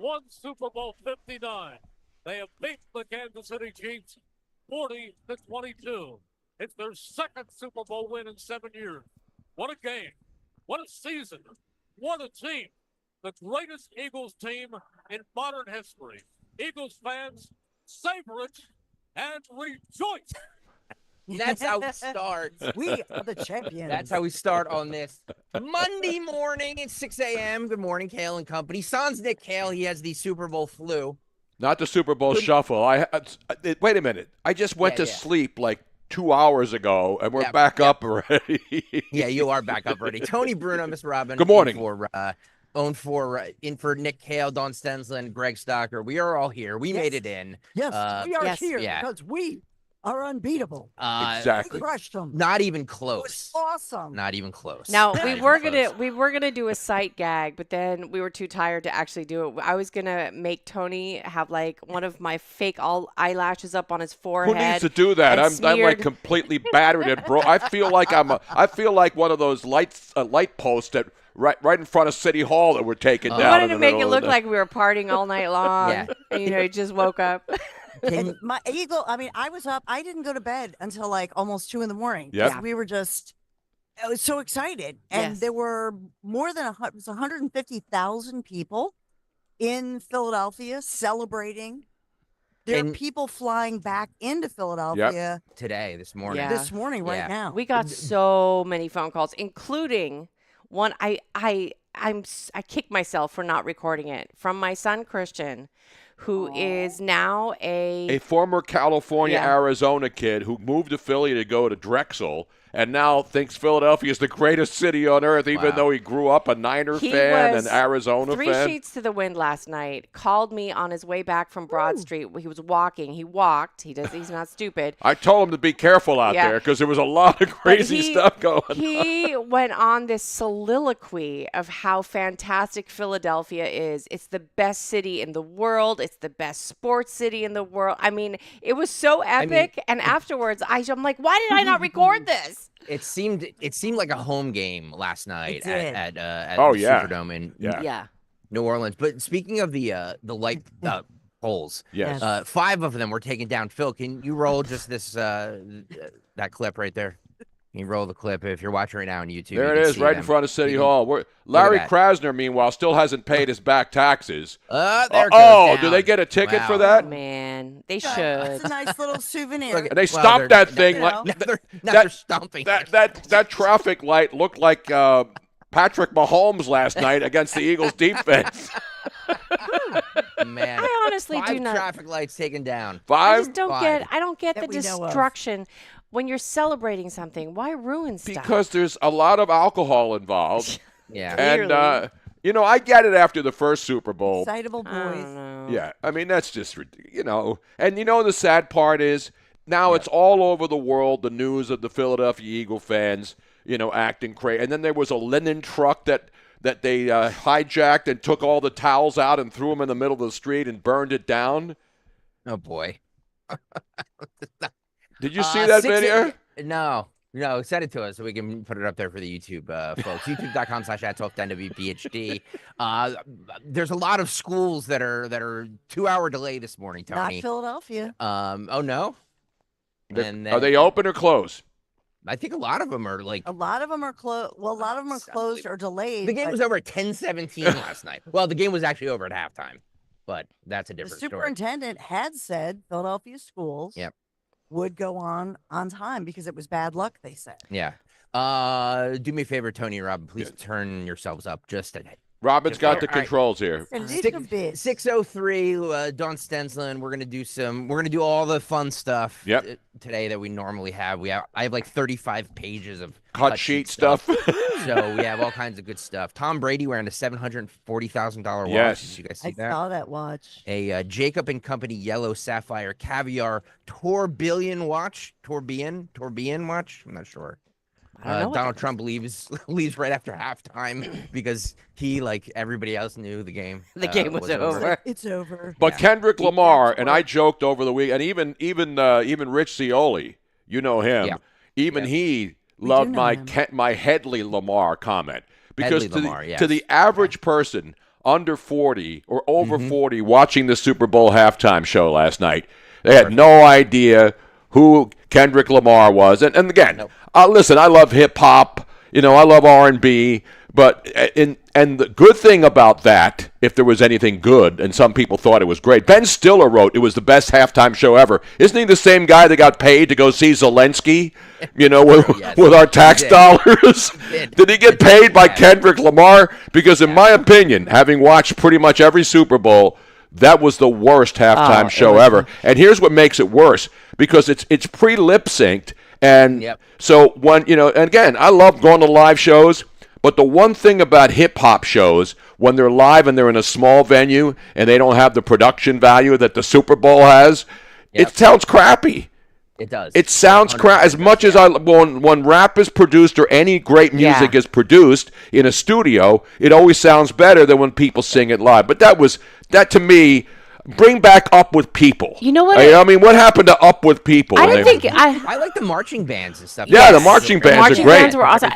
won Super Bowl 59. They have beat the Kansas City Chiefs 40-22. It's their second Super Bowl win in 7 years. What a game. What a season. What a team. The greatest Eagles team in modern history. Eagles fans, savor it and rejoice. That's how we start. We are the champions. That's how we start on this Monday morning at 6 a.m. Good morning, Kayal and company. Sans Nick Kayal. He has the Super Bowl flu. Not the Super Bowl shuffle. Wait a minute. I just went to sleep like 2 hours ago, and we're back up already. Yeah, you are back up already. Tony Bruno, Miss Robin. Good morning. In for Nick Kayal, Don Stensland, Greg Stocker. We are all here. We made it in. Yes, we are here yeah. because we are unbeatable. Exactly. We crushed them. Not even It close. was awesome. Not even close. Now Not we even were close. gonna do a sight gag, but then we were too tired to actually do it. I was gonna make Tony have like one of my fake eyelashes up on his forehead. Who needs to do that? I'm like completely battered and broke. I feel like I feel like one of those light posts that right in front of City Hall that we're taking down. We wanted to make it look like we were partying all night long. Yeah. And, you just woke up. And my Eagle, I was up. I didn't go to bed until like almost 2 a.m. Yeah. We were I was so excited. And there were more than 150,000 people in Philadelphia celebrating. There are people flying back into Philadelphia today, this morning. Yeah. this morning, right now. We got so many phone calls, including one I kicked myself for not recording it, from my son Christian, who is now a former California, Arizona kid who moved to Philly to go to Drexel and now thinks Philadelphia is the greatest city on earth, even though he grew up a Niner fan and Arizona three fan. 3 sheets to the wind last night. Called me on his way back from Broad Street. He was walking. He walked. He's not stupid. I told him to be careful out there because there was a lot of crazy stuff going on. He went on this soliloquy of how fantastic Philadelphia is. It's the best city in the world. It's the best sports city in the world. I mean, it was so epic. And afterwards, I'm like, why did I not record this? It seemed like a home game last night at the Superdome in New Orleans. But speaking of the light poles, 5 of them were taken down. Phil, can you roll just this that clip right there? Can you roll the clip if you're watching right now on YouTube? There it is, right in front of City Hall. Larry Krasner, meanwhile, still hasn't paid his back taxes. There it goes do they get a ticket for Oh, that? man, they should. It's a nice little souvenir. And they stopped that thing. They're stomping. That traffic light looked like Patrick Mahomes last night against the Eagles defense. Man, I honestly do 5 not. traffic lights taken down. 5? I just don't 5. get. I don't get the we know of. destruction when you're celebrating something. Why ruin stuff? Because there's a lot of alcohol involved. Yeah. And, I get it after the first Super Bowl. Excitable boys. Yeah, I mean, that's just, and the sad part is now it's all over the world, the news of the Philadelphia Eagle fans, acting crazy. And then there was a linen truck that they hijacked and took all the towels out and threw them in the middle of the street and burned it down. Oh, boy. Did you see that video? No, send it to us so we can put it up there for the YouTube folks. YouTube.com/@1210WPHT. There's a lot of schools that are 2-hour delay this morning, Tony. Not Philadelphia. Oh, no? Are they open or closed? I think a lot of them are like. A lot of them are closed. Well, a lot of them are closed or delayed. The game was over at 10:17 last night. Well, the game was actually over at halftime, but that's a different story. The superintendent had said Philadelphia schools would go on time because it was bad luck, they said. Yeah. Do me a favor, Tony and Robin. Please turn yourselves up just a bit. Robin's got the controls here. 6:03, Don Stensland. We're gonna do all the fun stuff today that we normally have. I have like 35 pages of cut sheet stuff. So we have all kinds of good stuff. Tom Brady wearing a $740,000 watch. Yes. Did you guys see that? I saw that watch. A Jacob and Company yellow sapphire caviar tourbillon watch. Tourbillon watch. I'm not sure. Donald Trump leaves right after halftime because he, like everybody else, knew the game. The game was over. It's over. But Kendrick Lamar, and I joked over the week, and even Rich Scioli, you know him. Yeah. He loved my Headley Lamar comment because to the average person, under 40 or over 40 watching the Super Bowl halftime show last night. They had no idea who Kendrick Lamar was. And again, listen, I love hip-hop. I love R&B. But and the good thing about that, if there was anything good, and some people thought it was great, Ben Stiller wrote it was the best halftime show ever. Isn't he the same guy that got paid to go see Zelensky, with our tax dollars? Did he get paid by Kendrick Lamar? Because in my opinion, having watched pretty much every Super Bowl, that was the worst halftime show ever. And here's what makes it worse, because it's pre-lip synced. And so when, and again, I love going to live shows. But the one thing about hip-hop shows, when they're live and they're in a small venue and they don't have the production value that the Super Bowl has, it sounds crappy. It does. It sounds crappy. As much as when rap is produced or any great music is produced in a studio, it always sounds better than when people sing it live. But that to me, bring back Up With People. You know what? I mean, what happened to Up With People? I like the marching bands and stuff. Yeah, the marching bands are great. Bands were awesome.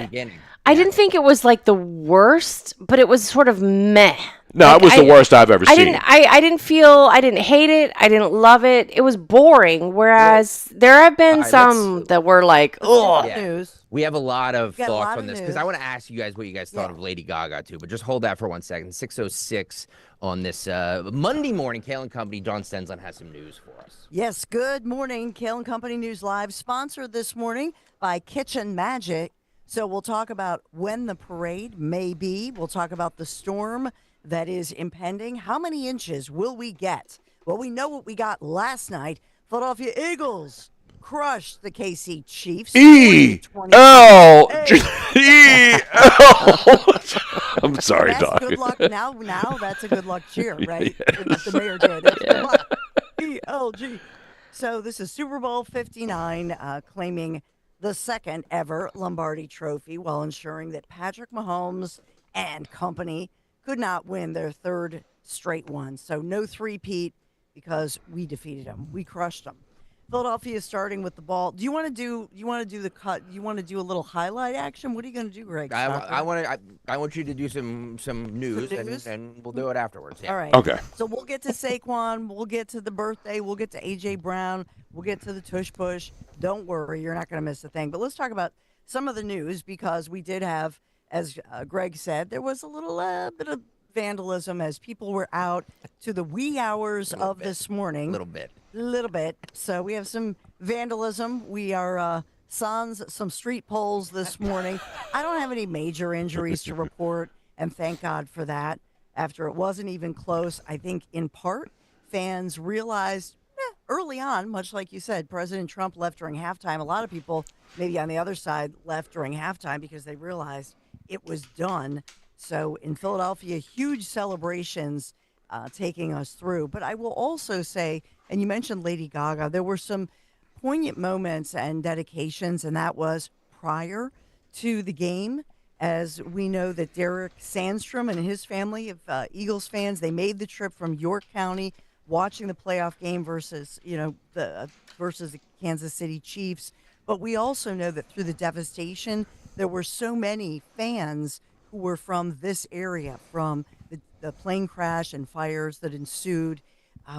I didn't think it was like the worst, but it was sort of meh. No, it was the worst I've ever seen. I didn't hate it. I didn't love it. It was boring. Whereas there have been some that were like, oh. We have a lot of thoughts on this because I want to ask you guys what you guys thought of Lady Gaga too. But just hold that for 1 second. 6:06 on this Monday morning. Kayal and Company. Dawn Stensland has some news for us. Yes, good morning. Kayal and Company News Live, sponsored this morning by Kitchen Magic. So we'll talk about when the parade may be. We'll talk about the storm that is impending. How many inches will we get? Well, we know what we got last night. Philadelphia Eagles crushed the KC Chiefs. E-L-G-E-L. I'm sorry, Doc. Good luck. Now that's a good luck cheer, right? Yes. The mayor did. Good luck. E-L-G. So this is Super Bowl 59, claiming the second ever Lombardi Trophy, while ensuring that Patrick Mahomes and company could not win their third straight one. So no three-peat because we defeated them. We crushed them. Philadelphia starting with the ball. Do you want to do the cut? You want to do a little highlight action? What are you going to do, Greg? I want you to do some news, and we'll do it afterwards. Yeah. All right. Okay. So we'll get to Saquon. We'll get to the birthday. We'll get to A.J. Brown. We'll get to the tush push. Don't worry, you're not going to miss a thing. But let's talk about some of the news, because we did have, as Greg said, there was a little bit of vandalism as people were out to the wee hours of this morning. Little bit. So we have some vandalism. We are sans some street poles this morning. I don't have any major injuries to report, and thank God for that. After it wasn't even close, I think in part fans realized early on, much like you said, President Trump left during halftime. A lot of people, maybe on the other side, left during halftime because they realized it was done. So in Philadelphia, huge celebrations taking us through. But I will also say, and you mentioned Lady Gaga, there were some poignant moments and dedications, and that was prior to the game. As we know that Derek Sandstrom and his family of Eagles fans, they made the trip from York County, watching the playoff game versus the Kansas City Chiefs. But we also know that through the devastation, there were so many fans who were from this area, from the plane crash and fires that ensued.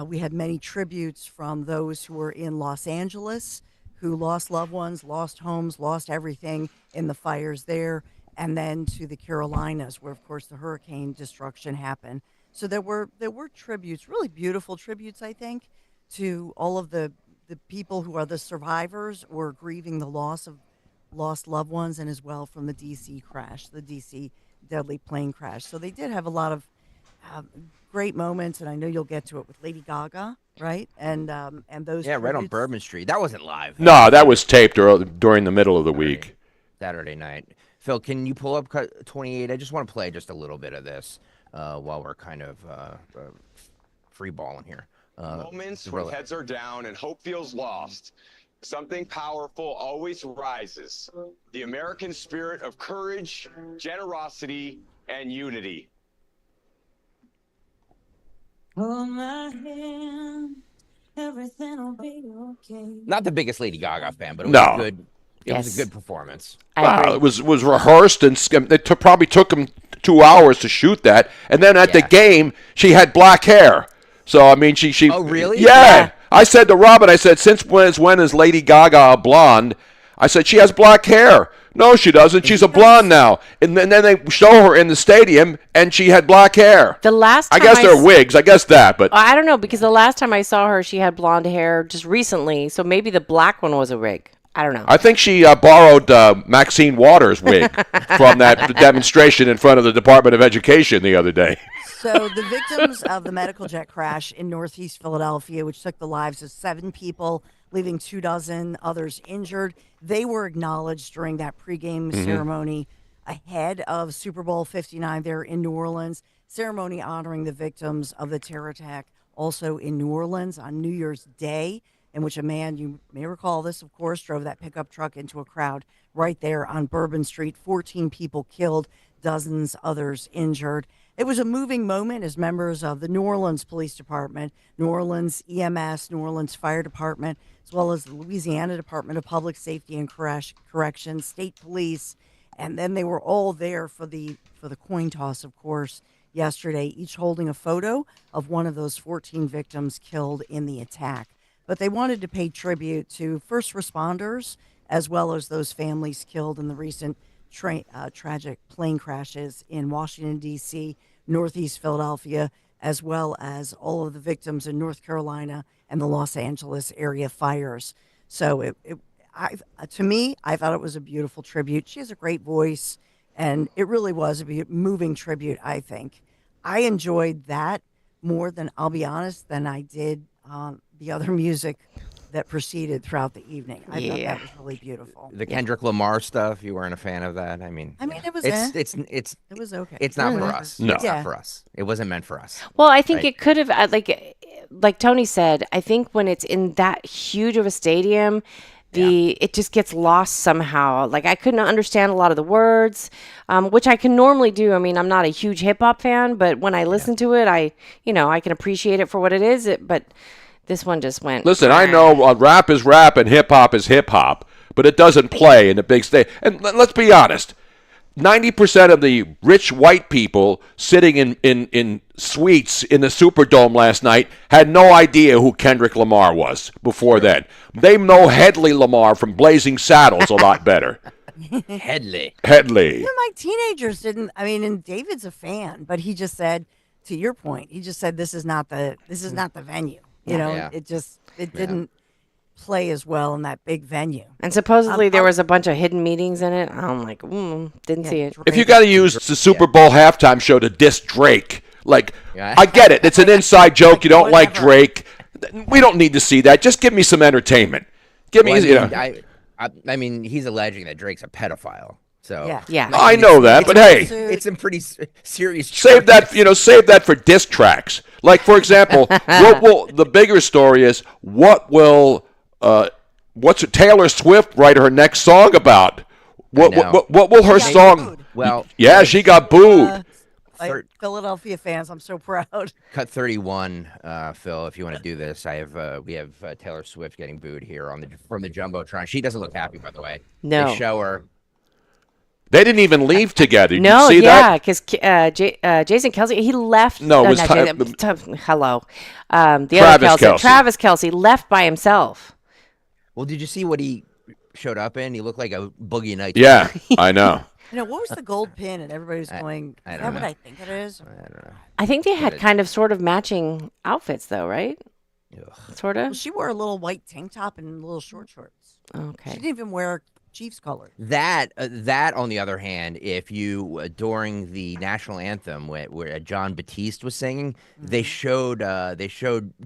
We had many tributes from those who were in Los Angeles, who lost loved ones, lost homes, lost everything in the fires there, and then to the Carolinas, where, of course, the hurricane destruction happened. So there were tributes, really beautiful tributes, I think, to all of the people who are the survivors or grieving the loss of lost loved ones, and as well from the D.C. crash, the D.C. deadly plane crash. So they did have a lot of great moments, and I know you'll get to it with Lady Gaga, right? And those right on Bourbon Street. That wasn't live. No, that was taped during the middle of the week. Saturday night. Phil, can you pull up cut 28? I just want to play just a little bit of this while we're kind of free balling here. Moments when heads are down and hope feels lost, something powerful always rises. The American spirit of courage, generosity, and unity. Hold my hand, everything will be okay. Not the biggest Lady Gaga fan, but it was good. It was a good performance. Wow, it was rehearsed, and it probably took them 2 hours to shoot that. And then at the game, she had black hair. So, I mean, she Oh, really? Yeah. I said to Robin, I said, since when is Lady Gaga a blonde? I said, she has black hair. No, she doesn't. She's a blonde now. And then they show her in the stadium, and she had black hair. The last time I guess they're wigs. I guess that, but I don't know, because the last time I saw her, she had blonde hair just recently. So maybe the black one was a wig. I don't know. I think she borrowed Maxine Waters' wig from that demonstration in front of the Department of Education the other day. So the victims of the medical jet crash in Northeast Philadelphia, which took the lives of 7 people, leaving 24 others injured, they were acknowledged during that pregame ceremony ahead of Super Bowl 59 there in New Orleans. Ceremony honoring the victims of the terror attack also in New Orleans on New Year's Day, in which a man, you may recall this, of course, drove that pickup truck into a crowd right there on Bourbon Street. 14 people killed, dozens others injured. It was a moving moment as members of the New Orleans Police Department, New Orleans EMS, New Orleans Fire Department, as well as the Louisiana Department of Public Safety and Corrections, state police, and then they were all there for the coin toss, of course, yesterday, each holding a photo of one of those 14 victims killed in the attack. But they wanted to pay tribute to first responders as well as those families killed in the recent tragic plane crashes in Washington, D.C., Northeast Philadelphia, as well as all of the victims in North Carolina and the Los Angeles area fires. So to me, I thought it was a beautiful tribute. She has a great voice, and it really was a moving tribute, I think. I enjoyed that more than, I'll be honest, than I did the other music that proceeded throughout the evening. I thought that was really beautiful. The Kendrick Lamar stuff, you weren't a fan of that? I mean, it was it was okay. It's not for us. No. It's not for us. It wasn't meant for us. Well, I think it could have, like Tony said, I think when it's in that huge of a stadium, it just gets lost somehow. Like, I couldn't understand a lot of the words, which I can normally do. I mean, I'm not a huge hip hop fan, but when I listen to it, I can appreciate it for what it is. But this one just went. Listen, I know rap is rap and hip hop is hip hop, but it doesn't play in the big stage. And let's be honest, 90% of the rich white people sitting in suites in the Superdome last night had no idea who Kendrick Lamar was before then. They know Headley Lamar from Blazing Saddles a lot better. Headley. Even my teenagers didn't. I mean, and David's a fan, but he just said, to your point, he just said this is not the venue. It didn't play as well in that big venue. And supposedly there was a bunch of hidden meetings in it. I'm like, didn't see it. If you got to use the Super Bowl halftime show to diss Drake, I get it. It's an inside joke. You don't like Drake. We don't need to see that. Just give me some entertainment. I mean, he's alleging that Drake's a pedophile. So yeah. I know that, but hey, it's some pretty serious. Save that for diss tracks. Like, for example, the bigger story is what's Taylor Swift write her next song about? What will her song? Well, she got booed. Philadelphia fans, I'm so proud. Cut 31, Phil. If you want to do this, we have Taylor Swift getting booed here from the jumbotron. She doesn't look happy, by the way. No, they show her. They didn't even leave together. Did no, you see that? because Jason Kelce, he left. No, it was hello. The Travis other Kelce. Travis Kelce left by himself. Well, did you see what he showed up in? He looked like a Boogie Nights. Yeah, I know. What was the gold pin? And everybody was going, is that what I think it is? I don't know. I think they had kind of sort of matching outfits, though, right? Ugh. Sort of. Well, she wore a little white tank top and little short shorts. Okay. She didn't even wear Chiefs colors. That on the other hand, if you during the national anthem where John Batiste was singing, they showed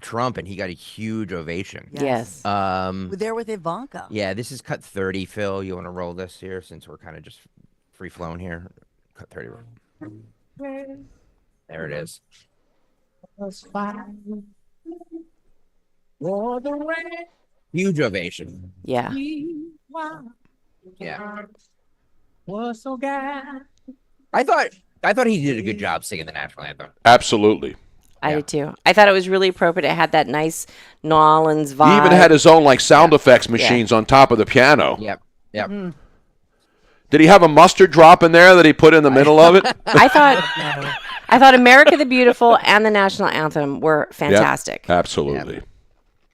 Trump and he got a huge ovation. Yes. We're there with Ivanka. Yeah, this is cut 30. Phil, you want to roll this here since we're kind of just free flowing here? Cut 30. There it is. Huge ovation. Yeah. Yeah. I thought he did a good job singing the national anthem. Absolutely. I did too. I thought it was really appropriate. It had that nice New Orleans vibe. He even had his own sound effects machines on top of the piano. Yep. Mm-hmm. Did he have a mustard drop in there that he put in the middle of it? I thought America the Beautiful and the national anthem were fantastic. Yep, absolutely.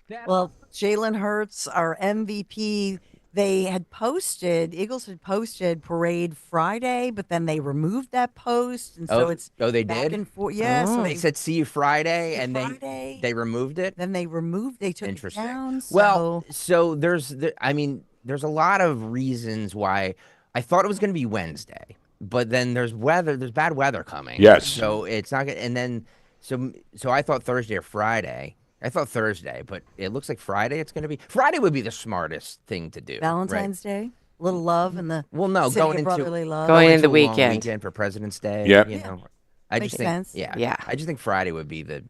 Yep. Well, Jalen Hurts, our MVP, Eagles had posted Parade Friday, but then they removed that post, and so it's they back did? and forth. Yeah, so they said see you Friday, and they removed it. Then they took it down. Well, so there's a lot of reasons why I thought it was going to be Wednesday, but then there's bad weather coming. Yes. So it's not good. And then so I thought Thursday or Friday. I thought Thursday, but it looks like Friday. It's going to be Friday would be the smartest thing to do. Valentine's Day, a little love in the going into the weekend for President's Day. Yep. You know, Makes sense. Yeah. I just think Friday would be the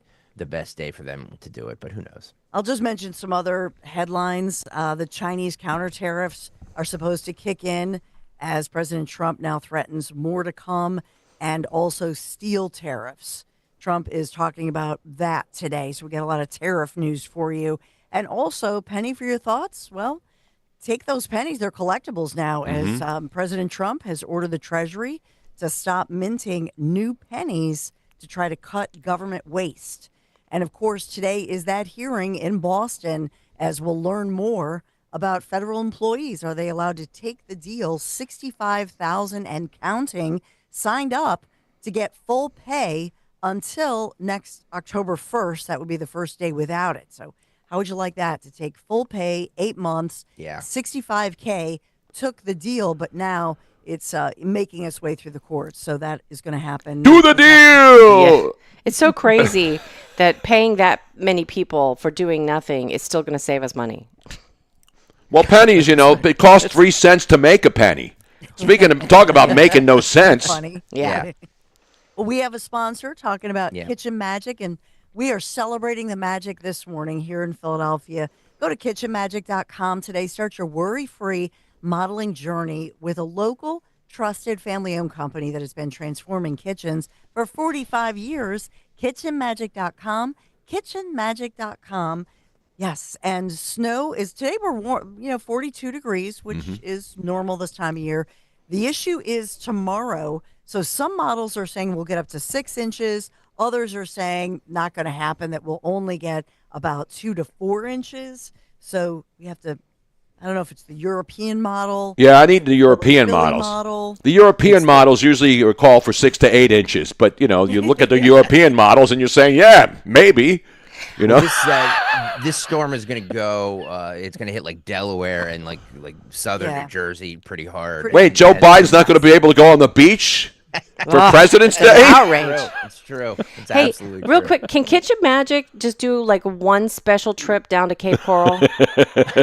best day for them to do it, but who knows? I'll just mention some other headlines. The Chinese counter tariffs are supposed to kick in as President Trump now threatens more to come, and also steel tariffs. Trump is talking about that today, so we get a lot of tariff news for you. And also, penny for your thoughts? Well, take those pennies. They're collectibles now, as President Trump has ordered the Treasury to stop minting new pennies to try to cut government waste. And, of course, today is that hearing in Boston, as we'll learn more about federal employees. Are they allowed to take the deal? 65,000 and counting signed up to get full pay until next October 1st. That would be the first day without it. So how would you like that, to take full pay, 8 months, 65K, took the deal, but now it's making its way through the courts. So that is going to happen. Do the deal! Yeah. It's so crazy that paying that many people for doing nothing is still going to save us money. Well, pennies, it costs 3 cents to make a penny. Talk about making no sense. Funny. Yeah. Well, we have a sponsor talking about Kitchen Magic, and we are celebrating the magic this morning here in Philadelphia. Go to kitchenmagic.com today. Start your worry-free modeling journey with a local, trusted, family-owned company that has been transforming kitchens for 45 years. Kitchenmagic.com. Kitchenmagic.com. Yes, and snow is today. We're warm, 42 degrees, which is normal this time of year. The issue is tomorrow. So some models are saying we'll get up to 6 inches. Others are saying not going to happen, that we'll only get about 2 to 4 inches. So we have to, I don't know if it's the European model. Yeah, I need the European models. The European models usually call for 6 to 8 inches. But, you look at the European models and you're saying, yeah, maybe. This storm is going to go. It's going to hit like Delaware and like southern New Jersey pretty hard. Wait, Joe Biden's not going to be able to go on the beach for President's Day? Outrage. It's true. It's hey, absolutely real true. quick, can Kitchen Magic just do like one special trip down to Cape Coral?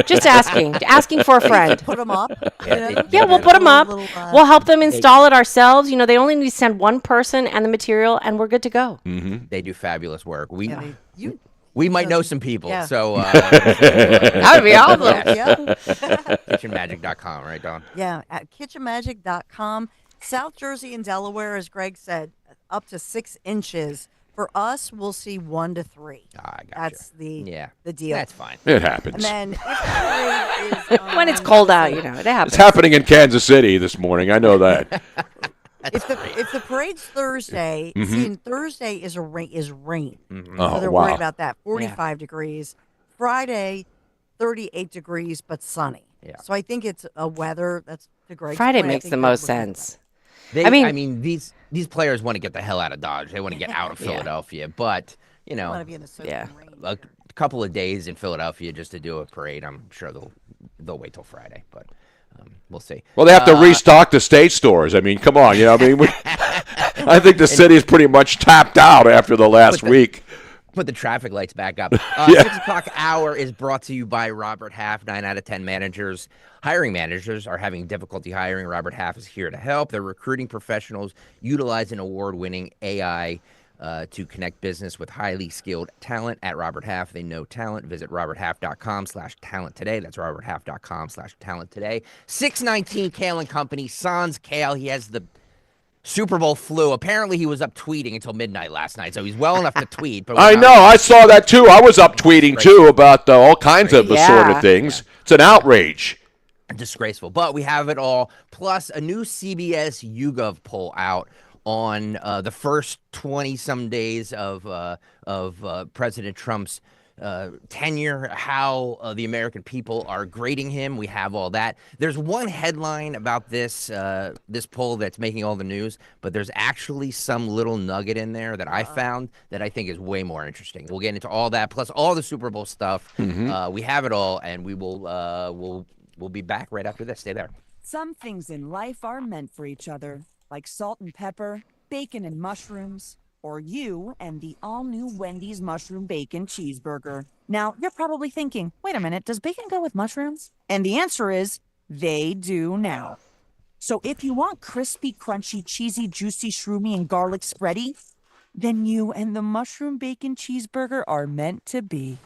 Just asking for a friend. Put them up. Yeah, we'll put them up. We'll help them install it ourselves. They only need to send one person and the material, and we're good to go. Mm-hmm. They do fabulous work. We might know some people, so that would be awesome. Kitchenmagic.com, right, Dawn? Yeah, at kitchenmagic.com. South Jersey and Delaware, as Greg said, up to 6 inches. For us, we'll see 1 to 3. That's the deal. That's fine. It happens. And then if the parade is when it's cold out, it happens. It's happening in Kansas City this morning. I know that. If the parade's Thursday, Thursday is rain. Oh, so they're worried about that. 45 degrees. Friday, 38 degrees, but sunny. Yeah. So I think it's a weather that's the great. Friday makes the most sense. These players want to get the hell out of Dodge. They want to get out of Philadelphia, but want to be in the rain. A couple of days in Philadelphia just to do a parade. I'm sure they'll wait till Friday, but. We'll see. Well, they have to restock the state stores. I mean, come on. I think the city is pretty much tapped out after the last week. Put the traffic lights back up. 6 o'clock hour is brought to you by Robert Half. 9 out of 10 hiring managers are having difficulty hiring. Robert Half is here to help. They're recruiting professionals, utilizing award-winning AI to connect business with highly skilled talent. At Robert Half, they know talent. Visit roberthalf.com/talent today. That's roberthalf.com/talent today. 619 Kayal and Company. Sans Kayal. He has the Super Bowl flu. Apparently, he was up tweeting until midnight last night, so he's well enough to tweet. But I know. I saw that, too. I was up tweeting, too, about all kinds of assorted things. It's an outrage. Disgraceful. But we have it all, plus a new CBS YouGov poll out on the first 20-some days of President Trump's tenure, how the American people are grading him. We have all that. There's one headline about this poll that's making all the news, but there's actually some little nugget in there that I found that I think is way more interesting. We'll get into all that, plus all the Super Bowl stuff. We have it all, and we will we'll be back right after this. Stay there. Some things in life are meant for each other, like salt and pepper, bacon and mushrooms, or you and the all-new Wendy's Mushroom Bacon Cheeseburger. Now, you're probably thinking, wait a minute, does bacon go with mushrooms? And the answer is, they do now. So if you want crispy, crunchy, cheesy, juicy, shroomy, and garlic spready, then you and the Mushroom Bacon Cheeseburger are meant to be.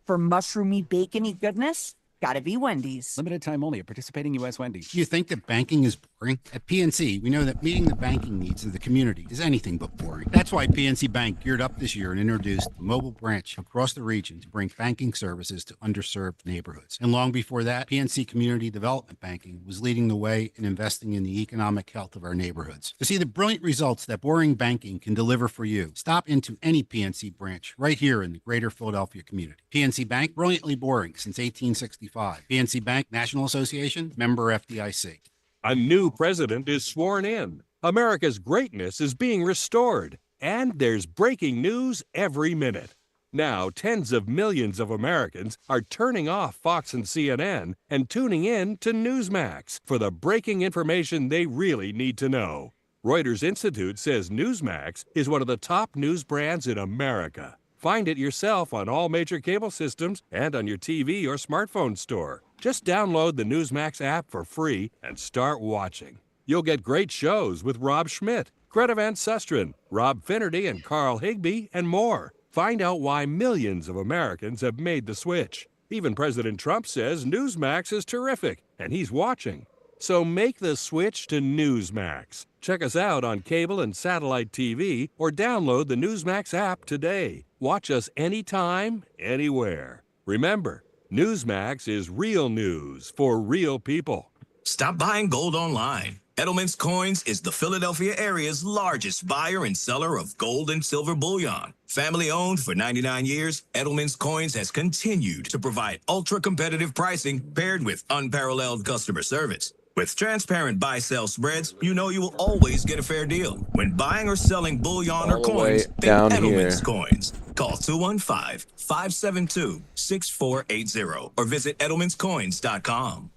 For mushroomy, bacony goodness, gotta be Wendy's. Limited time only at participating U.S. Wendy's. You think that banking is boring? At PNC, we know that meeting the banking needs of the community is anything but boring. That's why PNC Bank geared up this year and introduced a mobile branch across the region to bring banking services to underserved neighborhoods. And long before that, PNC Community Development Banking was leading the way in investing in the economic health of our neighborhoods. To see the brilliant results that boring banking can deliver for you, stop into any PNC branch right here in the greater Philadelphia community. PNC Bank, brilliantly boring since 1865. PNC Bank, National Association, member FDIC. A new president is sworn in. America's greatness is being restored. And there's breaking news every minute. Now, tens of millions of Americans are turning off Fox and CNN and tuning in to Newsmax for the breaking information they really need to know. Reuters Institute says Newsmax is one of the top news brands in America. Find it yourself on all major cable systems and on your TV or smartphone store. Just download the Newsmax app for free and start watching. You'll get great shows with Rob Schmidt, Greta Van Susteren, Rob Finnerty, and Carl Higbie, and more. Find out why millions of Americans have made the switch. Even President Trump says Newsmax is terrific, and he's watching. So make the switch to Newsmax. Check us out on cable and satellite TV or download the Newsmax app today. Watch us anytime, anywhere. Remember, Newsmax is real news for real people. Stop buying gold online. Edelman's Coins is the Philadelphia area's largest buyer and seller of gold and silver bullion. Family owned for 99 years, Edelman's Coins has continued to provide ultra-competitive pricing paired with unparalleled customer service. With transparent buy-sell spreads, you know you will always get a fair deal. When buying or selling bullion or coins, think Edelman's Coins. Call 215-572-6480 or visit edelmanscoins.com.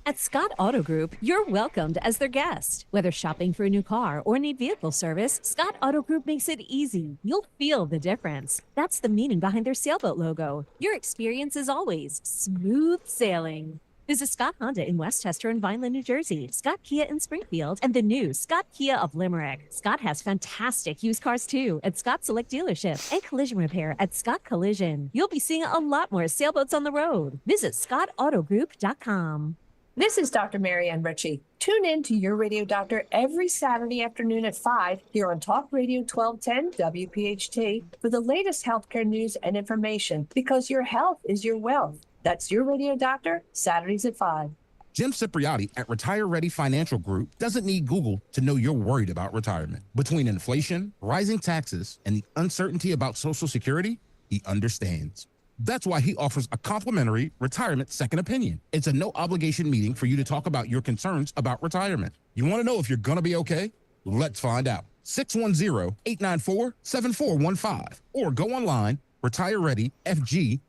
At Scott Auto Group, you're welcomed as their guest. Whether shopping for a new car or need vehicle service, Scott Auto Group makes it easy. You'll feel the difference. That's the meaning behind their sailboat logo. Your experience is always smooth sailing. Visit Scott Honda in Westchester and Vineland, New Jersey, Scott Kia in Springfield, and the new Scott Kia of Limerick. Scott has fantastic used cars too at Scott Select Dealership and collision repair at Scott Collision. You'll be seeing a lot more sailboats on the road. Visit scottautogroup.com. This is Dr. Marianne Ritchie. Tune in to Your Radio Doctor every Saturday afternoon at 5 here on Talk Radio 1210 WPHT for the latest healthcare news and information, because your health is your wealth. That's Your Radio Doctor, Saturdays at 5. Jim Cipriotti at Retire Ready Financial Group doesn't need Google to know you're worried about retirement. Between inflation, rising taxes, and the uncertainty about Social Security, he understands. That's why he offers a complimentary retirement second opinion. It's a no-obligation meeting for you to talk about your concerns about retirement. You want to know if you're going to be okay? Let's find out. 610-894-7415 or go online, retirereadyfg.com.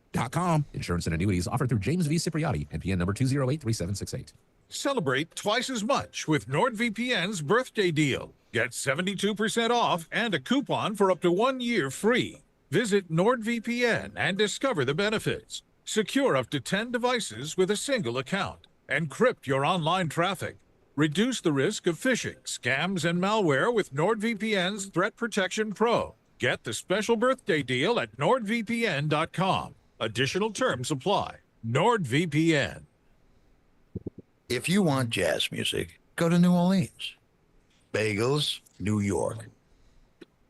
Insurance and annuities offered through James V. Cipriotti, NPN number 2083768. Celebrate twice as much with NordVPN's birthday deal. Get 72% off and a coupon for up to 1 year free. Visit NordVPN and discover the benefits. Secure up to 10 devices with a single account. Encrypt your online traffic. Reduce the risk of phishing, scams, and malware with NordVPN's Threat Protection Pro. Get the special birthday deal at NordVPN.com. Additional terms apply. NordVPN. If you want jazz music, go to New Orleans. Bagels, New York.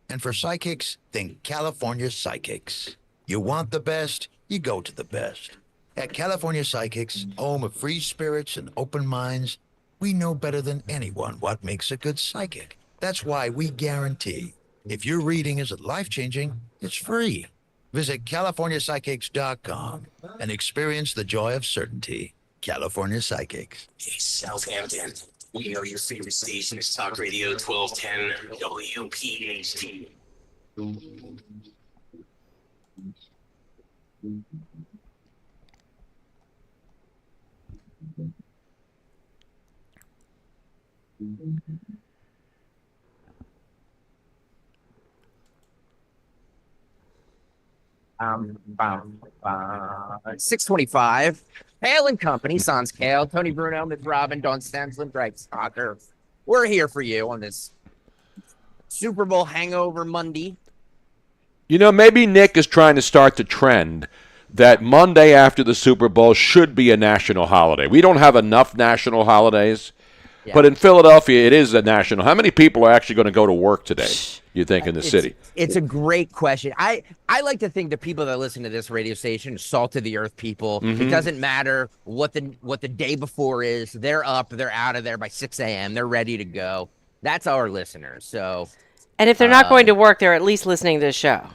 And for psychics, think California Psychics. You want the best, you go to the best. At California Psychics, home of free spirits and open minds, we know better than anyone what makes a good psychic. That's why we guarantee if your reading isn't life-changing, it's free. Visit CaliforniaPsychics.com and experience the joy of certainty. California Psychics. Southampton. We know your favorite station is Talk Radio 1210 WPHT. Bum, 625. Kayal and Company, Sans Kayal, Tony Bruno, Ms. Robin, Dawn Stenslin, Greg Stalker. We're here for you on this Super Bowl hangover Monday. You know, maybe Nick is trying to start the trend that Monday after the Super Bowl should be a national holiday. We don't have enough national holidays, but in Philadelphia, it is a national. How many people are actually going to go to work today, you think, in the city? It's a great question. I like to think the people that listen to this radio station are salt of the earth people. Mm-hmm. It doesn't matter what the day before is. They're up. They're out of there by 6 a.m. They're ready to go. That's our listeners. So, and if they're not going to work, they're at least listening to the show.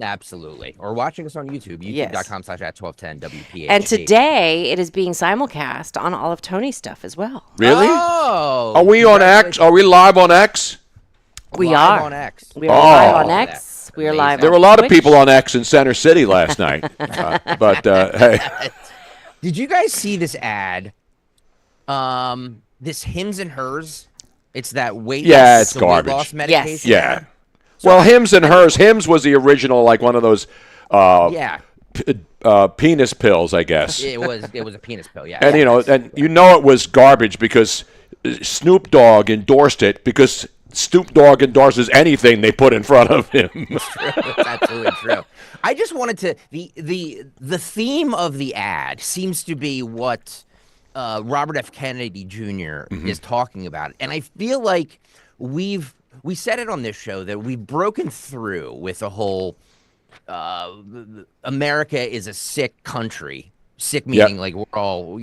Absolutely. Or watching us on YouTube, youtube.com/@1210WPHT. And today it is being simulcast on all of Tony's stuff as well. Really? Oh. Are we on X? Are we live on X? We live are on X. We are live on X. We are live. There were a lot of people on X in Center City last night. Hey. Did you guys see this ad? This Hims and Hers. It's that weight. Yeah, it's garbage. Weight loss medication. Yeah. Well, Hims and Hers. Hims was the original, like one of those. Penis pills, I guess. It was a penis pill. Yeah. And you know it was garbage because Snoop Dogg endorsed it because Snoop Dogg endorses anything they put in front of him. It's true. It's absolutely true. I just wanted to the theme of the ad seems to be what Robert F. Kennedy Jr. is talking about, and I feel like we said it on this show that we've broken through with the whole America is a sick country. Sick meaning like we're all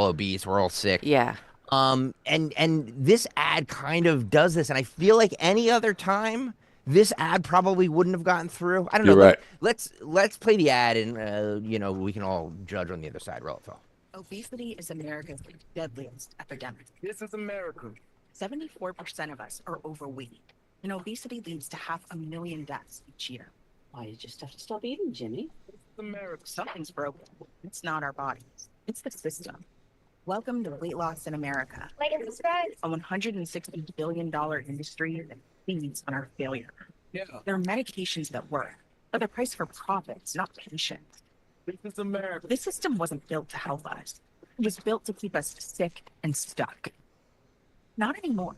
obese, we're all sick. Yeah. And this ad kind of does this, and I feel like any other time this ad probably wouldn't have gotten through. I don't know. Right. Let's play the ad, and we can all judge on the other side. Roll it, Phil. Obesity is America's deadliest epidemic. This is America. 74% of us are overweight, and obesity leads to 500,000 deaths each year. Why, you just have to stop eating, Jimmy. This is America. Something's broken. It's not our bodies. It's the system. Welcome to Weight Loss in America, a $160 billion industry that feeds on our failure. Yeah. There are medications that work, but they're priced for profits, not patients. This is America. This system wasn't built to help us. It was built to keep us sick and stuck. Not anymore.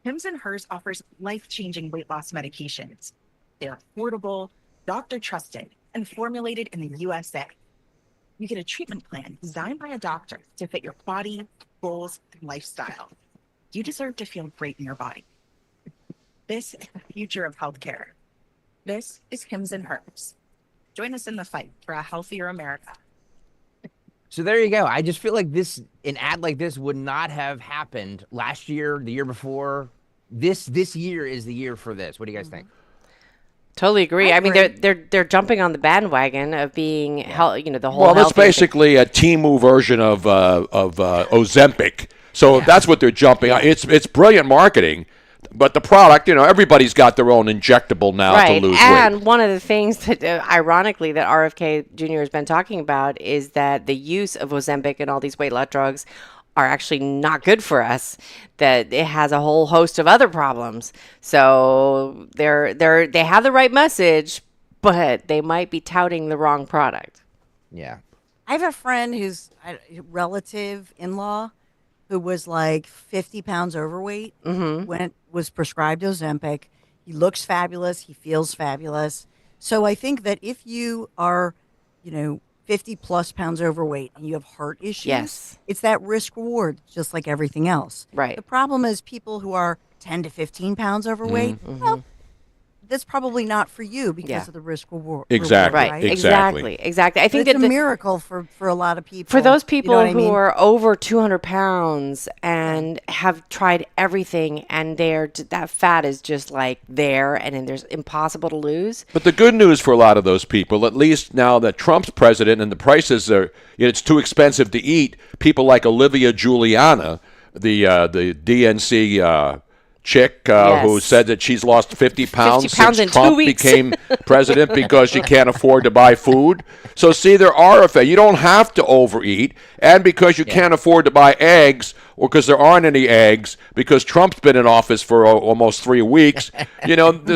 Hims and Hers offers life-changing weight loss medications. They're affordable, doctor-trusted, and formulated in the USA. You get a treatment plan designed by a doctor to fit your body, goals, and lifestyle. You deserve to feel great in your body. This is the future of healthcare. This is Hims and Hers. Join us in the fight for a healthier America. So there you go. I just feel like an ad like this would not have happened last year, the year before. This year is the year for this. What do you guys think? Totally agree. I mean, they're jumping on the bandwagon of being the whole. Well, that's basically a Temu version of Ozempic. So that's what they're jumping on. It's brilliant marketing. But the product, everybody's got their own injectable now to lose weight. And one of the things that, ironically, that RFK Jr. has been talking about is that the use of Ozempic and all these weight loss drugs are actually not good for us, that it has a whole host of other problems. So they have the right message, but they might be touting the wrong product. Yeah. I have a friend who's a relative in-law who was like 50 pounds overweight, was prescribed Ozempic. He looks fabulous. He feels fabulous. So I think that if you are, 50 plus pounds overweight and you have heart issues, it's that risk reward, just like everything else. Right. The problem is people who are 10 to 15 pounds overweight, well, that's probably not for you because of the risk reward. Exactly. Reward, right. Exactly. I think it's a miracle for a lot of people. For those people you know who are over 200 pounds and have tried everything, and that fat is just like there, and there's impossible to lose. But the good news for a lot of those people, at least now that Trump's president and the prices are, it's too expensive to eat. People like Olivia Giuliana, the DNC chick who said that she's lost 50 pounds since Trump became president because she can't afford to buy food. So see, there are effects. You don't have to overeat. And because you can't afford to buy eggs, or because there aren't any eggs, because Trump's been in office for almost 3 weeks,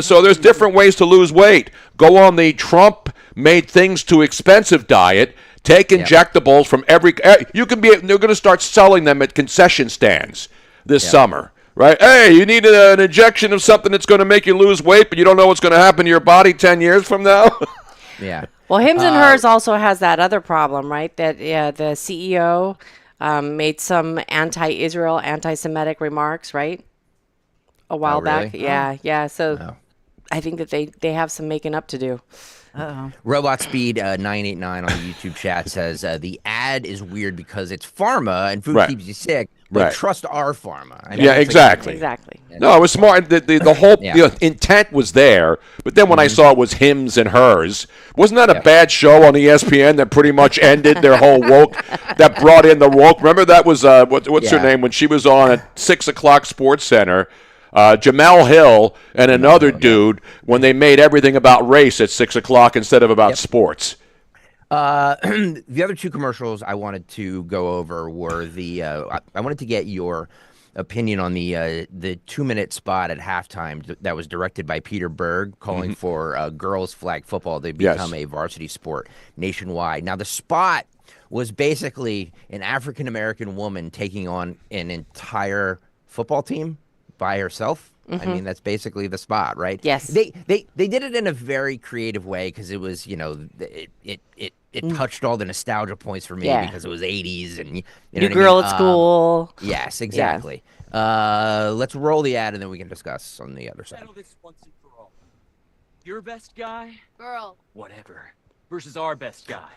so there's different ways to lose weight. Go on the Trump made things too expensive diet. Take injectables from they're going to start selling them at concession stands this summer. Right? Hey, you need an injection of something that's going to make you lose weight, but you don't know what's going to happen to your body 10 years from now? Yeah. Well, Hims and Hers also has that other problem, right? That the CEO made some anti-Israel, anti-Semitic remarks, right? A while back. Really? Yeah. So I think that they have some making up to do. Robot Speed 989 on the YouTube chat says the ad is weird because it's pharma and food keeps you sick, but trust our pharma. Exactly. No, it was smart. The whole intent was there, but then when I saw it was Hims and Hers, wasn't that a bad show on ESPN that pretty much ended their whole woke, that brought in the woke? Remember that was, what's her name, when she was on at 6 o'clock Sports Center, Jamel Hill and another dude, when they made everything about race at 6 o'clock instead of about sports. The other two commercials I wanted to go over were I wanted to get your opinion on the 2-minute spot at halftime that was directed by Peter Berg, calling for girls flag football to become a varsity sport nationwide. Now, the spot was basically an African-American woman taking on an entire football team by herself. I mean, that's basically the spot, right? Yes. They did it in a very creative way because it was, it touched all the nostalgia points for me because it was 80s and New Girl at School. Yes, exactly. Let's roll the ad and then we can discuss on the other side. Settle this once and for all. Your best guy? Girl. Whatever. Versus our best guy.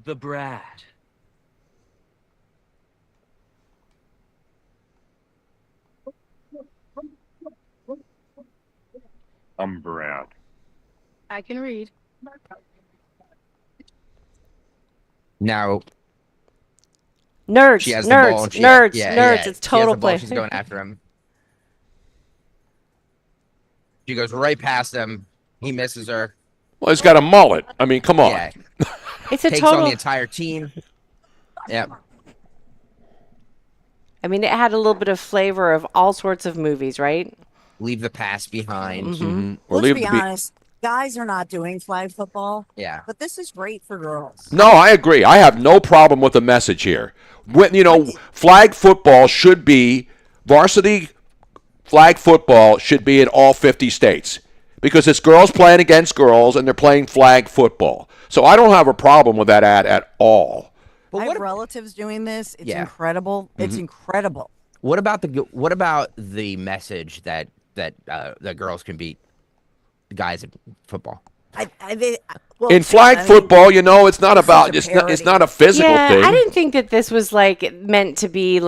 The Brad. I'm Brad. I can read. Now, nerds, she has the ball and nerds. It's total play. She's going after him. She goes right past him. He misses her. Well, he's got a mullet. I mean, come on. Yeah. It's a Takes total on the entire team. Yeah. I mean, it had a little bit of flavor of all sorts of movies, right? Leave the past behind. Let's be honest. Guys are not doing flag football. Yeah. But this is great for girls. No, I agree. I have no problem with the message here. Flag football should be, varsity flag football should be in all 50 states because it's girls playing against girls and they're playing flag football. So I don't have a problem with that ad at all. I have relatives doing this. It's incredible. It's incredible. What about the message that girls can beat guys in football? In flag football, it's not about it's not a physical thing. I didn't think that this was meant to be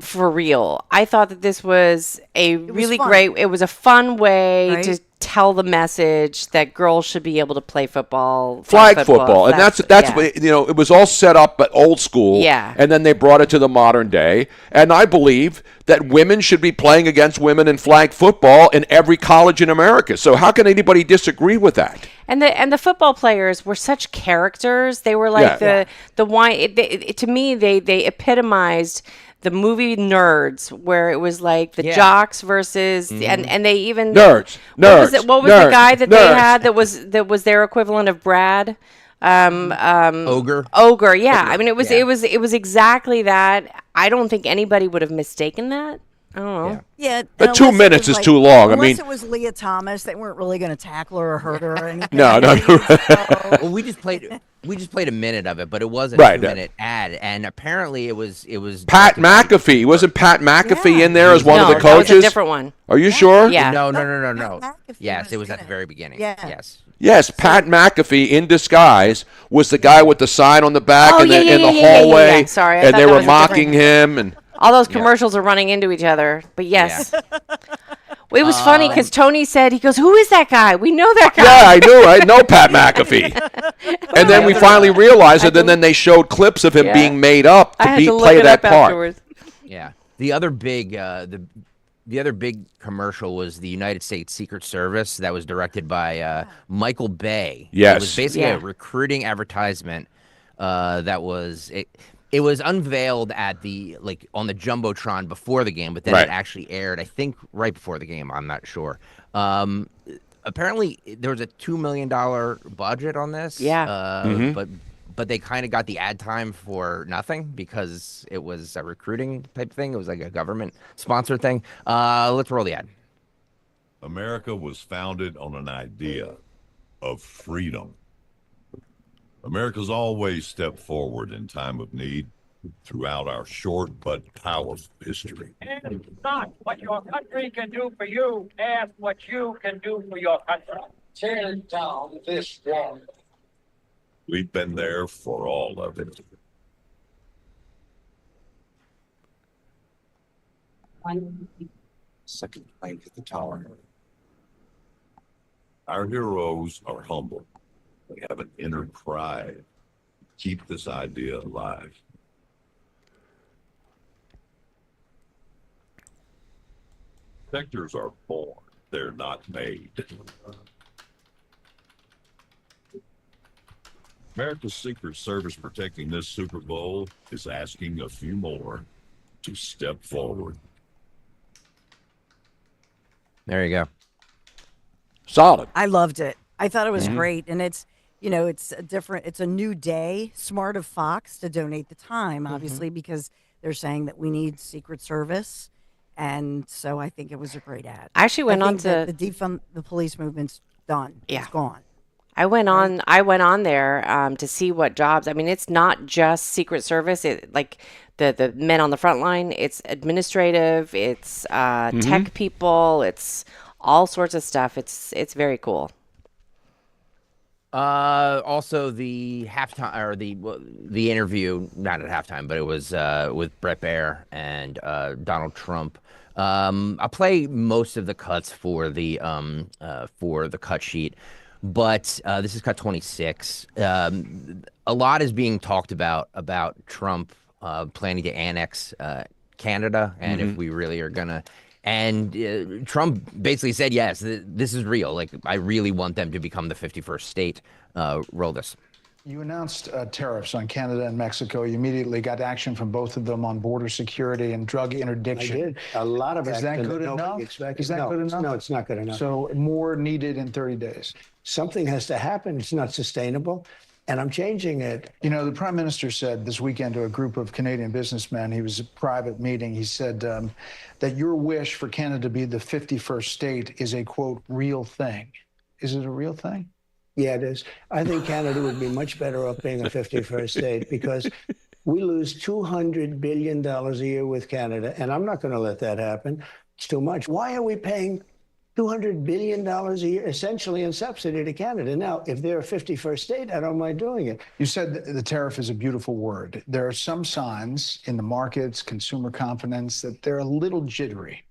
for real. I thought that this was really great. It was a fun way to tell the message that girls should be able to play football. Flag football. And that's what, it was all set up at old school. Yeah. And then they brought it to the modern day. And I believe that women should be playing against women in flag football in every college in America. So how can anybody disagree with that? And the football players were such characters. They were the wine. To me, they epitomized the movie Nerds, where it was the jocks versus and they even nerds. What was the guy that they had that was their equivalent of Brad? Ogre. Yeah. I mean, it was exactly that. I don't think anybody would have mistaken that. Oh. Yeah. But 2 minutes is too long. Unless it was Leah Thomas, they weren't really going to tackle her or hurt her or anything. No. Well, we just played a minute of it, but it was a 2-minute ad, and apparently it was Pat McAfee. Wasn't Pat McAfee in there as one of the coaches? That was a different one. Are you sure? Yeah. No. Yes, it was at the very beginning. Yeah. Yes, Pat McAfee in disguise was the guy with the sign on the back in the hallway. Sorry, and they were mocking him and. All those commercials are running into each other. But yes. It was funny because Tony said, he goes, who is that guy? We know that guy. Yeah, I know Pat McAfee. And then we finally realized it, and then they showed clips of him being made up to play that part. Afterwards. Yeah. The other big commercial was the United States Secret Service that was directed by Michael Bay. Yes. It was basically a recruiting advertisement that was it was unveiled at on the Jumbotron before the game, but then it actually aired, I think, right before the game. I'm not sure. Apparently, there was a $2 million budget on this. Yeah. But they kind of got the ad time for nothing because it was a recruiting type thing. It was like a government sponsored thing. Let's roll the ad. America was founded on an idea of freedom. America's always stepped forward in time of need throughout our short but powerful history. Ask not what your country can do for you. Ask what you can do for your country. Tear down this wall. We've been there for all of it. Second plane hit the tower. Our heroes are humble. They have an inner pride. Keep this idea alive. Protectors are born. They're not made. America's Secret Service protecting this Super Bowl is asking a few more to step forward. There you go. Solid. I loved it. I thought it was great. And it's a new day. Smart of Fox to donate the time, obviously, because they're saying that we need Secret Service. And so I think it was a great ad. I actually went on to the defund the police movement's done. Yeah. It's gone. I went on there to see what jobs. I mean, it's not just Secret Service. Like the men on the front line. It's administrative. It's tech people. It's all sorts of stuff. It's very cool. Also, the halftime or the interview, not at halftime, but it was with Brett Baer and Donald Trump. I'll play most of the cuts for the cut sheet. But this is cut 26. A lot is being talked about Trump planning to annex Canada, and if we really are gonna. And Trump basically said, yes, this is real. Like, I really want them to become the 51st state. Roll this. You announced tariffs on Canada and Mexico. You immediately got action from both of them on border security and drug interdiction. I did. A lot of Is that good enough? Is that good enough? No, it's not good enough. So more needed in 30 days. Something has to happen. It's not sustainable. And I'm changing it. You know, the Prime Minister said this weekend to a group of Canadian businessmen, he was a private meeting, he said that your wish for Canada to be the 51st state is a, quote, real thing. Is it a real thing? Yeah, it is. I think Canada would be much better off being a 51st state because we lose $200 billion a year with Canada, and I'm not going to let that happen. It's too much. Why are we paying $200 billion a year, essentially in subsidy to Canada? Now, if they're a 51st state, I don't mind doing it. You said that the tariff is a beautiful word. There are some signs in the markets, consumer confidence, that they're a little jittery.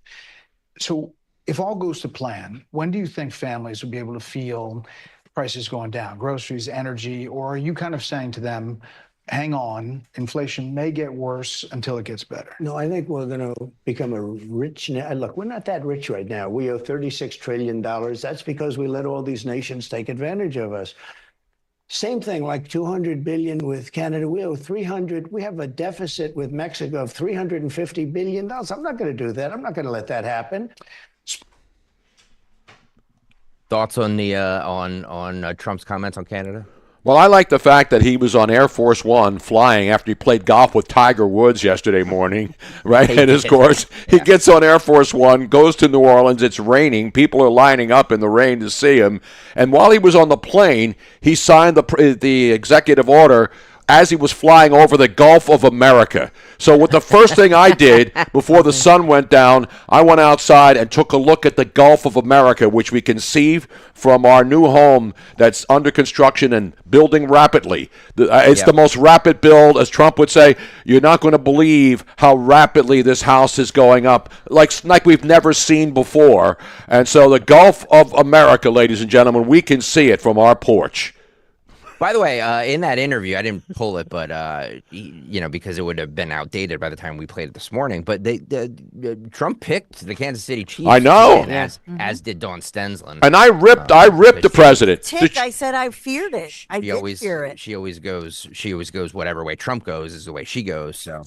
So if all goes to plan, when do you think families will be able to feel prices going down, groceries, energy, or are you kind of saying to them, hang on, inflation may get worse until it gets better? No, I think we're going to become a rich. Look, we're not that rich right now. We owe $36 trillion. That's because we let all these nations take advantage of us. Same thing, like $200 billion with Canada. We owe 300. We have a deficit with Mexico of $350 billion. I'm not going to do that. I'm not going to let that happen. Thoughts on the on Trump's comments on Canada? Well, I like the fact that he was on Air Force One flying after he played golf with Tiger Woods yesterday morning, right? And his course, he gets on Air Force One, goes to New Orleans. It's raining. People are lining up in the rain to see him. And while he was on the plane, he signed the executive order as he was flying over the Gulf of America. So what the first thing I did before the sun went down, I went outside and took a look at the Gulf of America, which we can see from our new home that's under construction and building rapidly. It's the most rapid build, as Trump would say. You're not going to believe how rapidly this house is going up, like we've never seen before. And so the Gulf of America, ladies and gentlemen, we can see it from our porch. By the way, in that interview, I didn't pull it, but because it would have been outdated by the time we played it this morning. But Trump picked the Kansas City Chiefs. I know, as did Dawn Stensland. And I ripped the president. I said I feared it. I did fear it. She always goes whatever way Trump goes is the way she goes. So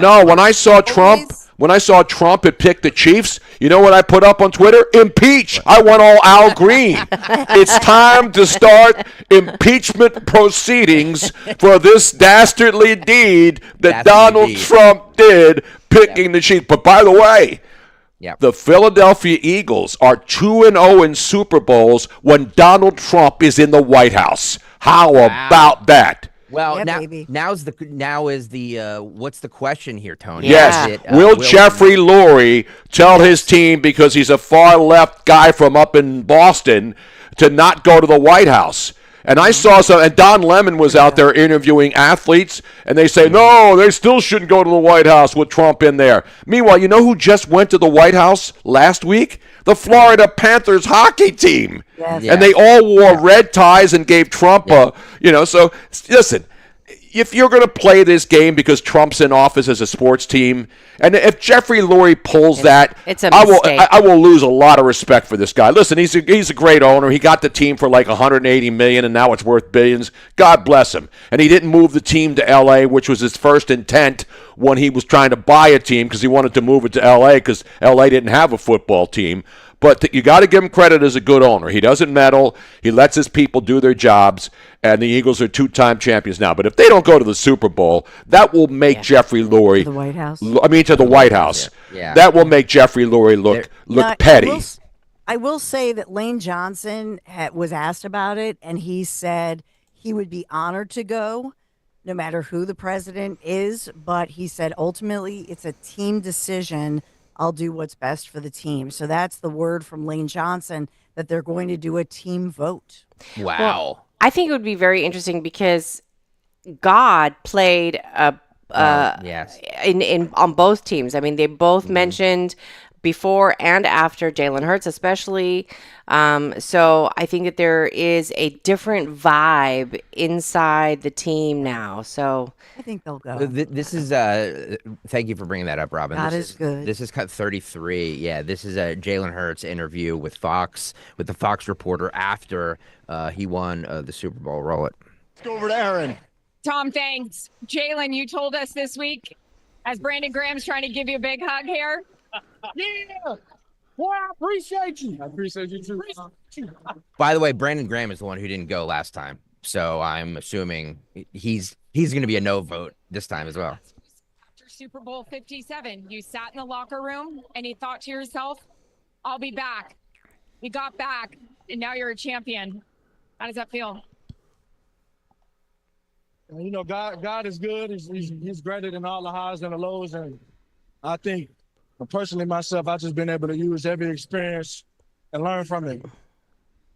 no, when I saw Trump had picked the Chiefs, you know what I put up on Twitter? Impeach. I went all Al Green. It's time to start impeachment proceedings for this dastardly deed that Donald Trump did picking the Chiefs. But by the way, the Philadelphia Eagles are 2-0 in Super Bowls when Donald Trump is in the White House. How about that? Well, now is the what's the question here, Tony? Yes. Will Jeffrey Lurie tell his team, because he's a far left guy from up in Boston, to not go to the White House? And I saw and Don Lemon was out there interviewing athletes, and they say, no, they still shouldn't go to the White House with Trump in there. Meanwhile, you know who just went to the White House last week? The Florida Panthers hockey team. Yes. And they all wore red ties and gave Trump so listen, if you're going to play this game because Trump's in office as a sports team, and if Jeffrey Lurie pulls it's a mistake. I will lose a lot of respect for this guy. Listen, he's a great owner. He got the team for like $180 million, and now it's worth billions. God bless him. And he didn't move the team to L.A., which was his first intent when he was trying to buy a team, because he wanted to move it to L.A. because L.A. didn't have a football team. But you got to give him credit as a good owner. He doesn't meddle. He lets his people do their jobs, and the Eagles are 2-time champions now. But if they don't go to the Super Bowl, that will make Jeffrey Lurie to the White House. To the White House. Yeah. That will make Jeffrey Lurie look petty. I will say that Lane Johnson was asked about it, and he said he would be honored to go, no matter who the president is. But he said ultimately it's a team decision. I'll do what's best for the team. So that's the word from Lane Johnson, that they're going to do a team vote. Wow. Well, I think it would be very interesting because God played in on both teams. I mean, they both mentioned before and after Jalen Hurts, especially. So I think that there is a different vibe inside the team now. So I think they'll go. This is thank you for bringing that up, Robin. That is good. This is cut 33. Yeah, this is a Jalen Hurts interview with the Fox reporter after he won the Super Bowl. Roll it. Let's go over to Aaron. Tom, thanks. Jalen, you told us this week, as Brandon Graham's trying to give you a big hug here. Yeah. Boy, I appreciate you. I appreciate you too. By the way, Brandon Graham is the one who didn't go last time, so I'm assuming he's going to be a no vote this time as well. After Super Bowl 57, you sat in the locker room and you thought to yourself, I'll be back. You got back, and now you're a champion. How does that feel? You know, God is good. He's greater than all the highs and the lows, and I think personally myself, I've just been able to use every experience and learn from it.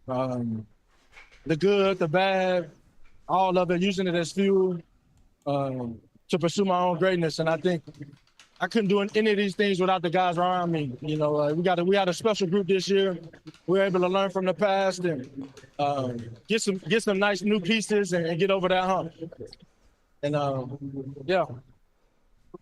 The good, the bad, all of it, using it as fuel to pursue my own greatness. And I think I couldn't do any of these things without the guys around me. You know, we had a special group this year. We were able to learn from the past and get some nice new pieces and get over that hump. And yeah.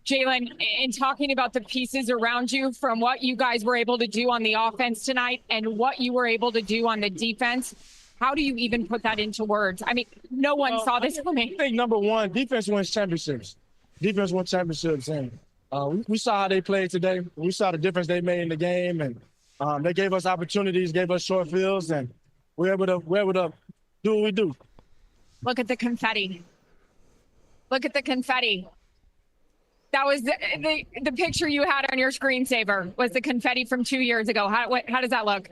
Jalen, in talking about the pieces around you, from what you guys were able to do on the offense tonight and what you were able to do on the defense, how do you even put that into words? I mean, no one saw this coming. I think number one, defense wins championships. Defense wins championships, and we saw how they played today. We saw the difference they made in the game, and they gave us opportunities, gave us short fields, and we're able to do what we do. Look at the confetti. Look at the confetti. That was the picture you had on your screensaver was the confetti from 2 years ago. How does that look?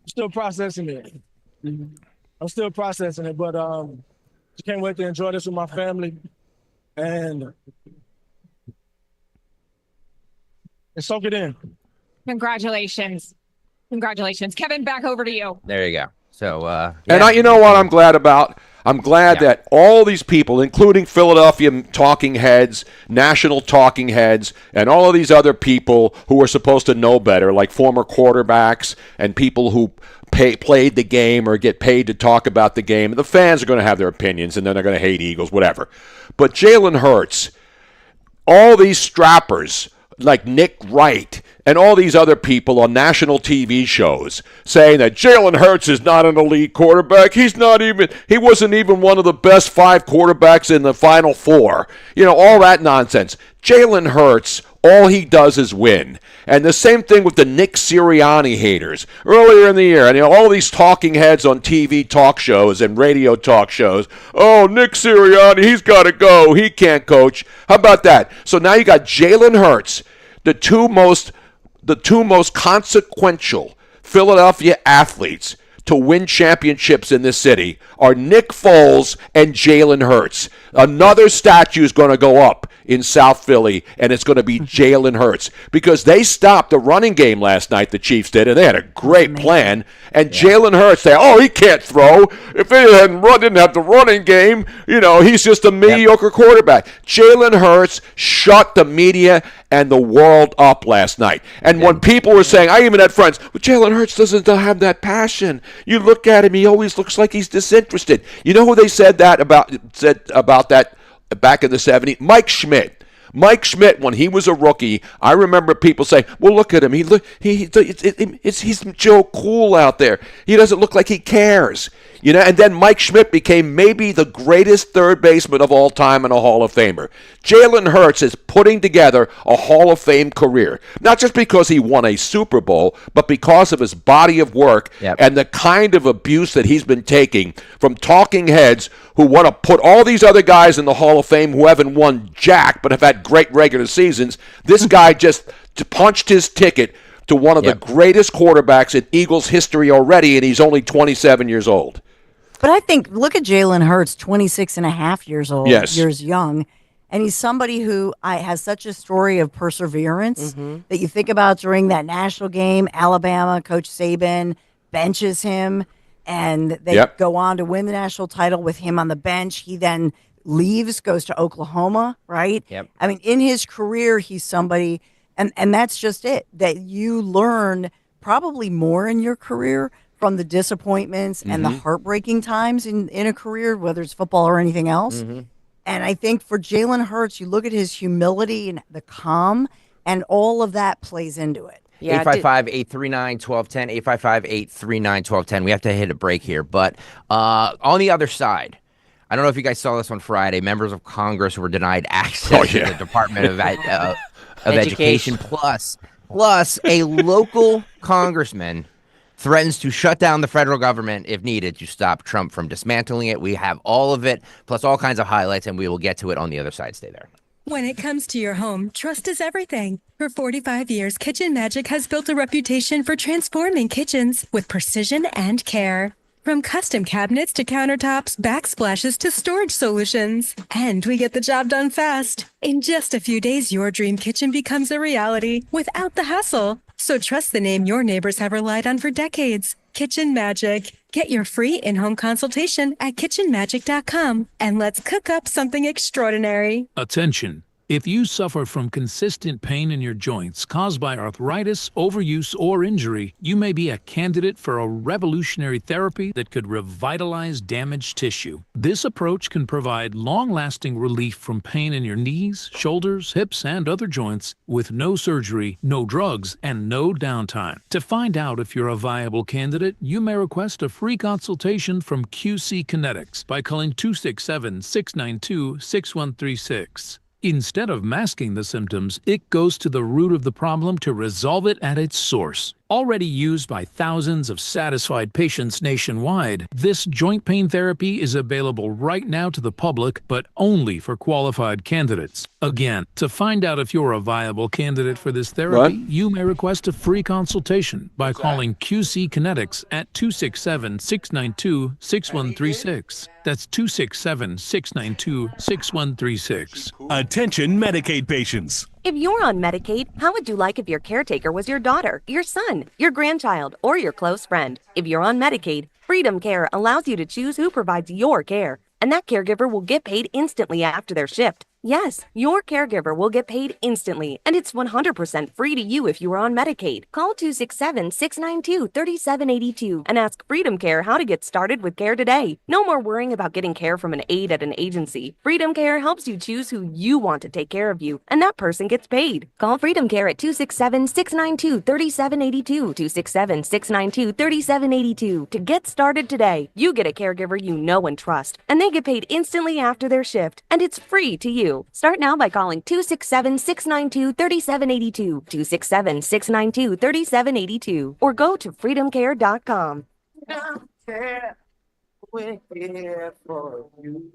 Still processing it. I'm still processing it, but just can't wait to enjoy this with my family and soak it in. Congratulations. Congratulations. Kevin, back over to you. There you go. So, and you know what I'm glad about? I'm glad that all these people, including Philadelphia talking heads, national talking heads, and all of these other people who are supposed to know better, like former quarterbacks and people who played the game or get paid to talk about the game. The fans are going to have their opinions, and then they're going to hate Eagles, whatever. But Jalen Hurts, all these strappers like Nick Wright and all these other people on national TV shows saying that Jalen Hurts is not an elite quarterback. He wasn't even one of the best 5 quarterbacks in the Final Four. You know, all that nonsense. Jalen Hurts, all he does is win. And the same thing with the Nick Sirianni haters. Earlier in the year, and all these talking heads on TV talk shows and radio talk shows. Oh, Nick Sirianni, he's got to go. He can't coach. How about that? So now you got Jalen Hurts, the two most consequential Philadelphia athletes to win championships in this city are Nick Foles and Jalen Hurts. Another statue is going to go up in South Philly, and it's going to be Jalen Hurts because they stopped the running game last night, the Chiefs did, and they had a great plan. And Jalen Hurts, he can't throw. If they didn't have the running game, he's just a mediocre quarterback. Jalen Hurts shut the media and the world up last night. And when people were saying, I even had friends, well, Jalen Hurts doesn't have that passion. You look at him, he always looks like he's disinterested. You know who they said about that back in the 70s? Mike Schmidt. Mike Schmidt, when he was a rookie, I remember people saying, well, look at him. He's Joe Cool out there. He doesn't look like he cares. And then Mike Schmidt became maybe the greatest third baseman of all time and a Hall of Famer. Jalen Hurts is putting together a Hall of Fame career, not just because he won a Super Bowl, but because of his body of work and the kind of abuse that he's been taking from talking heads who want to put all these other guys in the Hall of Fame who haven't won jack but have had great regular seasons. This guy just punched his ticket to one of the greatest quarterbacks in Eagles history already, and he's only 27 years old. But I think, look at Jalen Hurts, 26 and a half years old, years young. And he's somebody who has such a story of perseverance that you think about during that national game, Alabama, Coach Saban benches him, and they go on to win the national title with him on the bench. He then leaves, goes to Oklahoma, right? I mean, in his career, he's somebody, and that's just it, that you learn probably more in your career from the disappointments and the heartbreaking times in a career, whether it's football or anything else. And I think for Jalen Hurts, you look at his humility and the calm, and all of that plays into it. 855-839-1210, 855-839-1210. We have to hit a break here. But on the other side, I don't know if you guys saw this on Friday, members of Congress were denied access to the Department of Education. Plus a local congressman threatens to shut down the federal government if needed to stop Trump from dismantling it. We have all of it, plus all kinds of highlights, and we will get to it on the other side. Stay there. When it comes to your home, trust is everything. For 45 years, Kitchen Magic has built a reputation for transforming kitchens with precision and care. From custom cabinets to countertops, backsplashes to storage solutions. And we get the job done fast. In just a few days, your dream kitchen becomes a reality without the hassle. So trust the name your neighbors have relied on for decades. Kitchen Magic. Get your free in-home consultation at kitchenmagic.com. And let's cook up something extraordinary. Attention. If you suffer from consistent pain in your joints caused by arthritis, overuse, or injury, you may be a candidate for a revolutionary therapy that could revitalize damaged tissue. This approach can provide long-lasting relief from pain in your knees, shoulders, hips, and other joints with no surgery, no drugs, and no downtime. To find out if you're a viable candidate, you may request a free consultation from QC Kinetics by calling 267-692-6136. Instead of masking the symptoms, it goes to the root of the problem to resolve it at its source. Already used by thousands of satisfied patients nationwide, this joint pain therapy is available right now to the public, but only for qualified candidates. Again, to find out if you're a viable candidate for this therapy, you may request a free consultation by calling QC Kinetics at 267-692-6136. That's 267-692-6136. Attention Medicaid patients. If you're on Medicaid, how would you like if your caretaker was your daughter, your son, your grandchild, or your close friend? If you're on Medicaid, Freedom Care allows you to choose who provides your care, and that caregiver will get paid instantly after their shift. Yes, your caregiver will get paid instantly, and it's 100% free to you if you are on Medicaid. Call 267-692-3782 and ask Freedom Care how to get started with care today. No more worrying about getting care from an aide at an agency. Freedom Care helps you choose who you want to take care of you, and that person gets paid. Call Freedom Care at 267-692-3782, 267-692-3782 to get started today. You get a caregiver you know and trust, and they get paid instantly after their shift, and it's free to you. Start now by calling 267-692-3782, 267-692-3782, or go to freedomcare.com. We're here for you.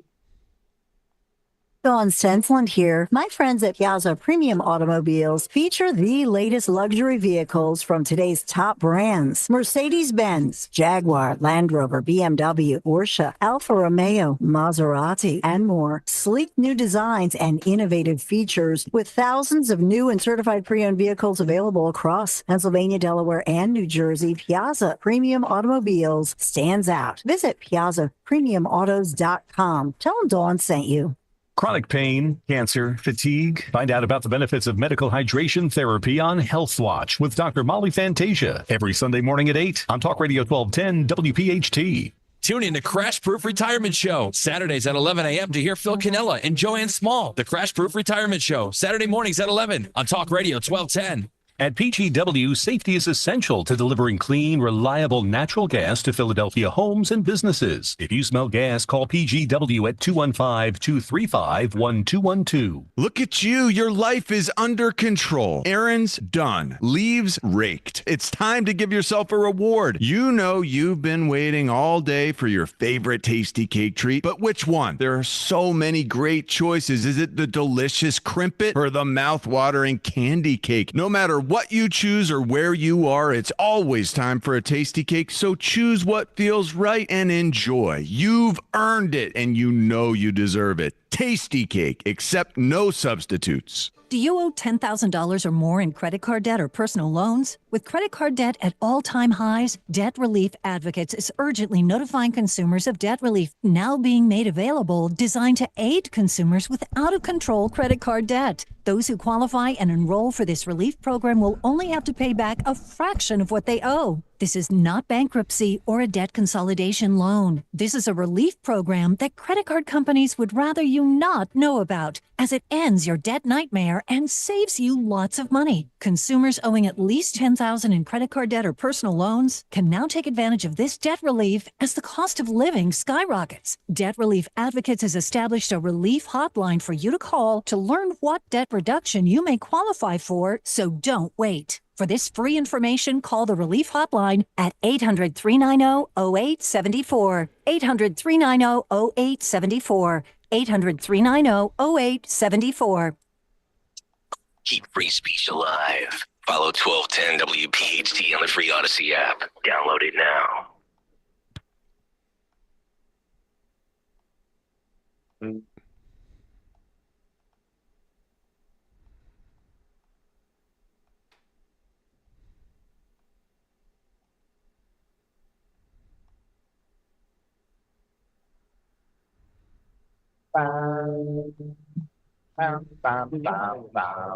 Dawn Sensland here. My friends at Piazza Premium Automobiles feature the latest luxury vehicles from today's top brands. Mercedes-Benz, Jaguar, Land Rover, BMW, Porsche, Alfa Romeo, Maserati, and more. Sleek new designs and innovative features with thousands of new and certified pre-owned vehicles available across Pennsylvania, Delaware, and New Jersey. Piazza Premium Automobiles stands out. Visit PiazzaPremiumAutos.com. Tell them Dawn sent you. Chronic pain, cancer, fatigue. Find out about the benefits of medical hydration therapy on Health Watch with Dr. Molly Fantasia every Sunday morning at 8 on Talk Radio 1210 WPHT. Tune in to Crash Proof Retirement Show, Saturdays at 11 a.m. to hear Phil Cannella and Joanne Small. The Crash Proof Retirement Show, Saturday mornings at 11 on Talk Radio 1210. At PGW, safety is essential to delivering clean, reliable natural gas to Philadelphia homes and businesses. If you smell gas, call PGW at 215-235-1212. Look at you. Your life is under control. Errands done. Leaves raked. It's time to give yourself a reward. You know you've been waiting all day for your favorite tasty cake treat, but which one? There are so many great choices. Is it the delicious Crimpet or the mouth-watering candy cake? No matter what you choose or where you are, it's always time for a tasty cake, so choose what feels right and enjoy. You've earned it, and you know you deserve it. Tasty cake, accept no substitutes. Do you owe $10,000 or more in credit card debt or personal loans? With credit card debt at all-time highs, Debt Relief Advocates is urgently notifying consumers of debt relief now being made available, designed to aid consumers with out-of-control credit card debt. Those who qualify and enroll for this relief program will only have to pay back a fraction of what they owe. This is not bankruptcy or a debt consolidation loan. This is a relief program that credit card companies would rather you not know about, as it ends your debt nightmare and saves you lots of money. Consumers owing at least $10,000 in credit card debt or personal loans can now take advantage of this debt relief as the cost of living skyrockets. Debt Relief Advocates has established a relief hotline for you to call to learn what debt reduction you may qualify for, so don't wait. For this free information, call the Relief Hotline at 800-390-0874. 800-390-0874. 800-390-0874. Keep free speech alive. Follow 1210 WPHT on the free Odyssey app. Download it now.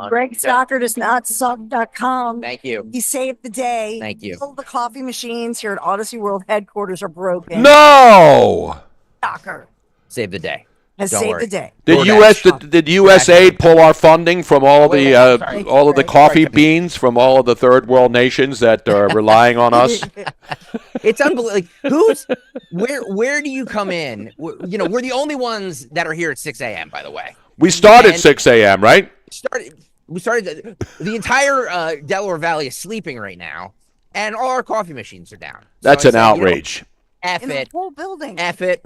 Greg Stockard is notsuck.com. Thank you. He saved the day. Thank you. All the coffee machines here at Odyssey World headquarters are broken. No! Stockard Save the day. has Don't saved worry. the day. Did USAID pull our funding from all the coffee beans from all of the third world nations that are relying on us? It's unbelievable. Like, where do you come in? We're the only ones that are here at 6 a.m., by the way. We start at 6 a.m., right? We started the entire Delaware Valley is sleeping right now. And all our coffee machines are down. That's an outrage. F In it. the whole building. F it.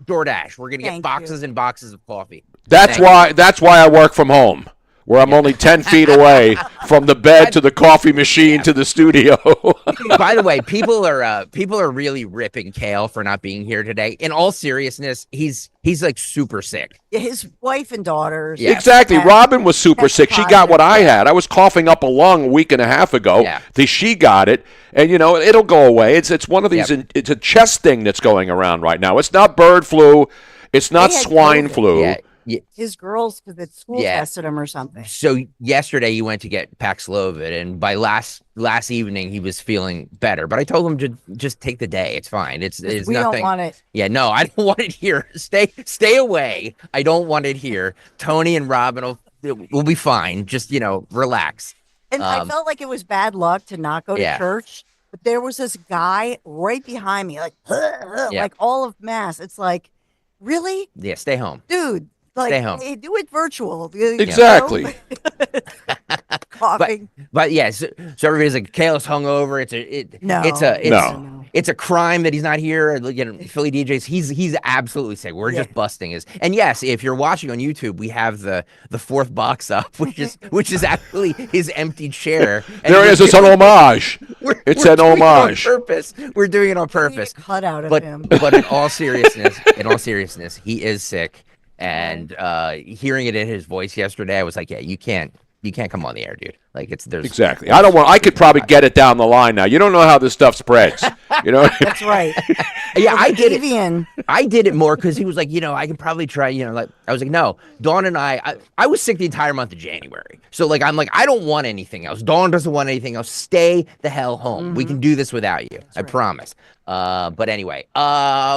DoorDash. We're gonna get boxes and boxes of coffee. That's why I work from home, where I'm only 10 feet away from the bed to the coffee machine to the studio. By the way, people are really ripping Kale for not being here today. In all seriousness, he's like super sick. His wife and daughters. Yeah. Exactly. Robin was super sick. She got what I had. I was coughing up a lung a week and a half ago. Yeah. She got it, and it'll go away. It's one of these. It's a chest thing that's going around right now. It's not bird flu. It's not swine flu. Yeah. His girls, because at school tested him or something. So yesterday he went to get Paxlovid, and by last evening he was feeling better. But I told him to just take the day. It's fine. It's we nothing. Don't want it. Yeah, no, I don't want it here. Stay away. I don't want it here. Tony and Robin will be fine. Just relax. And I felt like it was bad luck to not go to church. But there was this guy right behind me, like all of mass. It's like, really? Yeah, stay home, dude. Like, stay home. Hey, do it virtual. Exactly. Coughing. But yeah, so everybody's like, Kale's hungover. It's a crime that he's not here. Philly DJs, he's absolutely sick. We're just busting his. And yes, if you're watching on YouTube, we have the fourth box up, which is actually his empty chair. There it is. It's an homage. It's an homage. On purpose. We're doing it on purpose. Cut out of him. But in all seriousness, he is sick. And hearing it in his voice yesterday, I was like, yeah, you can't come on the air, dude. Like there's exactly. I could probably get it down the line now. You don't know how this stuff spreads. That's right. Yeah, I did it. I did it more because he was like, I can probably try. I was like, no. Dawn and I was sick the entire month of January. So I'm like, I don't want anything else. Dawn doesn't want anything else. Stay the hell home. We can do this without you. I promise. But anyway,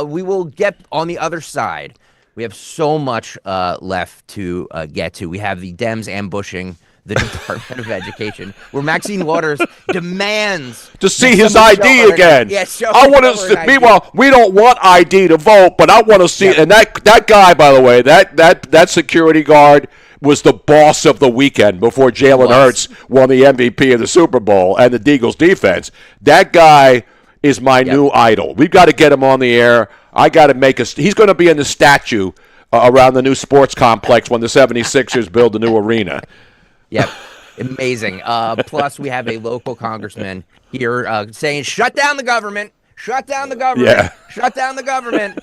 we will get on the other side. We have so much left to get to. We have the Dems ambushing the Department of Education, where Maxine Waters demands to see his ID again. I want to see. Meanwhile, we don't want ID to vote, but I want to see it. And that guy, by the way, that security guard was the boss of the weekend before Jalen Hurts won the MVP of the Super Bowl and the Eagles defense. That guy is my new idol. We've got to get him on the air. I got to he's going to be in the statue around the new sports complex when the 76ers build the new arena. Yep. Amazing. Plus, we have a local congressman here saying, shut down the government. Shut down the government. Yeah. Shut down the government.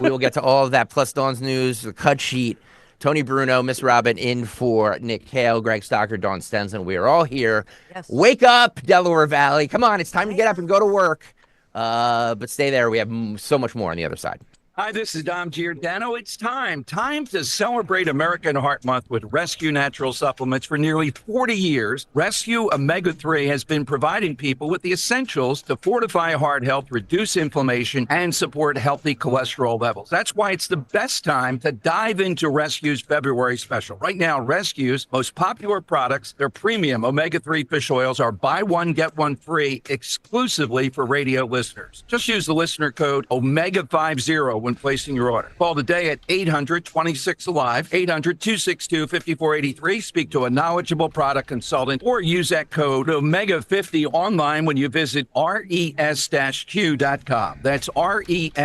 We will get to all of that, plus Dawn's news, the cut sheet. Tony Bruno, Miss Robin in for Nick Kayal, Greg Stocker, Dawn Stenson. We are all here. Yes. Wake up, Delaware Valley. Come on, it's time to get up and go to work. But stay there. We have so much more on the other side. Hi, this is Dom Giordano. It's time to celebrate American Heart Month with Rescue Natural Supplements. For nearly 40 years, Rescue Omega-3 has been providing people with the essentials to fortify heart health, reduce inflammation, and support healthy cholesterol levels. That's why it's the best time to dive into Rescue's February special. Right now, Rescue's most popular products, their premium omega-3 fish oils, are buy one, get one free exclusively for radio listeners. Just use the listener code OMEGA50 when placing your order. Call today at 800-26-ALIVE, 800-262-5483. Speak to a knowledgeable product consultant or use that code OMEGA50 online when you visit res-q.com. That's res-q.com.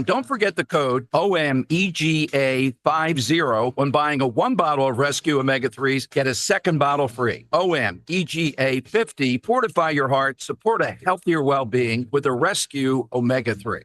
Don't forget the code OMEGA50 when buying a one bottle of Rescue Omega-3s. Get a second bottle free. OMEGA50. Fortify your heart. Support a healthier well-being with a Rescue Omega-3.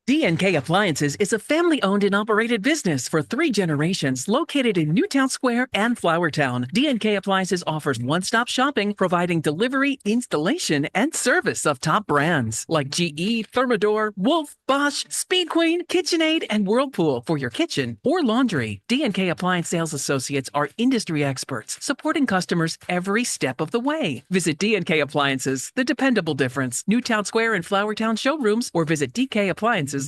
D&K Appliances is a family-owned and operated business for 3 generations located in Newtown Square and Flowertown. D&K Appliances offers one-stop shopping, providing delivery, installation, and service of top brands like GE, Thermador, Wolf, Bosch, Speed Queen, KitchenAid, and Whirlpool for your kitchen or laundry. D&K Appliance sales associates are industry experts, supporting customers every step of the way. Visit D&K Appliances, the dependable difference. Newtown Square and Flowertown showrooms, or visit DKappliances.com.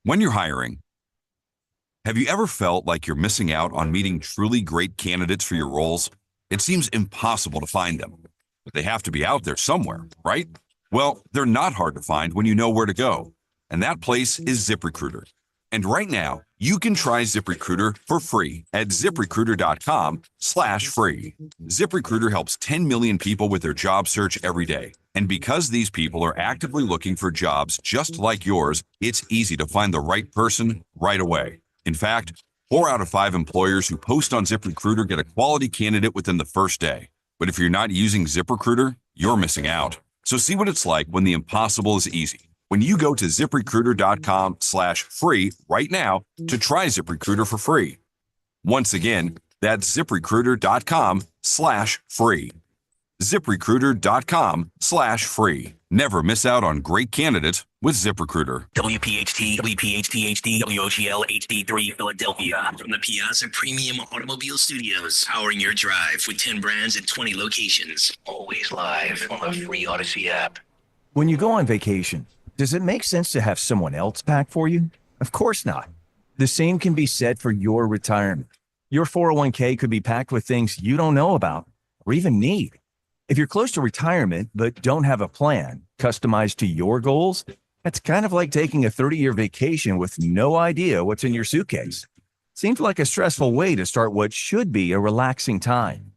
When you're hiring, have you ever felt like you're missing out on meeting truly great candidates for your roles? It seems impossible to find them, but they have to be out there somewhere, right? Well, they're not hard to find when you know where to go, and that place is ZipRecruiter. And right now, You can try ZipRecruiter for free at ZipRecruiter.com/free. ZipRecruiter helps 10 million people with their job search every day. And because these people are actively looking for jobs just like yours, it's easy to find the right person right away. In fact, 4 out of 5 employers who post on ZipRecruiter get a quality candidate within the first day. But if you're not using ZipRecruiter, you're missing out. So see what it's like when the impossible is easy. When you go to ZipRecruiter.com/free right now to try ZipRecruiter for free. Once again, that's ZipRecruiter.com/free. ZipRecruiter.com/free. Never miss out on great candidates with ZipRecruiter. WPHT, WPHT-HD, WOGL HD3 Philadelphia. From the Piazza Premium Automobile Studios. Powering your drive with 10 brands and 20 locations. Always live on the free Odyssey app. When you go on vacation, does it make sense to have someone else pack for you? Of course not. The same can be said for your retirement. Your 401k could be packed with things you don't know about or even need. If you're close to retirement but don't have a plan customized to your goals, that's kind of like taking a 30-year vacation with no idea what's in your suitcase. Seems like a stressful way to start what should be a relaxing time.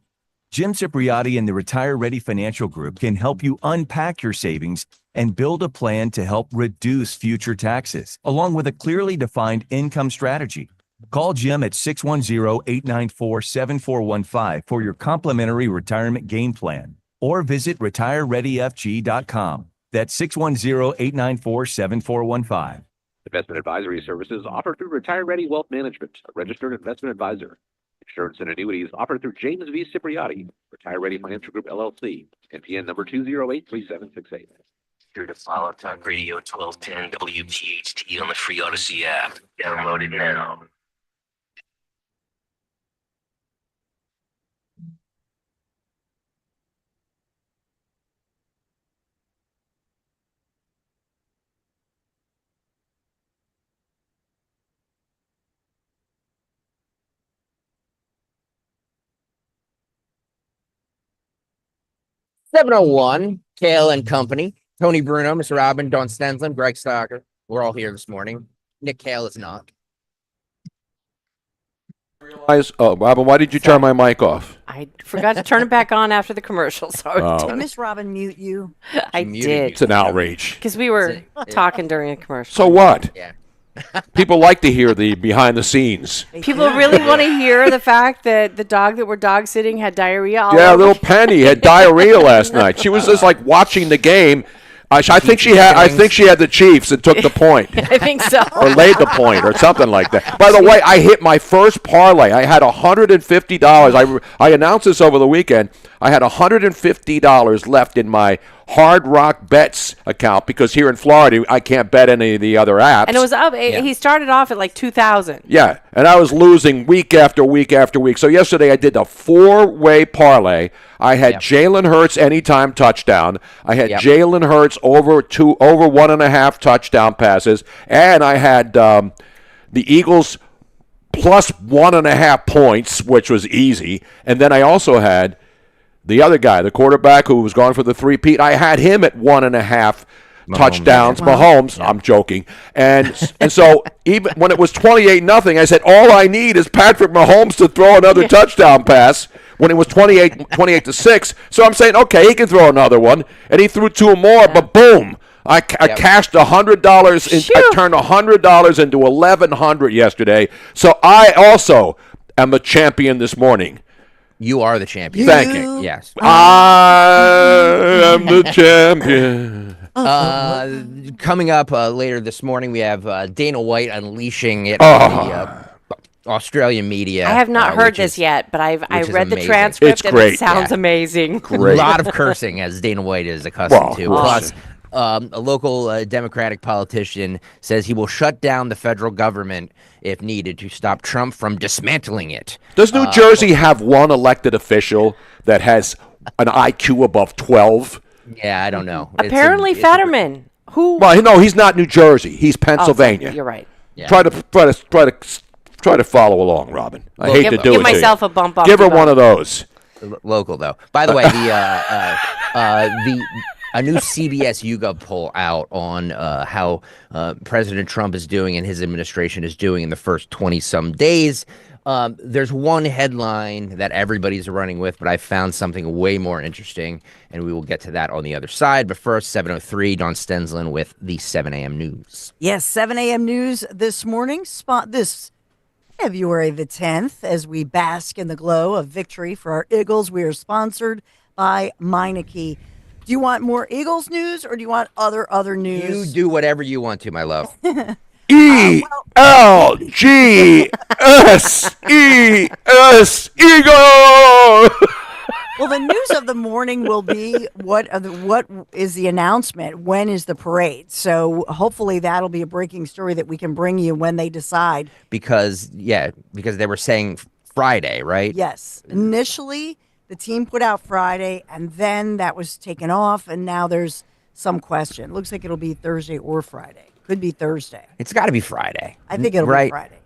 Jim Cipriotti and the Retire Ready Financial Group can help you unpack your savings and build a plan to help reduce future taxes, along with a clearly defined income strategy. Call Jim at 610-894-7415 for your complimentary retirement game plan, or visit retirereadyfg.com. That's 610-894-7415. Investment advisory services offered through Retire Ready Wealth Management, a registered investment advisor. Insurance and annuities offered through James V. Cipriotti, Retire Ready Financial Group, LLC, NPN number 2083768. Here to follow Talk Radio 1210 WPHT on the free Odyssey app. Download it now. .701, Kayal and Company. Tony Bruno, Mr. Robin, Don Stenslin, Greg Stocker. We're all here this morning. Nick Kayal is not. Oh, Robin, why did you turn my mic off? I forgot to turn it back on after the commercial. Sorry. Did Miss Robin mute you? I did. It's an outrage. Because we were talking during a commercial. So what? Yeah. People like to hear the behind the scenes. People really want to hear the fact that the dog that we're dog sitting had diarrhea all Yeah, over. little Penny had diarrhea last night. She was just like watching the game. I think she had the Chiefs and took the point. I think so. Or laid the point or something like that. By the way, I hit my first parlay. I had $150. I announced this over the weekend. I had $150 left in my Hard Rock Bets account because here in Florida, I can't bet any of the other apps. And it was up. He started off at like 2,000. Yeah, and I was losing week after week after week. So yesterday I did a 4-way parlay. I had Jalen Hurts anytime touchdown. I had Jalen Hurts over 1.5 touchdown passes, and I had the Eagles plus 1.5 points, which was easy. And then I also had the other guy, the quarterback who was going for the three-peat. I had him at 1.5 touchdowns. Mahomes. I'm joking. And so even when it was 28-0, I said, all I need is Patrick Mahomes to throw another touchdown pass when it was 28-6. So I'm saying, okay, he can throw another one. And he threw 2 more, but boom. I cashed $100. I turned $100 into $1,100 yesterday. So I also am a champion this morning. You are the champion. Thank you. Yes. I am the champion. Coming up later this morning, we have Dana White unleashing it on the Australian media. I have not heard this yet, but I read the transcript and it sounds amazing. Great. A lot of cursing, as Dana White is accustomed to. Plus, a local Democratic politician says he will shut down the federal government if needed to stop Trump from dismantling it. Does New Jersey have one elected official that has an IQ above 12? Yeah, I don't know. Apparently Fetterman. Who? Well, no, he's not New Jersey. He's Pennsylvania. You're right. Yeah. Try to follow along, Robin. I hate to do it. Give myself a bump. Give her one of those. Local though. By the way, a new CBS YouGov poll out on how President Trump is doing and his administration is doing in the first 20-some days. There's one headline that everybody's running with, but I found something way more interesting, and we will get to that on the other side. But first, 7:03, Dawn Stensland with the 7 a.m. news. Yes, 7 a.m. news this morning. This February the 10th, as we bask in the glow of victory for our Eagles. We are sponsored by Meineke. Do you want more Eagles news, or do you want other news? You do whatever you want to, my love. ELGS Eagle. Well, the news of the morning will be what is the announcement? When is the parade? So hopefully that'll be a breaking story that we can bring you when they decide. Because they were saying Friday, right? Yes. Initially, the team put out Friday, and then that was taken off, and now there's some question. Looks like it'll be Thursday or Friday. Could be Thursday. It's got to be Friday. I think it'll be Friday.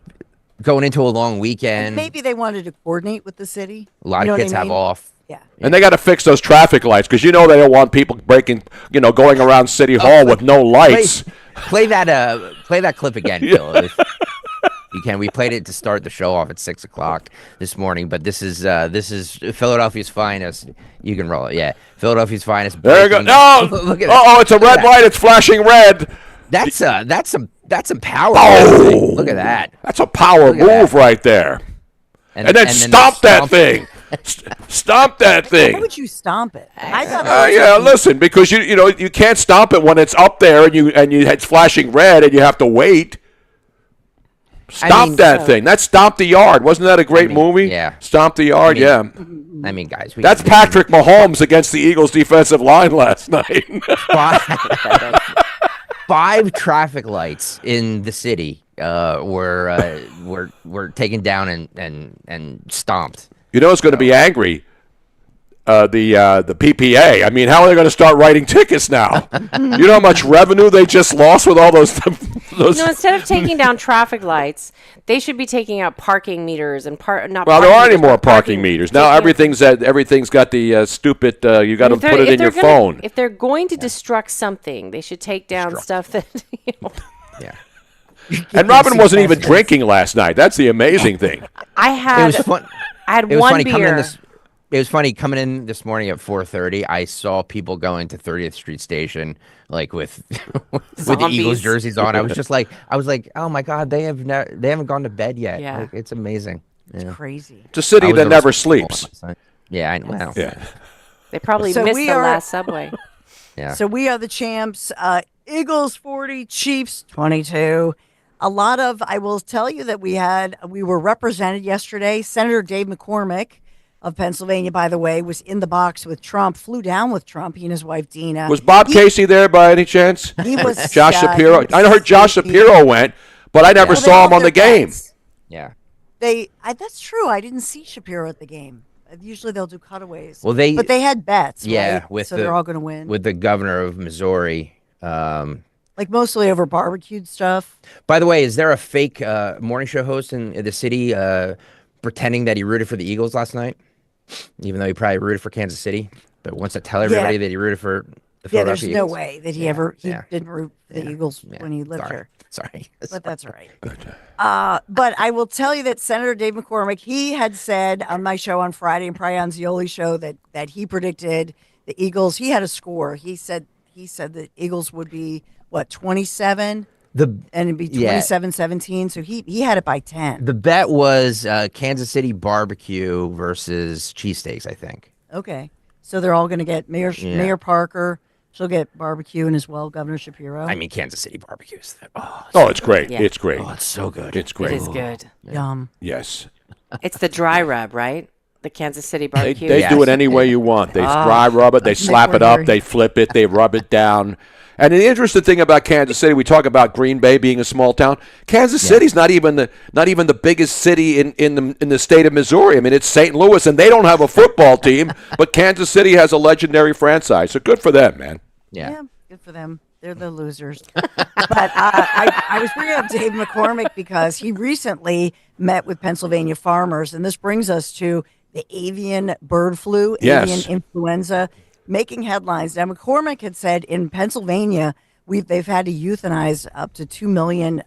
Going into a long weekend. And maybe they wanted to coordinate with the city. A lot of kids have off. Yeah. And they got to fix those traffic lights because they don't want people going around City Hall with no lights. Play that clip again, Phil. If you can. We played it to start the show off at 6:00 this morning, but this is Philadelphia's finest. You can roll it, yeah. Philadelphia's finest. There you go. No, look at that. It's a red light. It's flashing red. That's some power. Oh, look at that. That's a power move right there. And then stomp that thing. Stomp that thing. Why would you stomp it? I thought listen, because you can't stomp it when it's up there and it's flashing red and you have to wait. Stomp that thing. That's Stomp the Yard. Wasn't that a great movie? Yeah. Stomp the Yard, I mean, guys. That's Patrick Mahomes against the Eagles defensive line last night. 5 traffic lights in the city were taken down and stomped. It's going to be angry. The PPA. I mean, how are they going to start writing tickets now? You know how much revenue they just lost with all those. No, instead of taking down traffic lights, they should be taking out parking meters and not. Well, there aren't any more parking meters now. Everything's got the stupid. You got to put it in your phone. If they're going to destruct something, they should take down stuff that. Yeah. And Robin wasn't even drinking last night. That's the amazing thing. I had. It was fun. I had one beer. It was funny coming in this morning at 4:30. I saw people going to 30th Street Station with the Eagles jerseys on. I was like, oh my God, they haven't gone to bed yet. Yeah. It's amazing. It's crazy. It's a city that never sleeps. Yeah, well. Yeah. They probably missed the last subway. Yeah. So we are the champs. Eagles 40, Chiefs 22. I will tell you that we were represented yesterday. Senator Dave McCormick of Pennsylvania, by the way, was in the box with Trump, flew down with Trump, he and his wife, Dina. Was Bob Casey there by any chance? He was. Josh Shapiro. I heard Josh Shapiro went, but I never saw him on the game. Yeah. That's true. I didn't see Shapiro at the game. Usually they'll do cutaways. Well, but they had bets, yeah, right? So they're all going to win. With the governor of Missouri. Mostly over barbecued stuff. By the way, is there a fake morning show host in the city pretending that he rooted for the Eagles last night? Even though he probably rooted for Kansas City, but wants to tell everybody that he rooted for the Philadelphia Eagles. Eagles. No way that he didn't root for the Eagles when he lived here. Sorry. But that's all right. But I will tell you that Senator Dave McCormick, he had said on my show on Friday and probably on Zioli's show that he predicted the Eagles. He had a score. He said the Eagles would be 27. And it'd be 27-17, so he had it by 10. The bet was Kansas City barbecue versus cheesesteaks, I think. Okay. So they're all going to get Mayor Parker. She'll get barbecue and as well Governor Shapiro. I mean, Kansas City barbecue is it's great. Yeah. It's great. Oh, it's so good. It's great. It is good. Yum. Yes. It's the dry rub, right? The Kansas City barbecue. They do it any way you want. They dry rub it, they slap it up, they flip it, they rub it down. And the interesting thing about Kansas City, we talk about Green Bay being a small town. Kansas City's not even the biggest city in the state of Missouri. I mean, it's St. Louis, and they don't have a football team, but Kansas City has a legendary franchise. So good for them, man. Yeah, good for them. They're the losers. But I was bringing up Dave McCormick because he recently met with Pennsylvania farmers, and this brings us to the avian bird flu, avian influenza. making headlines. Now, McCormick had said in Pennsylvania, they've had to euthanize up to 2 million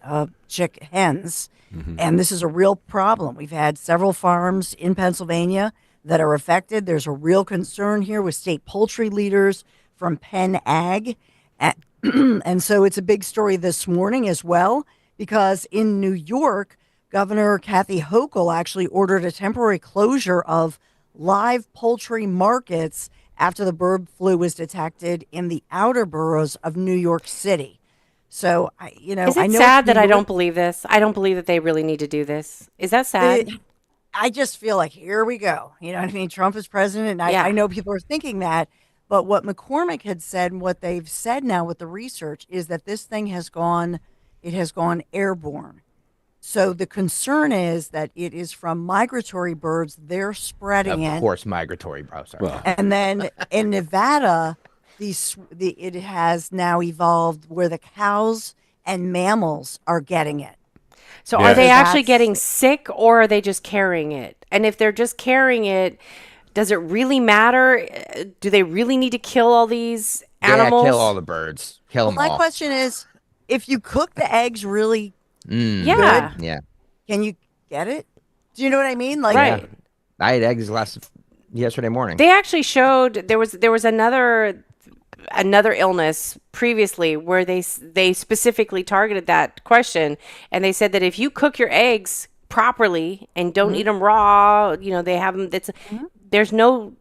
chick hens, and this is a real problem. We've had several farms in Pennsylvania that are affected. There's a real concern here with state poultry leaders from Penn Ag, and so it's a big story this morning as well, because in New York, Governor Kathy Hochul actually ordered a temporary closure of live poultry markets after the bird flu was detected in the outer boroughs of New York City. So, Is it sad that I don't believe this? I don't believe that they really need to do this. Is that sad? I just feel like, here we go. You know what I mean? Trump is president, and I know people are thinking that. But what McCormick had said and what they've said now with the research is that this thing has gone airborne. So the concern is that it is from migratory birds. They're spreading it. Of course, migratory birds. And then in Nevada, it has now evolved where the cows and mammals are getting it. So are they actually getting sick, or are they just carrying it? And if they're just carrying it, does it really matter? Do they really need to kill all these animals? Yeah, kill all the birds. Kill them all. My question is, if you cook the eggs really good, can you get it? Do you know what I mean? Like, right. I ate eggs yesterday morning. They actually showed there was another illness previously where they specifically targeted that question, and they said that if you cook your eggs properly and don't eat them raw, they have them. There's no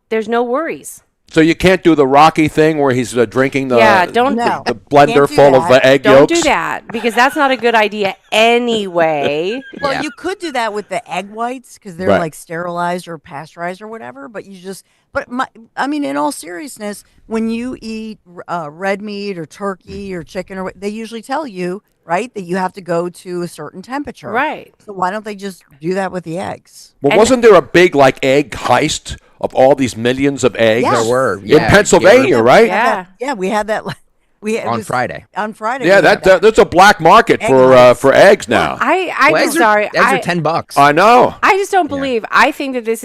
worries. So you can't do the Rocky thing where he's drinking the blender full of egg yolks? Don't do yolks? that, because that's not a good idea anyway. Well, you could do that with the egg whites because they're like sterilized or pasteurized or whatever. But in all seriousness, when you eat red meat or turkey or chicken, they usually tell you, right, that you have to go to a certain temperature. Right. So why don't they just do that with the eggs? Well, wasn't there a big egg heist of all these millions of eggs? Yeah. There were. In Pennsylvania, right? Yeah, we had that. On Friday. On Friday. Yeah, that's a black market for eggs now. I'm sorry. Eggs are $10. I know. I just don't believe. I think that this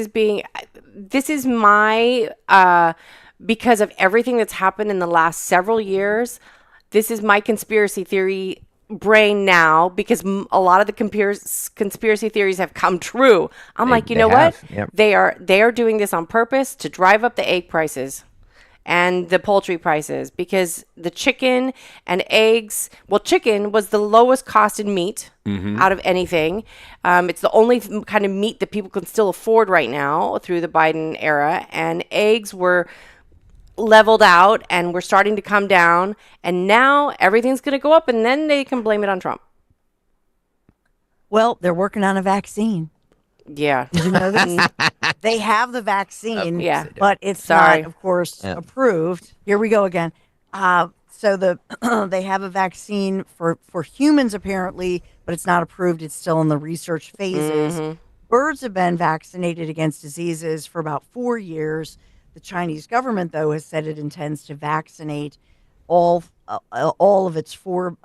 is my because of everything that's happened in the last several years. This is my conspiracy theory brain now, because a lot of the conspiracy theories have come true. I'm like, you know what? Yep. They are doing this on purpose to drive up the egg prices and the poultry prices, because the chicken and eggs, chicken was the lowest costed meat out of anything. It's the only kind of meat that people can still afford right now through the Biden era, and eggs were leveled out and we're starting to come down, and now everything's going to go up, and then they can blame it on Trump. Well, they're working on a vaccine. Yeah. Did you know this? They have the vaccine, but it's not, of course, approved. Here we go again. So they have a vaccine for humans apparently, but it's not approved. It's still in the research phases. Birds have been vaccinated against diseases for about 4 years. The Chinese government, though, has said it intends to vaccinate all of its 4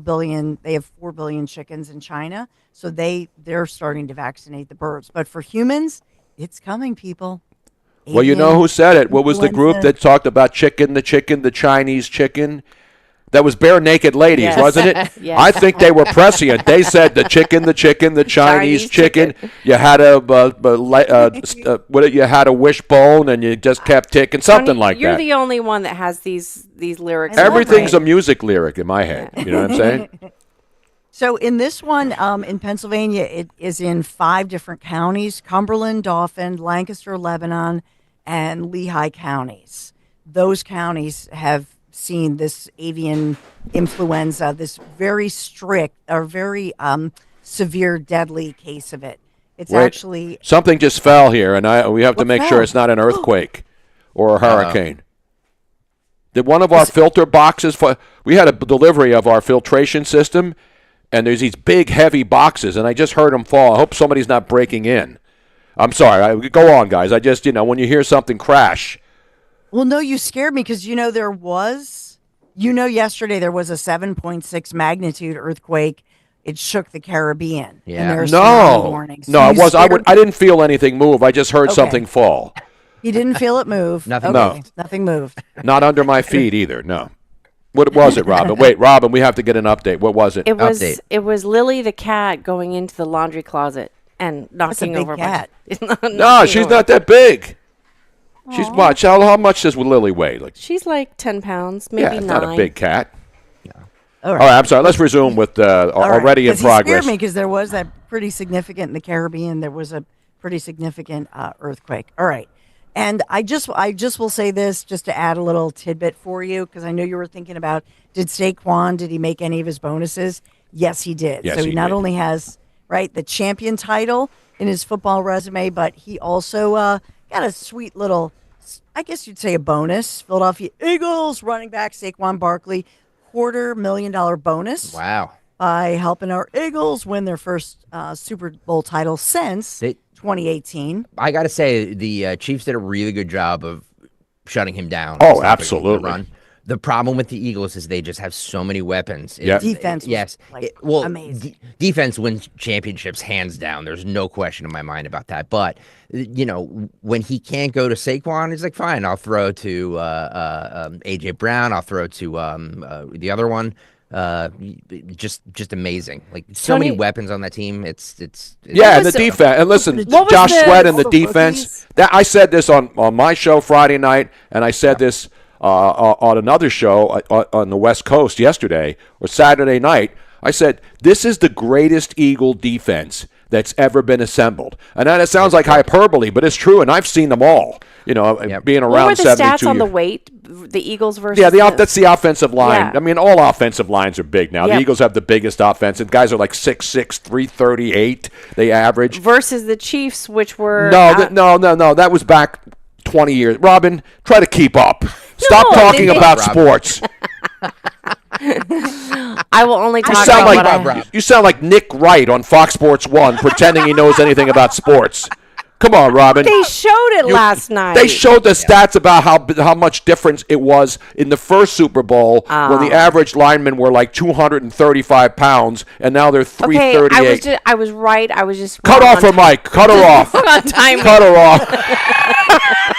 billion. They have 4 billion chickens in China, so they're starting to vaccinate the birds. But for humans, it's coming, people. Well, you know who said it? What was the group that talked about the Chinese chicken? That was Bare Naked Ladies, wasn't it? Yes. I think they were prescient. They said the Chinese chicken. You had you had a wishbone and you just kept ticking, something like that. You're the only one that has these lyrics. Everything's a music lyric in my head. You know what I'm saying? So in this one, in Pennsylvania, it is in 5 different counties: Cumberland, Dauphin, Lancaster, Lebanon, and Lehigh counties. Those counties have seen this avian influenza, this very strict or very severe, deadly case of it. It's actually something just fell here, and we have to make sure it's not an earthquake or a hurricane. Did one of our filter boxes? We had a delivery of our filtration system, and there's these big, heavy boxes, and I just heard them fall. I hope somebody's not breaking in. I'm sorry. Go on, guys. I just, when you hear something crash. Well, no, you scared me because, yesterday there was a 7.6 magnitude earthquake. It shook the Caribbean. Yeah. No, it was. I didn't feel anything move. I just heard something fall. He didn't feel it move. Nothing. Okay. No. Nothing moved. Not under my feet either. No. What was it, Robin? Wait, Robin, we have to get an update. What was it? It was Lily the cat going into the laundry closet and knocking over cat. No, she's not that big. She's much. How much does Lily weigh? Like, she's like 10 pounds, maybe 9. Not a big cat. All right, I'm sorry. Let's resume with already in progress. He scared me because there was that pretty significant in the Caribbean. There was a pretty significant earthquake. All right. And I just will say this just to add a little tidbit for you, because I know you were thinking about, did he make any of his bonuses? Yes, he did. Yes, so he not did. only has the champion title in his football resume, but he also got a sweet little, I guess you'd say, a bonus. Philadelphia Eagles running back Saquon Barkley, $250,000 bonus. Wow. By helping our Eagles win their first Super Bowl title since 2018. I got to say, the Chiefs did a really good job of shutting him down. Oh, absolutely. Run. The problem with the Eagles is they just have so many weapons. Defense. Yes. Amazing. Defense wins championships hands down. There's no question in my mind about that. But, when he can't go to Saquon, he's like, fine, I'll throw to A.J. Brown. I'll throw to the other one. Just amazing. Like, so many weapons on that team. It's and the defense. And listen, Josh Sweat and the defense. I said this on my show Friday night, and I said this on another show on the West Coast yesterday or Saturday night. I said, this is the greatest Eagle defense that's ever been assembled. And that sounds like hyperbole, but it's true, and I've seen them all, being around 72 What were the stats on years. the weight, the Eagles versus that's the offensive line. Yeah. I mean, all offensive lines are big now. Yep. The Eagles have the biggest offense, and guys are like 6'6", 338, they average. Versus the Chiefs, which were... No, that was back 20 years. Robin, try to keep up. Stop talking about sports. I will only talk about what You sound like Nick Wright on Fox Sports 1 pretending he knows anything about sports. Come on, Robin. They showed it last night. They showed the stats about how much difference it was in the first Super Bowl when the average linemen were like 235 pounds, and now they're 338. Okay, I was right. I was just cut off her mic. Cut her off. On time. Cut her off.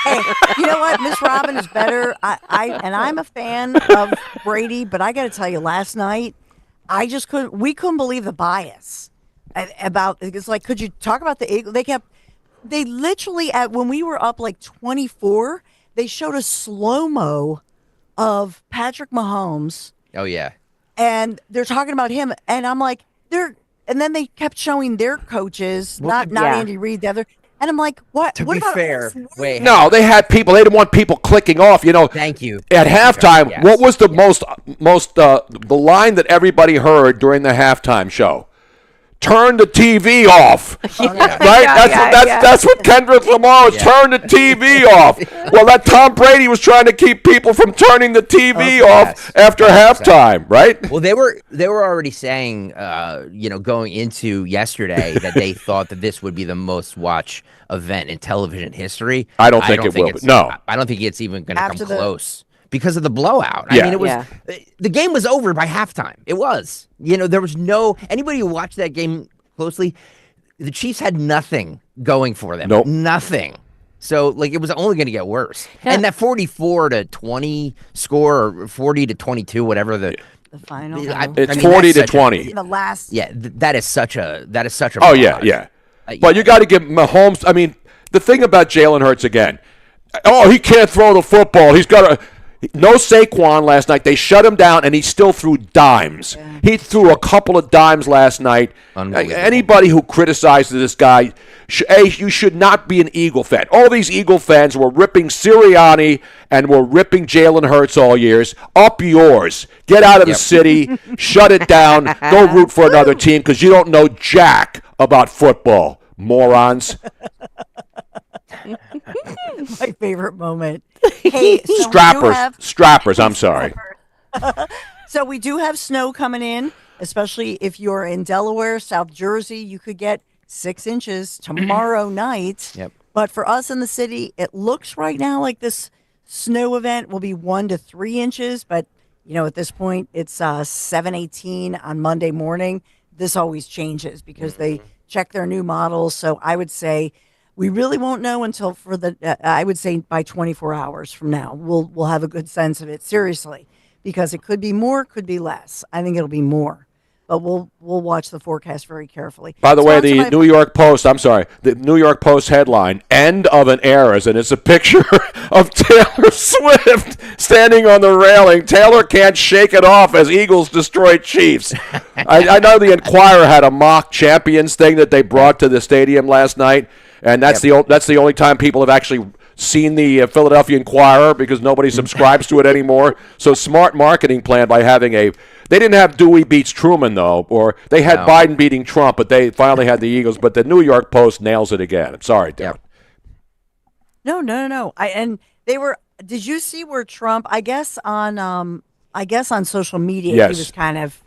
Hey, you know what? Miss Robin is better. I'm a fan of Brady, but I got to tell you, last night we couldn't believe the bias about. It's like, could you talk about the Eagles? They literally, when we were up like 24, they showed a slow-mo of Patrick Mahomes. Oh, yeah. And they're talking about him. And I'm like, and then they kept showing their coaches, not Andy Reid, the other. And I'm like, what? To what be about fair, no, they had people. They didn't want people clicking off. Thank you. At halftime, yes. What was the the line that everybody heard during the halftime show? Turn the TV off. Right? That's what Kendrick Lamar was. Turn the TV off. Well, that Tom Brady was trying to keep people from turning the TV off after halftime, right? Well, they were already saying, going into yesterday that they thought that this would be the most watched event in television history. I don't think it will. No, I don't think it's even going to come close. Because of the blowout. I mean, it was the game was over by halftime. It was. There was anybody who watched that game closely, the Chiefs had nothing going for them. Nope. Nothing. So, it was only going to get worse. Yeah. And that 44-20 score, or 40-22, whatever the final. It's 40-20. The last. Yeah, that is such a. Oh yeah. But you got to give Mahomes. I mean, the thing about Jalen Hurts again. Oh, he can't throw the football. He's got to. No Saquon last night. They shut him down, and he still threw dimes. Yeah. He threw a couple of dimes last night. Anybody who criticizes this guy, you should not be an Eagle fan. All these Eagle fans were ripping Sirianni and were ripping Jalen Hurts all years. Up yours. Get out of the city. Shut it down. Go root for another team because you don't know jack about football, morons. My favorite moment. Hey, so Strappers, I'm sorry. So we do have snow coming in, especially if you're in Delaware, South Jersey. You could get 6 inches tomorrow night. Yep. But for us in the city, it looks right now like this snow event will be 1 to 3 inches. But, at this point, it's 7:18 on Monday morning. This always changes because they check their new models. So I would say We really won't know until I would say by 24 hours from now, we'll have a good sense of it, seriously, because it could be more, could be less. I think it'll be more, but we'll watch the forecast very carefully. By the way, the New York Post headline, "End of an Era," and it's a picture of Taylor Swift standing on the railing. Taylor can't shake it off as Eagles destroy Chiefs. I know the Enquirer had a mock champions thing that they brought to the stadium last night. And that's the only time people have actually seen the Philadelphia Inquirer, because nobody subscribes to it anymore. So smart marketing plan by having they didn't have Dewey beats Truman, though, or they had Biden beating Trump, but they finally had the Eagles. But the New York Post nails it again. I'm sorry, Darren. No. Did you see where Trump, I guess on social media, he was kind of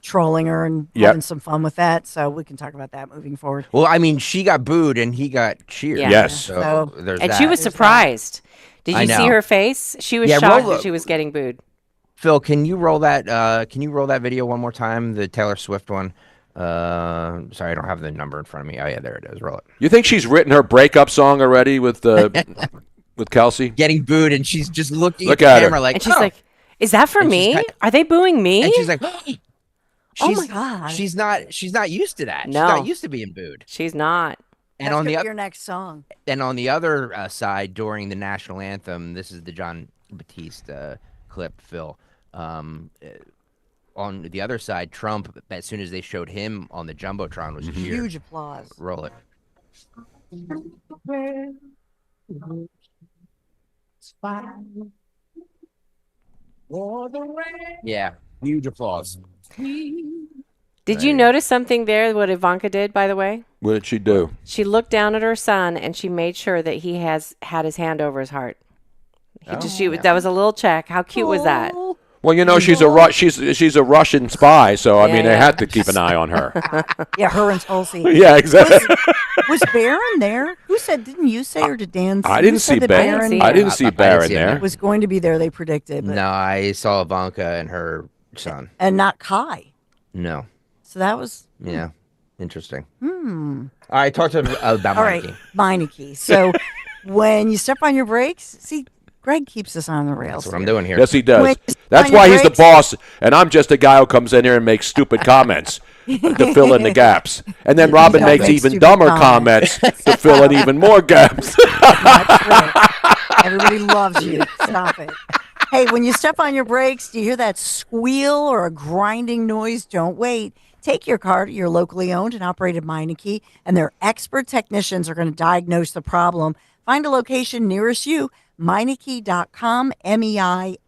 trolling her and having some fun with that, so we can talk about that moving forward. Well, I mean, she got booed and he got cheered. Yeah. Yes. So there's and that. she was surprised. Did you see her face? She was shocked that she was getting booed. Phil, can you roll that video one more time, the Taylor Swift one? Sorry, I don't have the number in front of me. Oh yeah, there it is. Roll it. You think she's written her breakup song already with Kelsey? Getting booed, and she's just looking at the camera her. like, and she's like, "Is that for me? Are they booing me?" And she's like, oh my God. She's not used to that. No. She's not used to being booed. She's not. And That's your next song. And on the other side, during the national anthem, this is the John Batiste clip, Phil. On the other side, Trump, as soon as they showed him on the Jumbotron, was cheered. Huge applause. Roll it. Yeah, huge applause. Did you notice something there, what Ivanka did, by the way? What did she do? She looked down at her son, and she made sure that he had his hand over his heart. That was a little check. How cute was that? Well, you know, she's a Russian spy, so I mean, they had to keep an eye on her. Yeah, her and Tulsi. Yeah, exactly. Was Barron there? Who said? Didn't you say, or did Dan? I didn't see Barron. I didn't see Barron there. It was going to be there. They predicted. But... No, I saw Ivanka and her son, and not Kai. No. So that was interesting. All right, talk to about Meineke. All right, Meineke. So when you step on your brakes, see, Greg keeps us on the rails. That's what I'm doing here. Yes, he does. That's why he's the boss, and I'm just a guy who comes in here and makes stupid comments to fill in the gaps. And then Robin makes even dumber comments to fill in even more gaps. Everybody loves you. Stop it. Hey, when you step on your brakes, do you hear that squeal or a grinding noise? Don't wait. Take your car to your locally owned and operated Meineke, and their expert technicians are going to diagnose the problem. Find a location nearest you. Meineke.com, Meineke,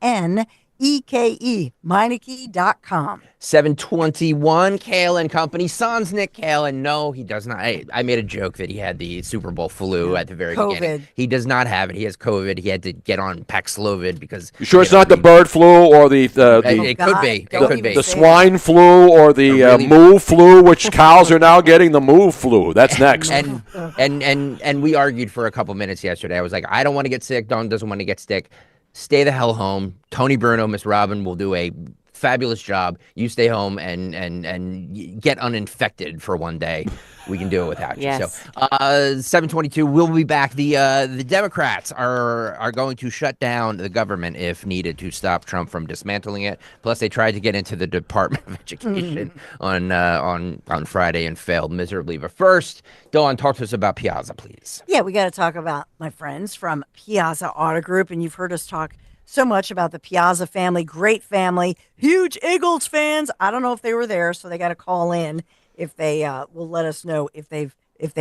Meineke.com. 721, Kayal and Company. Sans Nick Kayal. No, he does not. I made a joke that he had the Super Bowl flu at the very beginning. He does not have it. He has COVID. He had to get on Paxlovid because... You sure it's not the bird flu or it could be. It could be. The swine flu or the moo flu, which cows are now getting the moo flu. That's next. And we argued for a couple minutes yesterday. I was like, I don't want to get sick. Dawn doesn't want to get sick. Stay the hell home. Tony Bruno, Miss Robin will do a fabulous job. You stay home and get uninfected for one day. We can do it without you. Yes. So 722, we'll be back. The Democrats are going to shut down the government if needed to stop Trump from dismantling it. Plus, they tried to get into the Department of Education on Friday and failed miserably. But first, Dawn, talk to us about Piazza, please. Yeah, we got to talk about my friends from Piazza Auto Group, and you've heard us talk so much about the Piazza family, great family, huge Eagles fans. I don't know if they were there, so they got to call in if they will let us know if they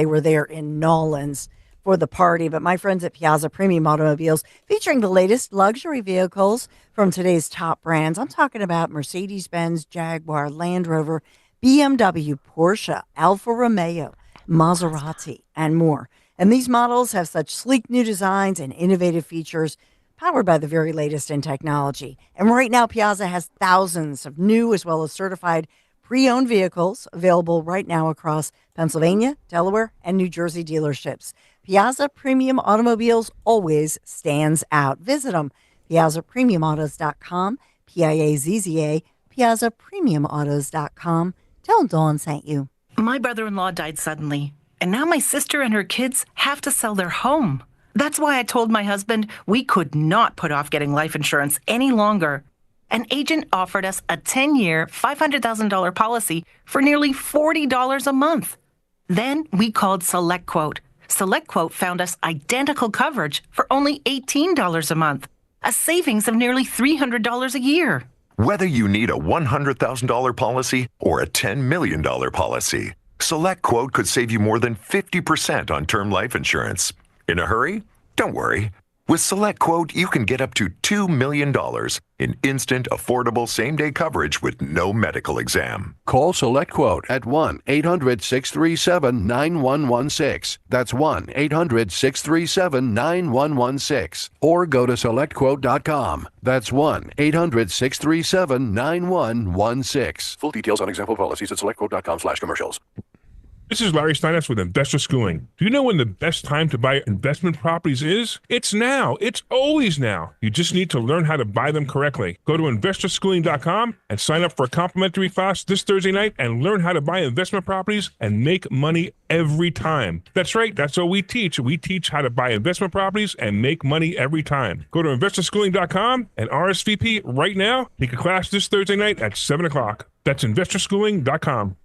were there in Nolans for the party. But my friends at Piazza Premium Automobiles, featuring the latest luxury vehicles from today's top brands. I'm talking about Mercedes-Benz, Jaguar, Land Rover, BMW, Porsche, Alfa Romeo, Maserati, and more. And these models have such sleek new designs and innovative features powered by the very latest in technology. And right now, Piazza has thousands of new as well as certified pre-owned vehicles available right now across Pennsylvania, Delaware, and New Jersey dealerships. Piazza Premium Automobiles always stands out. Visit them, PiazzaPremiumAutos.com, Piazza, PiazzaPremiumAutos.com. Tell Dawn sent you. My brother-in-law died suddenly. And now my sister and her kids have to sell their home. That's why I told my husband we could not put off getting life insurance any longer. An agent offered us a 10-year, $500,000 policy for nearly $40 a month. Then we called SelectQuote. SelectQuote found us identical coverage for only $18 a month, a savings of nearly $300 a year. Whether you need a $100,000 policy or a $10 million policy, SelectQuote could save you more than 50% on term life insurance. In a hurry? Don't worry. With SelectQuote, you can get up to $2 million in instant, affordable, same-day coverage with no medical exam. Call SelectQuote at 1-800-637-9116. That's 1-800-637-9116. Or go to SelectQuote.com. That's 1-800-637-9116. Full details on example policies at SelectQuote.com/commercials. This is Larry Steinitz with Investor Schooling. Do you know when the best time to buy investment properties is? It's now. It's always now. You just need to learn how to buy them correctly. Go to investorschooling.com and sign up for a complimentary class this Thursday night and learn how to buy investment properties and make money every time. That's right. That's what we teach. We teach how to buy investment properties and make money every time. Go to investorschooling.com and RSVP right now. Take a class this Thursday night at 7 o'clock. That's investorschooling.com.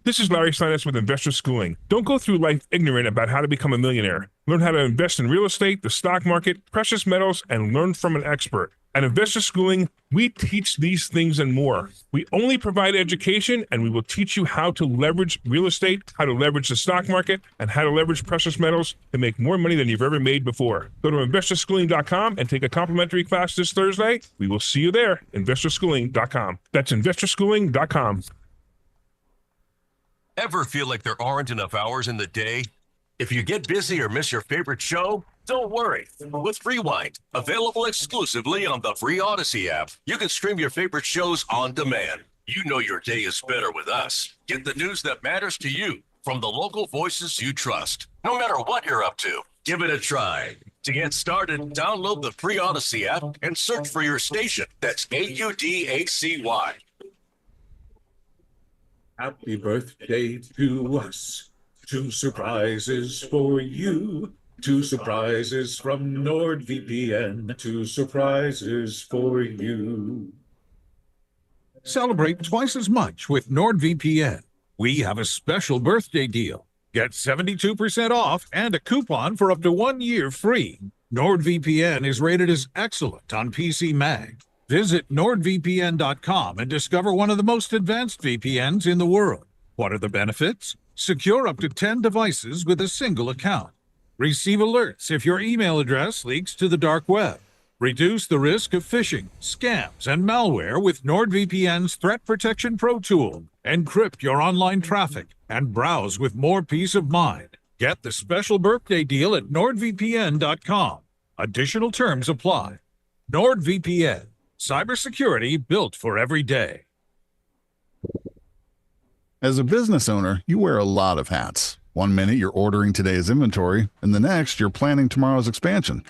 This is Larry Steinitz with Investor Schooling. Don't go through life ignorant about how to become a millionaire. Learn how to invest in real estate, the stock market, precious metals, and learn from an expert. At Investor Schooling, we teach these things and more. We only provide education, and we will teach you how to leverage real estate, how to leverage the stock market, and how to leverage precious metals to make more money than you've ever made before. Go to investorschooling.com and take a complimentary class this Thursday. We will see you there. Investorschooling.com. That's investorschooling.com. Ever feel like there aren't enough hours in the day? If you get busy or miss your favorite show, don't worry. With Rewind, available exclusively on the free Odyssey app, you can stream your favorite shows on demand. You know your day is better with us. Get the news that matters to you from the local voices you trust. No matter what you're up to, give it a try. To get started, download the free Odyssey app and search for your station. That's AUDHCY. Happy birthday to us. 2 surprises for you. 2 surprises from NordVPN. 2 surprises for you. Celebrate twice as much with NordVPN. We have a special birthday deal. Get 72% off and a coupon for up to 1 year free. NordVPN is rated as excellent on PC Mag. Visit NordVPN.com and discover one of the most advanced VPNs in the world. What are the benefits? Secure up to 10 devices with a single account. Receive alerts if your email address leaks to the dark web. Reduce the risk of phishing, scams, and malware with NordVPN's Threat Protection Pro tool. Encrypt your online traffic and browse with more peace of mind. Get the special birthday deal at NordVPN.com. Additional terms apply. NordVPN. Cybersecurity built for every day. As a business owner, you wear a lot of hats. One minute you're ordering today's inventory, and the next you're planning tomorrow's expansion.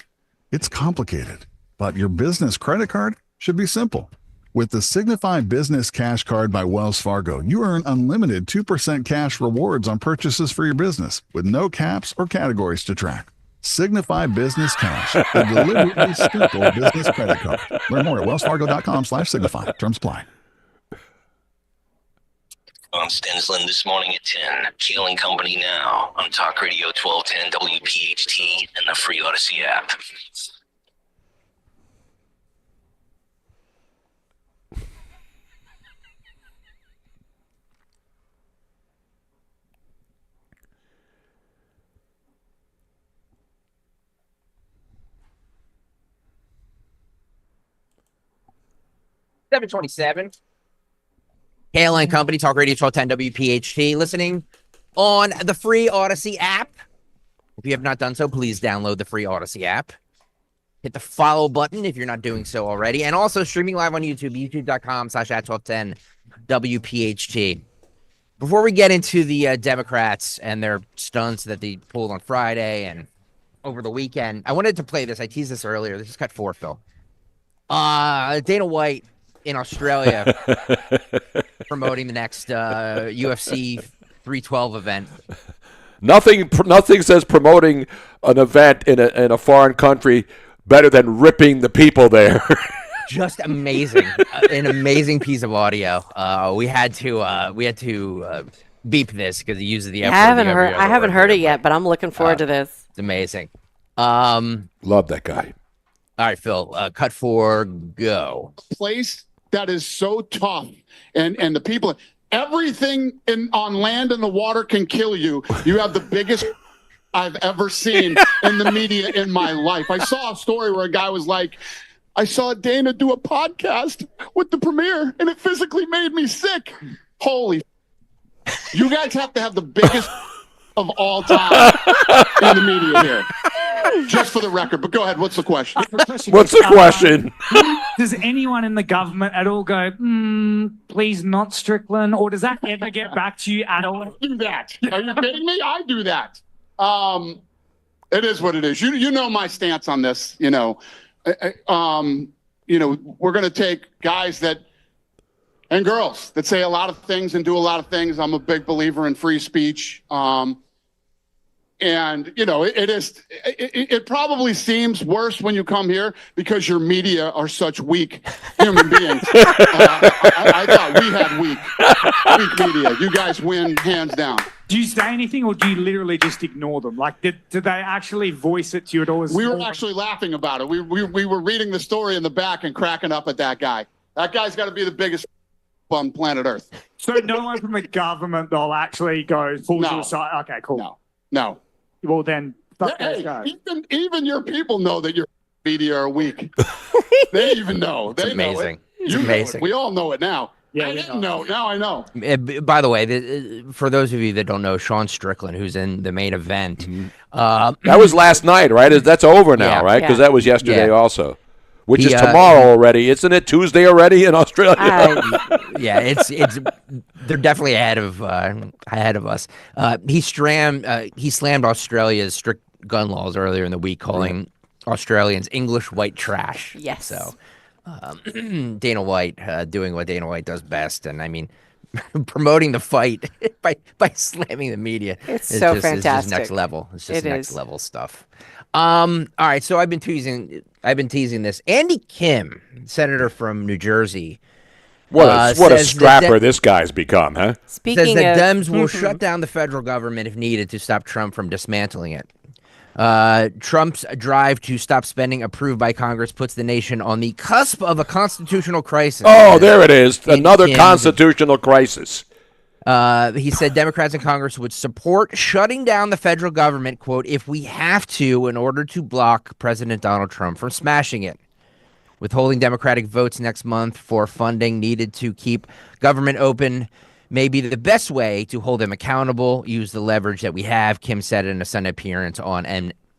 It's complicated, but your business credit card should be simple. With the Signify Business Cash Card by Wells Fargo, you earn unlimited 2% cash rewards on purchases for your business, with no caps or categories to track. Signify Business Cash, the deliberately simple business credit card. Learn more at wellsfargo.com/signify. Terms apply. On Stensland this morning at 10. Kayal and Company now on Talk Radio 1210 WPHT and the free Odyssey app. $727. Kayal and Company, Talk Radio 1210 WPHT, listening on the free Odyssey app. If you have not done so, please download the free Odyssey app. Hit the follow button if you're not doing so already. And also streaming live on YouTube, youtube.com/@1210 WPHT. Before we get into the Democrats and their stunts that they pulled on Friday and over the weekend, I wanted to play this. I teased this earlier. This is cut 4, Phil. Dana White in Australia promoting the next UFC 312 event. Nothing says promoting an event in a foreign country better than ripping the people there. Just amazing, an amazing piece of audio. We had to beep this because he uses the F word. I haven't heard it yet, but I'm looking forward to this. It's amazing. Love that guy. All right, Phil. Cut 4, go. Place that is so tough, and the people. Everything on land and the water can kill you. You have the biggest I've ever seen in the media in my life. I saw a story where a guy was like, I saw Dana do a podcast with the premiere, and it physically made me sick. Holy, you guys have to have the biggest of all time in the media here. Just for the record, but go ahead. What's the question? What's the question? Does anyone in the government at all go, please not Strickland, or does that ever get back to you at all? I do that. Are you kidding me? I do that. It is what it is. You know my stance on this. We're going to take guys and girls that say a lot of things and do a lot of things. I'm a big believer in free speech. And, it probably seems worse when you come here because your media are such weak human beings. I thought we had weak media. You guys win hands down. Do you say anything or do you literally just ignore them? Like, did they actually voice it to you at all? We were actually laughing about it. We were reading the story in the back and cracking up at that guy. That guy's got to be the biggest on planet Earth. So no one from the government, they'll actually go full suicide? Okay, cool. No. Well, then, even your people know that your media are weak. They even know. It's amazing. It's amazing. We all know it now. Yeah, I didn't know. Now I know. By the way, for those of you that don't know, Sean Strickland, who's in the main event. That was last night, right? That's over now, right? Because that was yesterday also. Which is tomorrow already. Isn't it Tuesday already in Australia? It's they're definitely ahead of us. He slammed Australia's strict gun laws earlier in the week, calling Australians English white trash. Yes. So Dana White doing what Dana White does best, and I mean promoting the fight by slamming the media. It's so fantastic. It's just next level. It's just next level stuff. All right, so I've been teasing this. Andy Kim, senator from New Jersey. What a scrapper this guy's become, huh? Says that Dems will shut down the federal government if needed to stop Trump from dismantling it. Trump's drive to stop spending approved by Congress puts the nation on the cusp of a constitutional crisis. Oh, there it is. Another constitutional crisis. He said Democrats in Congress would support shutting down the federal government, quote, if we have to in order to block President Donald Trump from smashing it. Withholding Democratic votes next month for funding needed to keep government open may be the best way to hold them accountable, use the leverage that we have, Kim said in a Senate appearance on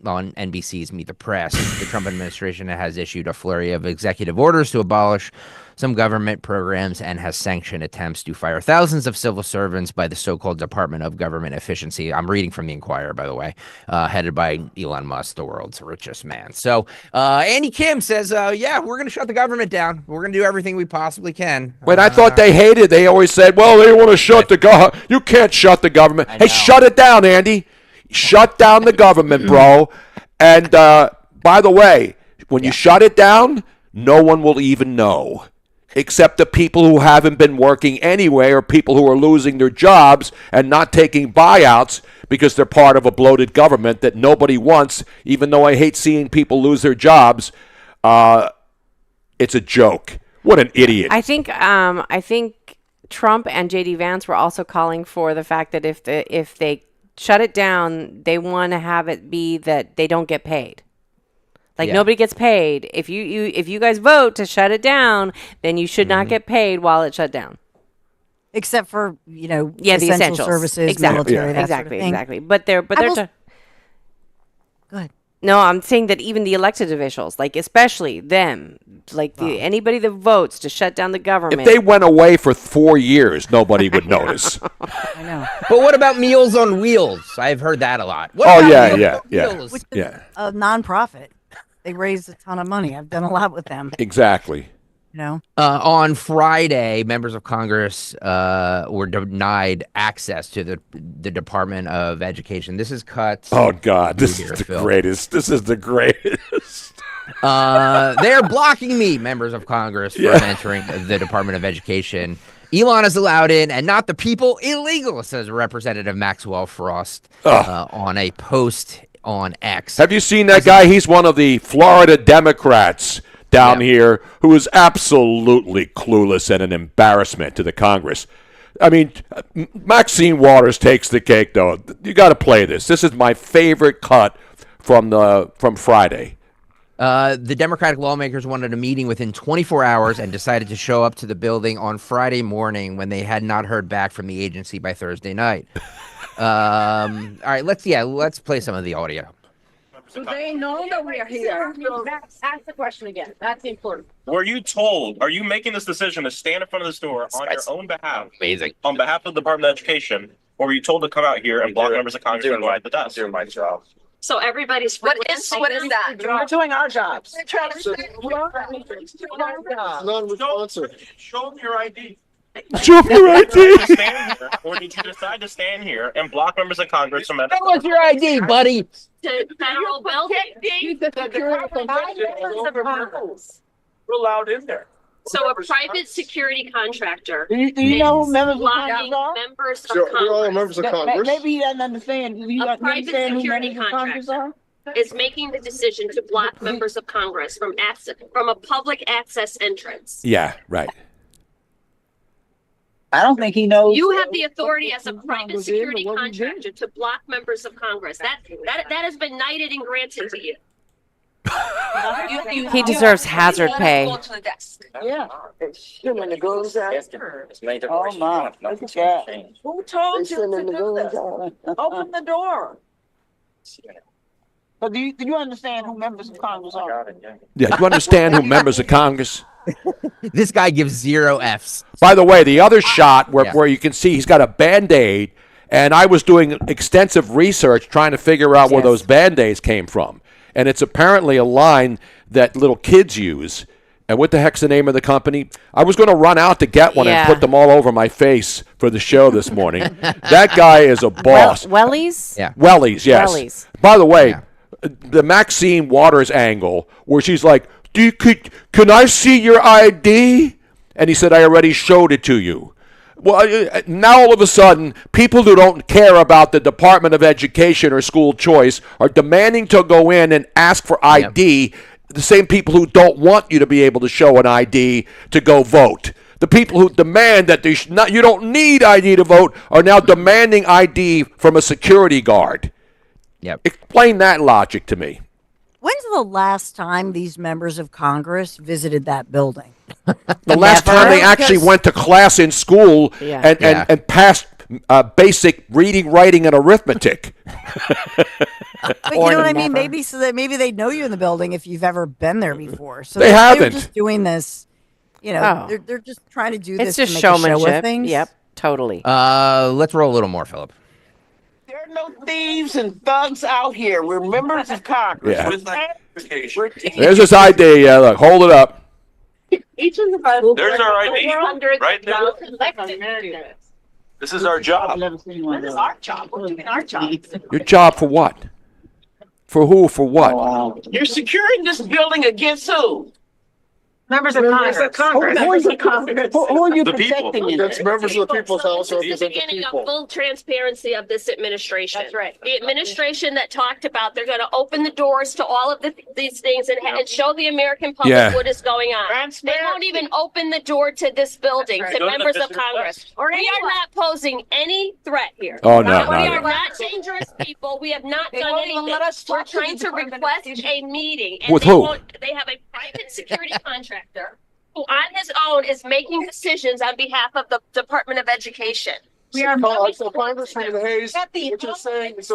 NBC's Meet the Press. The Trump administration has issued a flurry of executive orders to abolish some government programs and has sanctioned attempts to fire thousands of civil servants by the so-called Department of Government Efficiency. I'm reading from the Inquirer, by the way, headed by Elon Musk, the world's richest man. So Andy Kim says, we're going to shut the government down. We're going to do everything we possibly can. But I thought they hated. They always said, well, they want to shut the government. You can't shut the government. Hey, shut it down, Andy. Shut down the government, bro. And by the way, when you shut it down, no one will even know. Except the people who haven't been working anyway or people who are losing their jobs and not taking buyouts because they're part of a bloated government that nobody wants, even though I hate seeing people lose their jobs. It's a joke. What an idiot. I think Trump and J.D. Vance were also calling for the fact that if they shut it down, they want to have it be that they don't get paid. Like nobody gets paid. If you guys vote to shut it down, then you should not get paid while it's shut down. Except for, the essential services, military, that sort of thing. Exactly. But they're Go ahead. No, I'm saying that even the elected officials, like especially them, like anybody that votes to shut down the government. If they went away for 4 years, nobody would notice. I know. But what about Meals on Wheels? I've heard that a lot. Which is a nonprofit. They raise a ton of money. I've done a lot with them. Exactly. On Friday, members of Congress were denied access to the Department of Education. This is cut. Oh God, this is the greatest. This is the greatest. They're blocking me, members of Congress, from entering the Department of Education. Elon is allowed in, and not the people. Illegal, says Representative Maxwell Frost on a post on X. Have you seen that guy? He's one of the Florida Democrats down here who is absolutely clueless and an embarrassment to the Congress. I mean, Maxine Waters takes the cake, though. You got to play this. This is my favorite cut from Friday. The Democratic lawmakers wanted a meeting within 24 hours and decided to show up to the building on Friday morning when they had not heard back from the agency by Thursday night. All right, let's play some of the audio. So they know that we are here. Ask the question again. That's important. Were you told, are you making this decision to stand in front of this door on your own behalf? Amazing. On behalf of the Department of Education, or were you told to come out here and block members of Congress from going to the desk? Doing my job. So everybody's what is that? We're doing our jobs. We're trying to Non-responsive. Show them your ID. Show them your ID. Or did you decide to stand here and block members of Congress from Show us your ID, buddy. To federal building. We're allowed in there. So a private security contractor. Do you know who members of blocking Congress are? members of Sure, Congress. we're all members of Congress. Maybe he doesn't understand. Do you A private understand who security members of Congress are? is making the decision to block members of Congress from a public access entrance. Yeah, right. I don't think he knows. You have the authority as a private security contractor to block members of Congress. That has been knighted and granted to you. He deserves hazard pay. Go to the desk. Yeah. Him and the goons out. Oh my. Look at that. Who told you to do this? Open the door. But do you understand who members of Congress are? Yeah, you understand who members of Congress? This guy gives 0 Fs. By the way, the other shot where you can see he's got a Band-Aid, and I was doing extensive research trying to figure out where those Band-Aids came from. And it's apparently a line that little kids use. And what the heck's the name of the company? I was going to run out to get one and put them all over my face for the show this morning. That guy is a boss. Wellies? Yeah. Wellies, yes. Wellies. By the way, the Maxine Waters angle where she's like, can I see your ID? And he said, I already showed it to you. Well, now all of a sudden, people who don't care about the Department of Education or school choice are demanding to go in and ask for ID. The same people who don't want you to be able to show an ID to go vote. The people who demand that you don't need ID to vote are now demanding ID from a security guard. Yep. Explain that logic to me. When's the last time these members of Congress visited that building? The last time they actually went to class in school and passed basic reading, writing, and arithmetic. But you know what I mean? Maybe they know you in the building if you've ever been there before. So they haven't. They're just doing this. They're just trying to do this. It's just to make showmanship. A show of things. Yep, totally. Let's roll a little more, Philip. There are no thieves and thugs out here. We're members of Congress. Yeah. There's this ID. Look, hold it up. Each of us. There's our ID. Right there. This is our job. This is our job. We're doing our job. Your job for what? For who? For what? You're securing this building against who? Members of Congress. Who are you protecting? Against members of the people's house or This is the against the beginning of people. full transparency of this administration. That's right. The administration that talked about they're going to open the doors to all of these things and show the American public what is going on. They won't even open the door to this building, to members of Congress. We are not posing any threat here. Oh, no. We are not dangerous people. We have not done anything. We're trying to request a meeting. And With who? They have a private security contractor who on his own is making decisions on behalf of the Department of Education. So Congressman Hayes, what you're saying is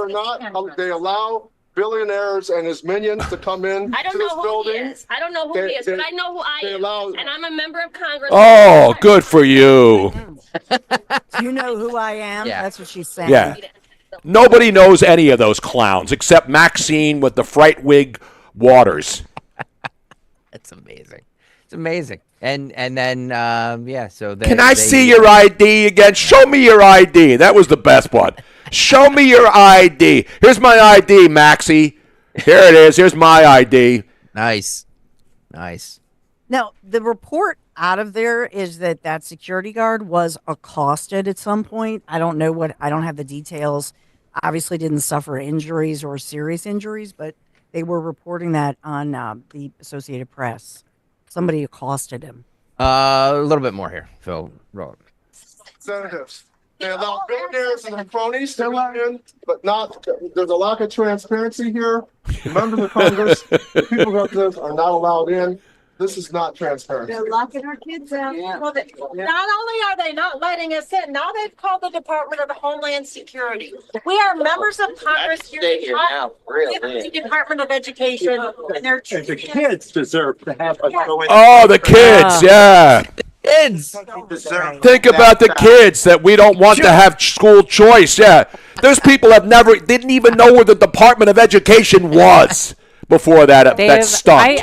they allow billionaires and his minions to come in I don't to know this who building. he is. I don't know who he is, but I know who I am. And I'm a member of Congress. Oh, good for you. You know who I am? Yeah. That's what she's saying. Yeah. Nobody knows any of those clowns except Maxine with the fright wig Waters. That's amazing. It's amazing. And then so can I see your ID again? Show me your ID. That was the best one. Show me your ID. Here's my ID, Maxie. Here it is. Here's my ID. Nice. Now, the report out of there is that security guard was accosted at some point. I don't have the details. Obviously didn't suffer injuries or serious injuries, but they were reporting that on the Associated Press. Somebody accosted him. A little bit more here, Phil. Representatives. They allow billionaires and cronies to come in, but not. There's a lack of transparency here. Members of Congress, the people representatives are not allowed in. This is not transparent. They're locking our kids out. Yeah. Well, not only are they not letting us in, now they've called the Department of Homeland Security. We are members of Congress here. The Department of Education, and they're the kids deserve to have us go in. Oh, the kids, yeah. Kids. Think about the kids that we don't want to have school choice. Yeah, those people didn't even know where the Department of Education was before that stunt.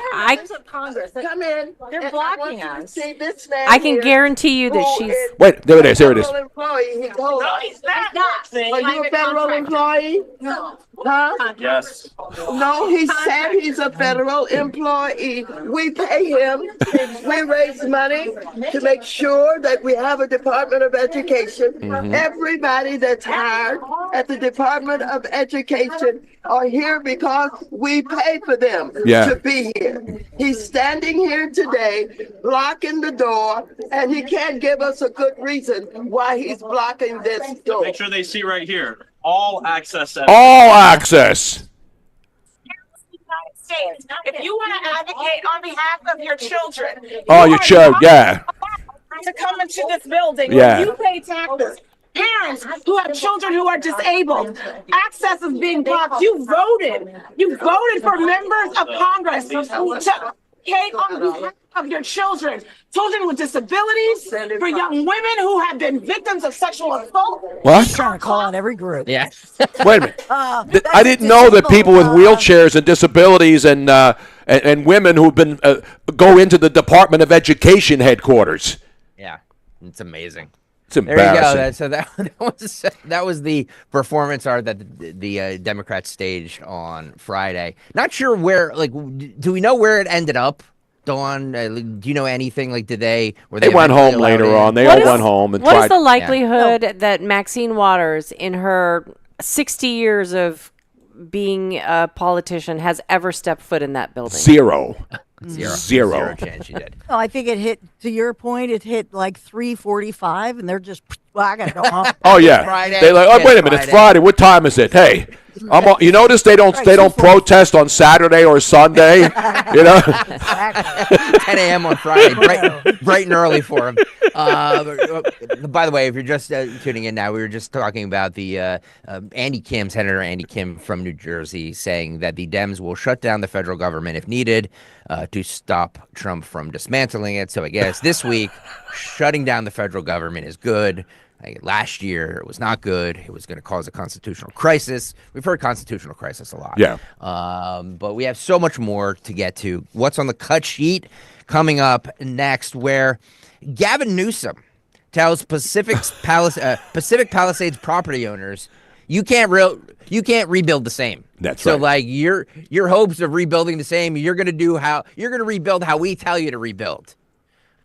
Congress. Come in. They're blocking us. See this man I can guarantee you that she's. Wait, there it is. Here it is. Employee. No, he's not. Are you a federal employee? No. Huh? Yes. No, he said he's a federal employee. We pay him. We raise money to make sure that we have a Department of Education. Mm-hmm. Everybody that's hired at the Department of Education are here because we pay for them to be here. He's standing here today, blocking the door, and he can't give us a good reason why he's blocking this door. Make sure they see right here. All access. All access. If you want to advocate on behalf of your children, to come into this building, you pay taxes. Parents who have children who are disabled, access is being blocked. You voted for members of Congress to advocate on behalf of your children with disabilities, for young women who have been victims of sexual assault. What? He's trying to call out every group. Yeah. Wait a minute. I didn't know that people with wheelchairs and disabilities and women who've been go into the Department of Education headquarters. Yeah, it's amazing. It's embarrassing. There you go. So that was the performance art that the Democrats staged on Friday. Not sure where. Do we know where it ended up? Dawn, do you know anything? They went home later on. They all went home and tried. What is the likelihood that Maxine Waters, in her 60 years of being a politician, has ever stepped foot in that building? Zero chance she did. No, I think it hit, to your point, it hit 3:45, and they're just, I gotta go home. Oh yeah, Friday. They wait a minute, it's Friday. What time is it? Hey, you notice they don't protest on Saturday or Sunday. 10 a.m. on Friday, bright and early for them. By the way, if you're just tuning in now, we were just talking about the Senator Andy Kim from New Jersey, saying that the Dems will shut down the federal government if needed to stop Trump from dismantling it. So I guess this week, shutting down the federal government is good. Last year, it was not good. It was going to cause a constitutional crisis. We've heard constitutional crisis a lot. Yeah. But we have so much more to get to. What's on the cut sheet coming up next, where Gavin Newsom tells Pacific Palisades property owners, you can't rebuild the same. That's right. So your hopes of rebuilding the same, you're going to rebuild how we tell you to rebuild.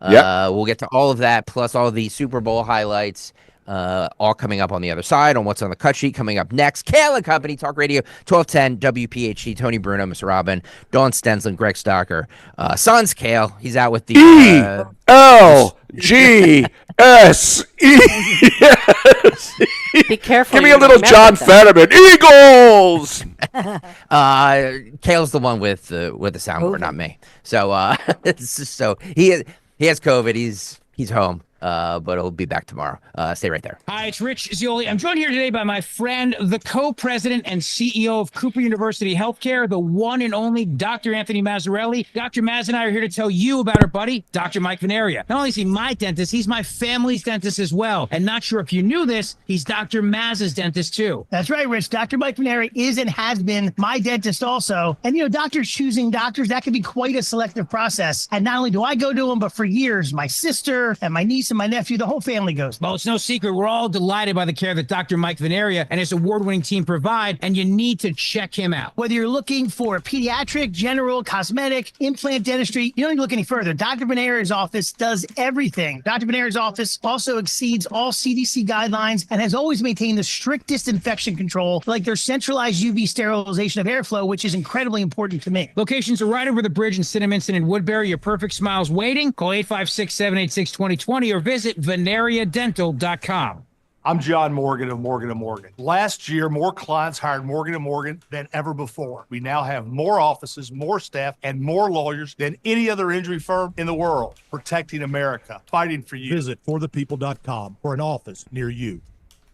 We'll get to all of that, plus all the Super Bowl highlights, all coming up on the other side on What's on the Cut Sheet. Coming up next, Kayal and Company, Talk Radio, 1210 WPHT, Tony Bruno, Mr. Robin, Dawn Stensland, Greg Stocker. Sans Kayal, he's out with the ELGSE. Be careful. Give me a little John Fetterman. Eagles. Kayal's the one with the soundboard, not me. So he has COVID. He's home. but it'll be back tomorrow. Stay right there. Hi, it's Rich Zioli. I'm joined here today by my friend, the co-president and CEO of Cooper University Healthcare, the one and only Dr. Anthony Mazzarelli. Dr. Maz and I are here to tell you about our buddy, Dr. Mike Veneria. Not only is he my dentist, he's my family's dentist as well. And not sure if you knew this, he's Dr. Maz's dentist too. That's right, Rich. Dr. Mike Veneria is and has been my dentist also. And, doctors choosing doctors, that can be quite a selective process. And not only do I go to him, but for years, my sister and my niece and my nephew, the whole family goes. Well, it's no secret. We're all delighted by the care that Dr. Mike Veneria and his award-winning team provide, and you need to check him out. Whether you're looking for pediatric, general, cosmetic, implant dentistry, you don't need to look any further. Dr. Veneria's office does everything. Dr. Veneria's office also exceeds all CDC guidelines and has always maintained the strictest infection control, like their centralized UV sterilization of airflow, which is incredibly important to me. Locations are right over the bridge in Cinnaminson and Woodbury. Your perfect smile's waiting. Call 856-786-2020 or visit veneriadental.com. I'm John Morgan of Morgan & Morgan. Last year, more clients hired Morgan & Morgan than ever before. We now have more offices, more staff, and more lawyers than any other injury firm in the world, protecting America, fighting for you. Visit forthepeople.com for an office near you.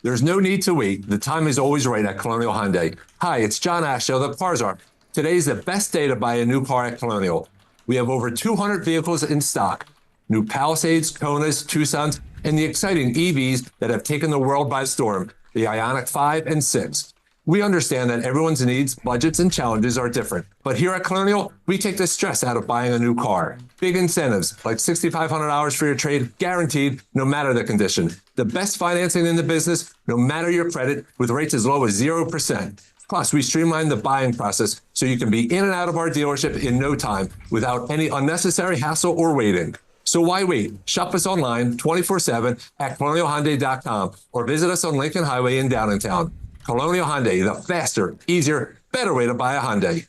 There's no need to wait. The time is always right at Colonial Hyundai. Hi, it's John Ashdale, the Cars Czar. Today's the best day to buy a new car at Colonial. We have over 200 vehicles in stock. New Palisades, Konas, Tucsons, and the exciting EVs that have taken the world by storm, the Ioniq 5 and 6. We understand that everyone's needs, budgets, and challenges are different. But here at Colonial, we take the stress out of buying a new car. Big incentives, like $6,500 for your trade, guaranteed, no matter the condition. The best financing in the business, no matter your credit, with rates as low as 0%. Plus, we streamline the buying process so you can be in and out of our dealership in no time without any unnecessary hassle or waiting. So why wait? Shop us online 24/7 at colonialhyundai.com or visit us on Lincoln Highway in Downtown. Colonial Hyundai, the faster, easier, better way to buy a Hyundai.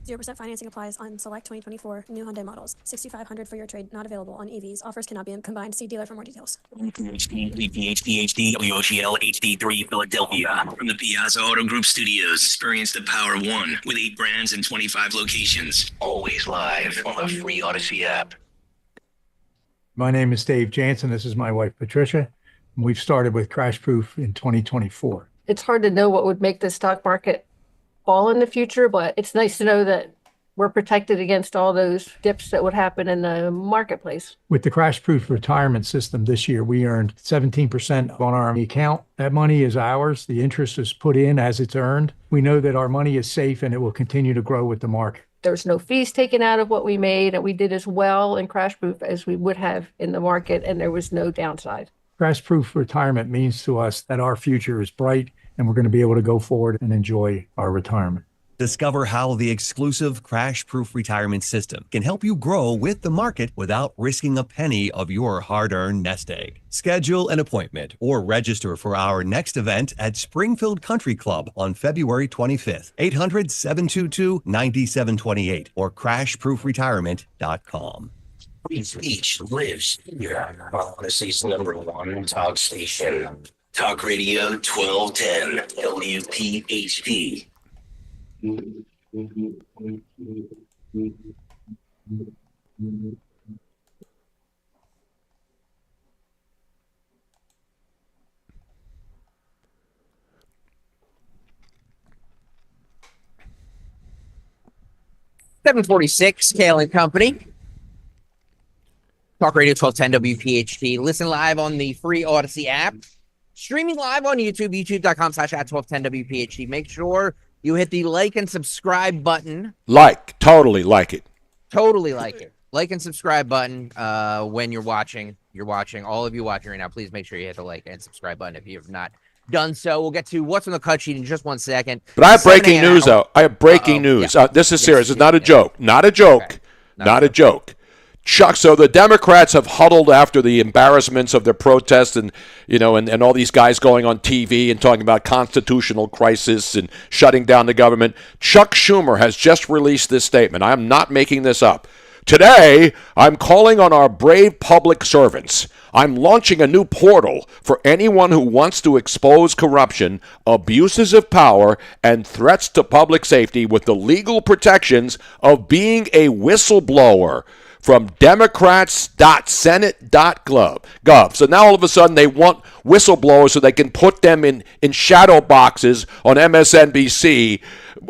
0% financing applies on select 2024 new Hyundai models. $6,500 for your trade, not available on EVs. Offers cannot be combined. See dealer for more details. WPHT, WOGL HD3 Philadelphia. From the Piazza Auto Group Studios, experience the power of one with 8 brands and 25 locations. Always live on the free Odyssey app. My name is Dave Jansen. This is my wife, Patricia. We've started with Crash Proof in 2024. It's hard to know what would make the stock market fall in the future, but it's nice to know that we're protected against all those dips that would happen in the marketplace. With the Crash Proof retirement system this year, we earned 17% on our account. That money is ours. The interest is put in as it's earned. We know that our money is safe and it will continue to grow with the market. There's no fees taken out of what we made, and we did as well in Crash Proof as we would have in the market, and there was no downside. Crash Proof retirement means to us that our future is bright and we're going to be able to go forward and enjoy our retirement. Discover how the exclusive Crash Proof retirement system can help you grow with the market without risking a penny of your hard-earned nest egg. Schedule an appointment or register for our next event at Springfield Country Club on February 25th. 800-722-9728 or crashproofretirement.com. Free speech lives here on Odyssey's #1 talk station. Talk Radio 1210 WPHT. $746, Kayal and Company. Talk Radio 1210 WPHT. Listen live on the free Odyssey app. Streaming live on YouTube, youtube.com/@1210WPHT. Make sure you hit the like and subscribe button. Totally like it. Totally like it. Like and subscribe button when you're watching. All of you watching right now, please make sure you hit the like and subscribe button if you have not done so. We'll get to what's on the cut sheet in just 1 second. But I have breaking news, though. I have breaking news. Yeah. This is serious. It's not a joke. Not a joke. Okay. Not a joke. Chuck, so the Democrats have huddled after the embarrassments of their protests and all these guys going on TV and talking about constitutional crisis and shutting down the government. Chuck Schumer has just released this statement. I'm not making this up. Today, I'm calling on our brave public servants. I'm launching a new portal for anyone who wants to expose corruption, abuses of power, and threats to public safety with the legal protections of being a whistleblower. from Democrats.Senate.gov. So now all of a sudden they want whistleblowers so they can put them in shadow boxes on MSNBC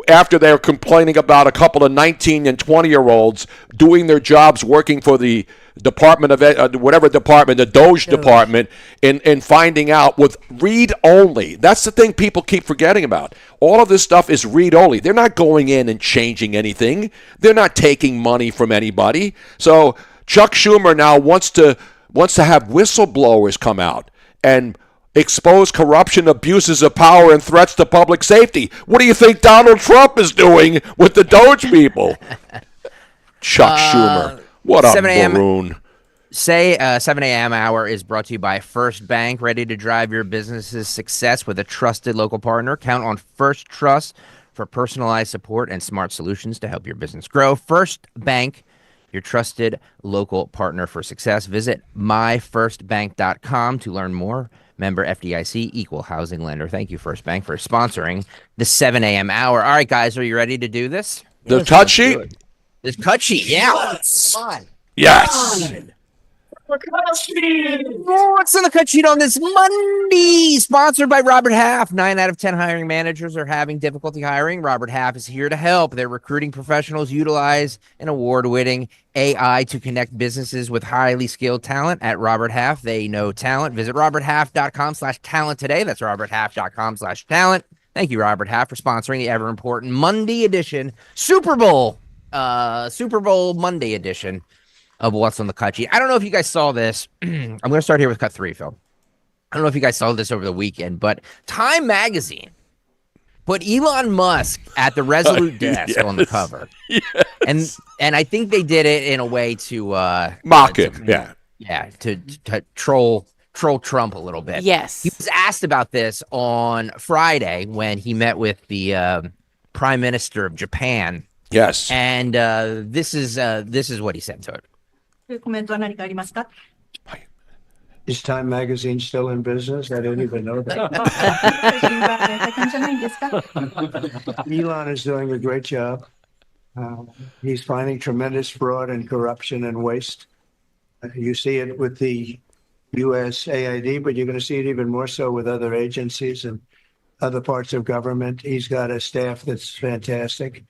after they're complaining about a couple of 19 and 20-year-olds doing their jobs working for the Department of whatever department, the Doge department, in finding out with read only. That's the thing people keep forgetting about. All of this stuff is read only. They're not going in and changing anything. They're not taking money from anybody. So Chuck Schumer now wants to have whistleblowers come out and expose corruption, abuses of power, and threats to public safety. What do you think Donald Trump is doing with the Doge people? Chuck Schumer. What a maroon. 7 a.m. hour is brought to you by First Bank, ready to drive your business's success with a trusted local partner. Count on First Trust for personalized support and smart solutions to help your business grow. First Bank, your trusted local partner for success. Visit myfirstbank.com to learn more. Member FDIC, equal housing lender. Thank you, First Bank, for sponsoring the 7 a.m. hour. All right, guys, are you ready to do this? The cut sheet? This cut sheet, yeah. Come on. Yes. What's in the cut sheet on this Monday? Sponsored by Robert Half. 9 out of 10 hiring managers are having difficulty hiring. Robert Half is here to help. Their recruiting professionals utilize an award-winning AI to connect businesses with highly skilled talent. At Robert Half, they know talent. Visit roberthalf.com/talent today. That's roberthalf.com/talent. Thank you, Robert Half, for sponsoring the ever-important Monday edition Super Bowl Monday edition of What's on the Cut Sheet. I don't know if you guys saw this. I'm going to start here with cut 3, Phil. I don't know if you guys saw this over the weekend, but Time Magazine put Elon Musk at the Resolute desk on the cover. Yes. And I think they did it in a way to mock him. To troll Trump a little bit. Yes. He was asked about this on Friday when he met with the Prime Minister of Japan. Yes. And this is what he said to it. Is Time Magazine still in business? I didn't even know that. Elon is doing a great job. He's finding tremendous fraud and corruption and waste. You see it with the USAID, but you're going to see it even more so with other agencies and other parts of government. He's got a staff that's fantastic.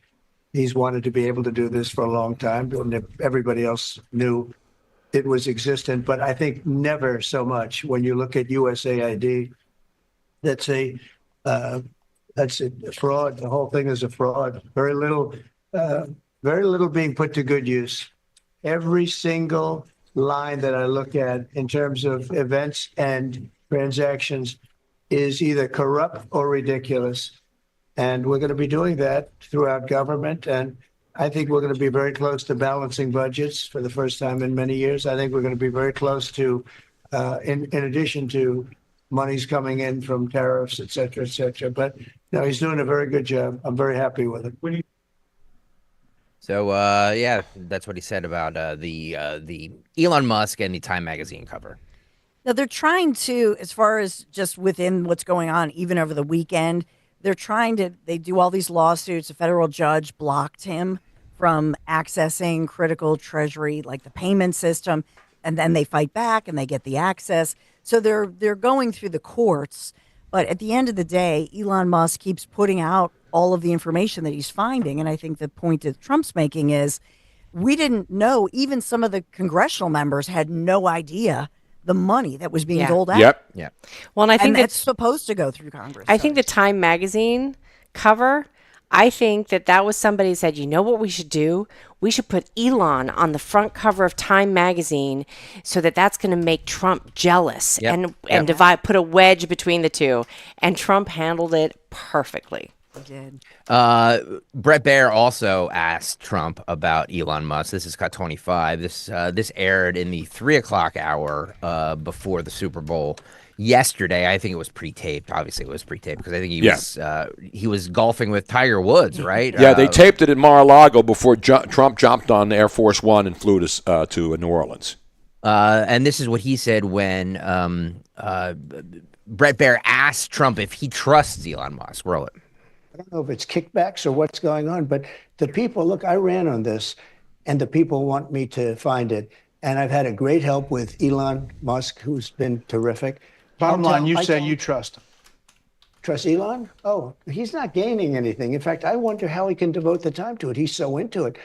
He's wanted to be able to do this for a long time, and everybody else knew it was existent. But I think never so much when you look at USAID. That's a fraud. The whole thing is a fraud. Very little being put to good use. Every single line that I look at in terms of events and transactions is either corrupt or ridiculous. And we're going to be doing that throughout government. And I think we're going to be very close to balancing budgets for the first time in many years. I think we're going to be very close to, in addition to monies coming in from tariffs, et cetera, et cetera. But no, he's doing a very good job. I'm very happy with it. So, that's what he said about the Elon Musk and the Time Magazine cover. Now, they're trying to, as far as just within what's going on, even over the weekend, they do all these lawsuits. A federal judge blocked him from accessing critical treasury, like the payment system, and then they fight back and they get the access. So they're going through the courts. But at the end of the day, Elon Musk keeps putting out all of the information that he's finding. And I think the point that Trump's making is we didn't know, even some of the congressional members had no idea the money that was being doled out. Yep. Well, and I think that's supposed to go through Congress. I think the Time Magazine cover, I think that was somebody said, you know what we should do? We should put Elon on the front cover of Time Magazine so that's going to make Trump jealous and put a wedge between the two. And Trump handled it perfectly. He did. Brett Baer also asked Trump about Elon Musk. This is cut 25. This aired in the 3:00 hour before the Super Bowl yesterday. I think it was pre-taped. Obviously, it was pre-taped because I think he was golfing with Tiger Woods, right? Yeah, they taped it in Mar-a-Lago before Trump jumped on Air Force One and flew to New Orleans. And this is what he said when Brett Baer asked Trump if he trusts Elon Musk. Roll it. I don't know if it's kickbacks or what's going on, but the people, look, I ran on this, and the people want me to find it. And I've had a great help with Elon Musk, who's been terrific. Bottom line, you say you trust him. Trust Elon? Oh, he's not gaining anything. In fact, I wonder how he can devote the time to it. He's so into it.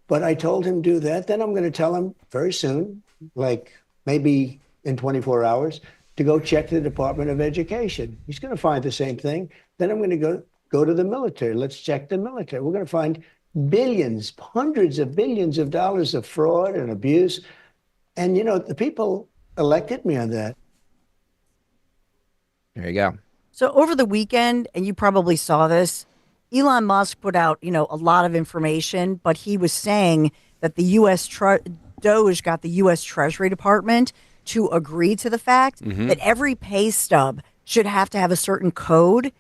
But I told him do that. Then I'm going to tell him very soon, like maybe in 24 hours, to go check the Department of Education. He's going to find the same thing. Then I'm going to go to the military. Let's check the military. We're going to find billions, hundreds of billions of dollars of fraud and abuse. And, you know, the people elected me on that. There you go. So over the weekend, and you probably saw this, Elon Musk put out, you know, a lot of information, but he was saying that the U.S. DOJ got the U.S. Treasury Department to agree to the fact that every pay stub should have to have a certain code,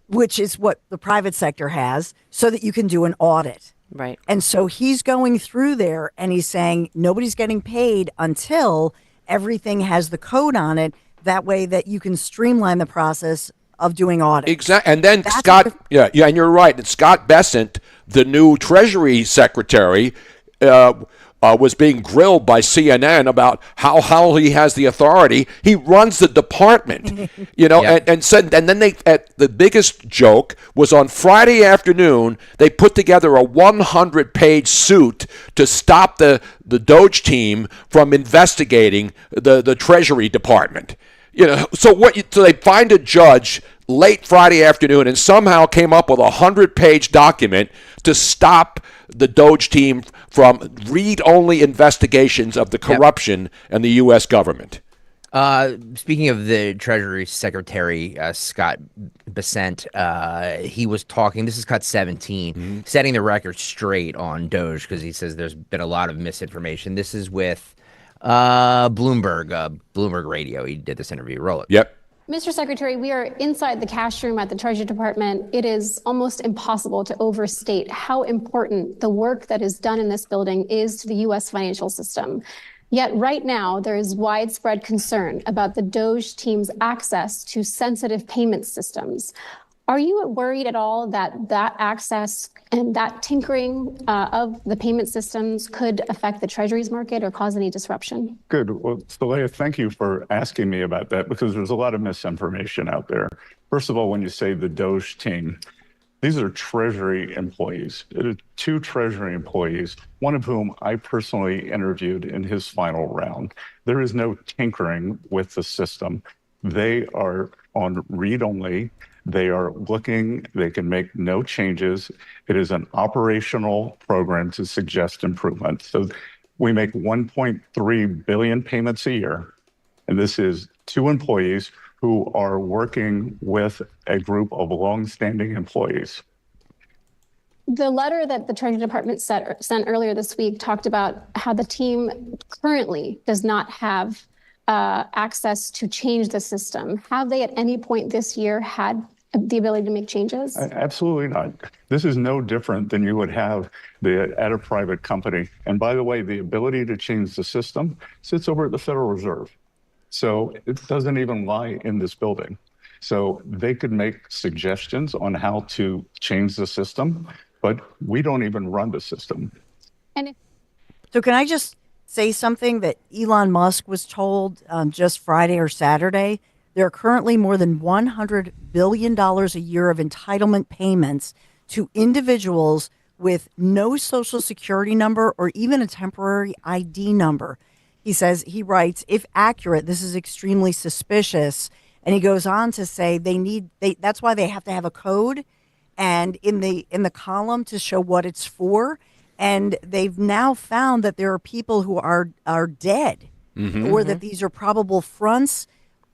which is what the private sector has, so that you can do an audit. Right. And so he's going through there and he's saying nobody's getting paid until everything has the code on it. That way that you can streamline the process of doing audits. Exactly. And then Scott, and you're right. And Scott Bessent, the new Treasury Secretary, was being grilled by CNN about how he has the authority. He runs the department, you know, and then the biggest joke was on Friday afternoon, they put together a 100-page suit to stop the DOJ team from investigating the Treasury Department. You know, so they find a judge late Friday afternoon and somehow came up with a 100-page document to stop the DOJ team from read-only investigations of the corruption in the U.S. government. Speaking of the Treasury Secretary, Scott Bessent, he was talking, this is cut 17, setting the record straight on DOJ because he says there's been a lot of misinformation. This is with Bloomberg Radio. He did this interview. Roll it. Yep. Mr. Secretary, we are inside the cash room at the Treasury Department. It is almost impossible to overstate how important the work that is done in this building is to the U.S. financial system. Yet right now, there is widespread concern about the DOJ team's access to sensitive payment systems. Are you worried at all that access and that tinkering of the payment systems could affect the Treasuries market or cause any disruption? Good. Well, Stalea, thank you for asking me about that because there's a lot of misinformation out there. First of all, when you say the DOJ team, these are Treasury employees. It is 2 Treasury employees, one of whom I personally interviewed in his final round. There is no tinkering with the system. They are on read-only. They are looking, they can make no changes. It is an operational program to suggest improvement. So we make 1.3 billion payments a year. And this is 2 employees who are working with a group of longstanding employees. The letter that the Treasury Department sent earlier this week talked about how the team currently does not have access to change the system. Have they at any point this year had the ability to make changes? Absolutely not. This is no different than you would have at a private company. And by the way, the ability to change the system sits over at the Federal Reserve. So it doesn't even lie in this building. So they could make suggestions on how to change the system, but we don't even run the system. So can I just say something that Elon Musk was told just Friday or Saturday? There are currently more than $100 billion a year of entitlement payments to individuals with no social security number or even a temporary ID number. He says, he writes, if accurate, this is extremely suspicious. And he goes on to say that's why they have to have a code and in the column to show what it's for. And they've now found that there are people who are dead or that these are probable fronts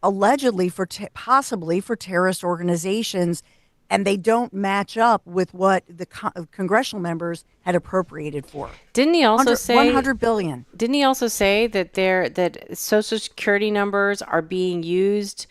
allegedly for possibly for terrorist organizations, and they don't match up with what the congressional members had appropriated for. Didn't he also say $100 billion? Didn't he also say that that Social Security numbers are being used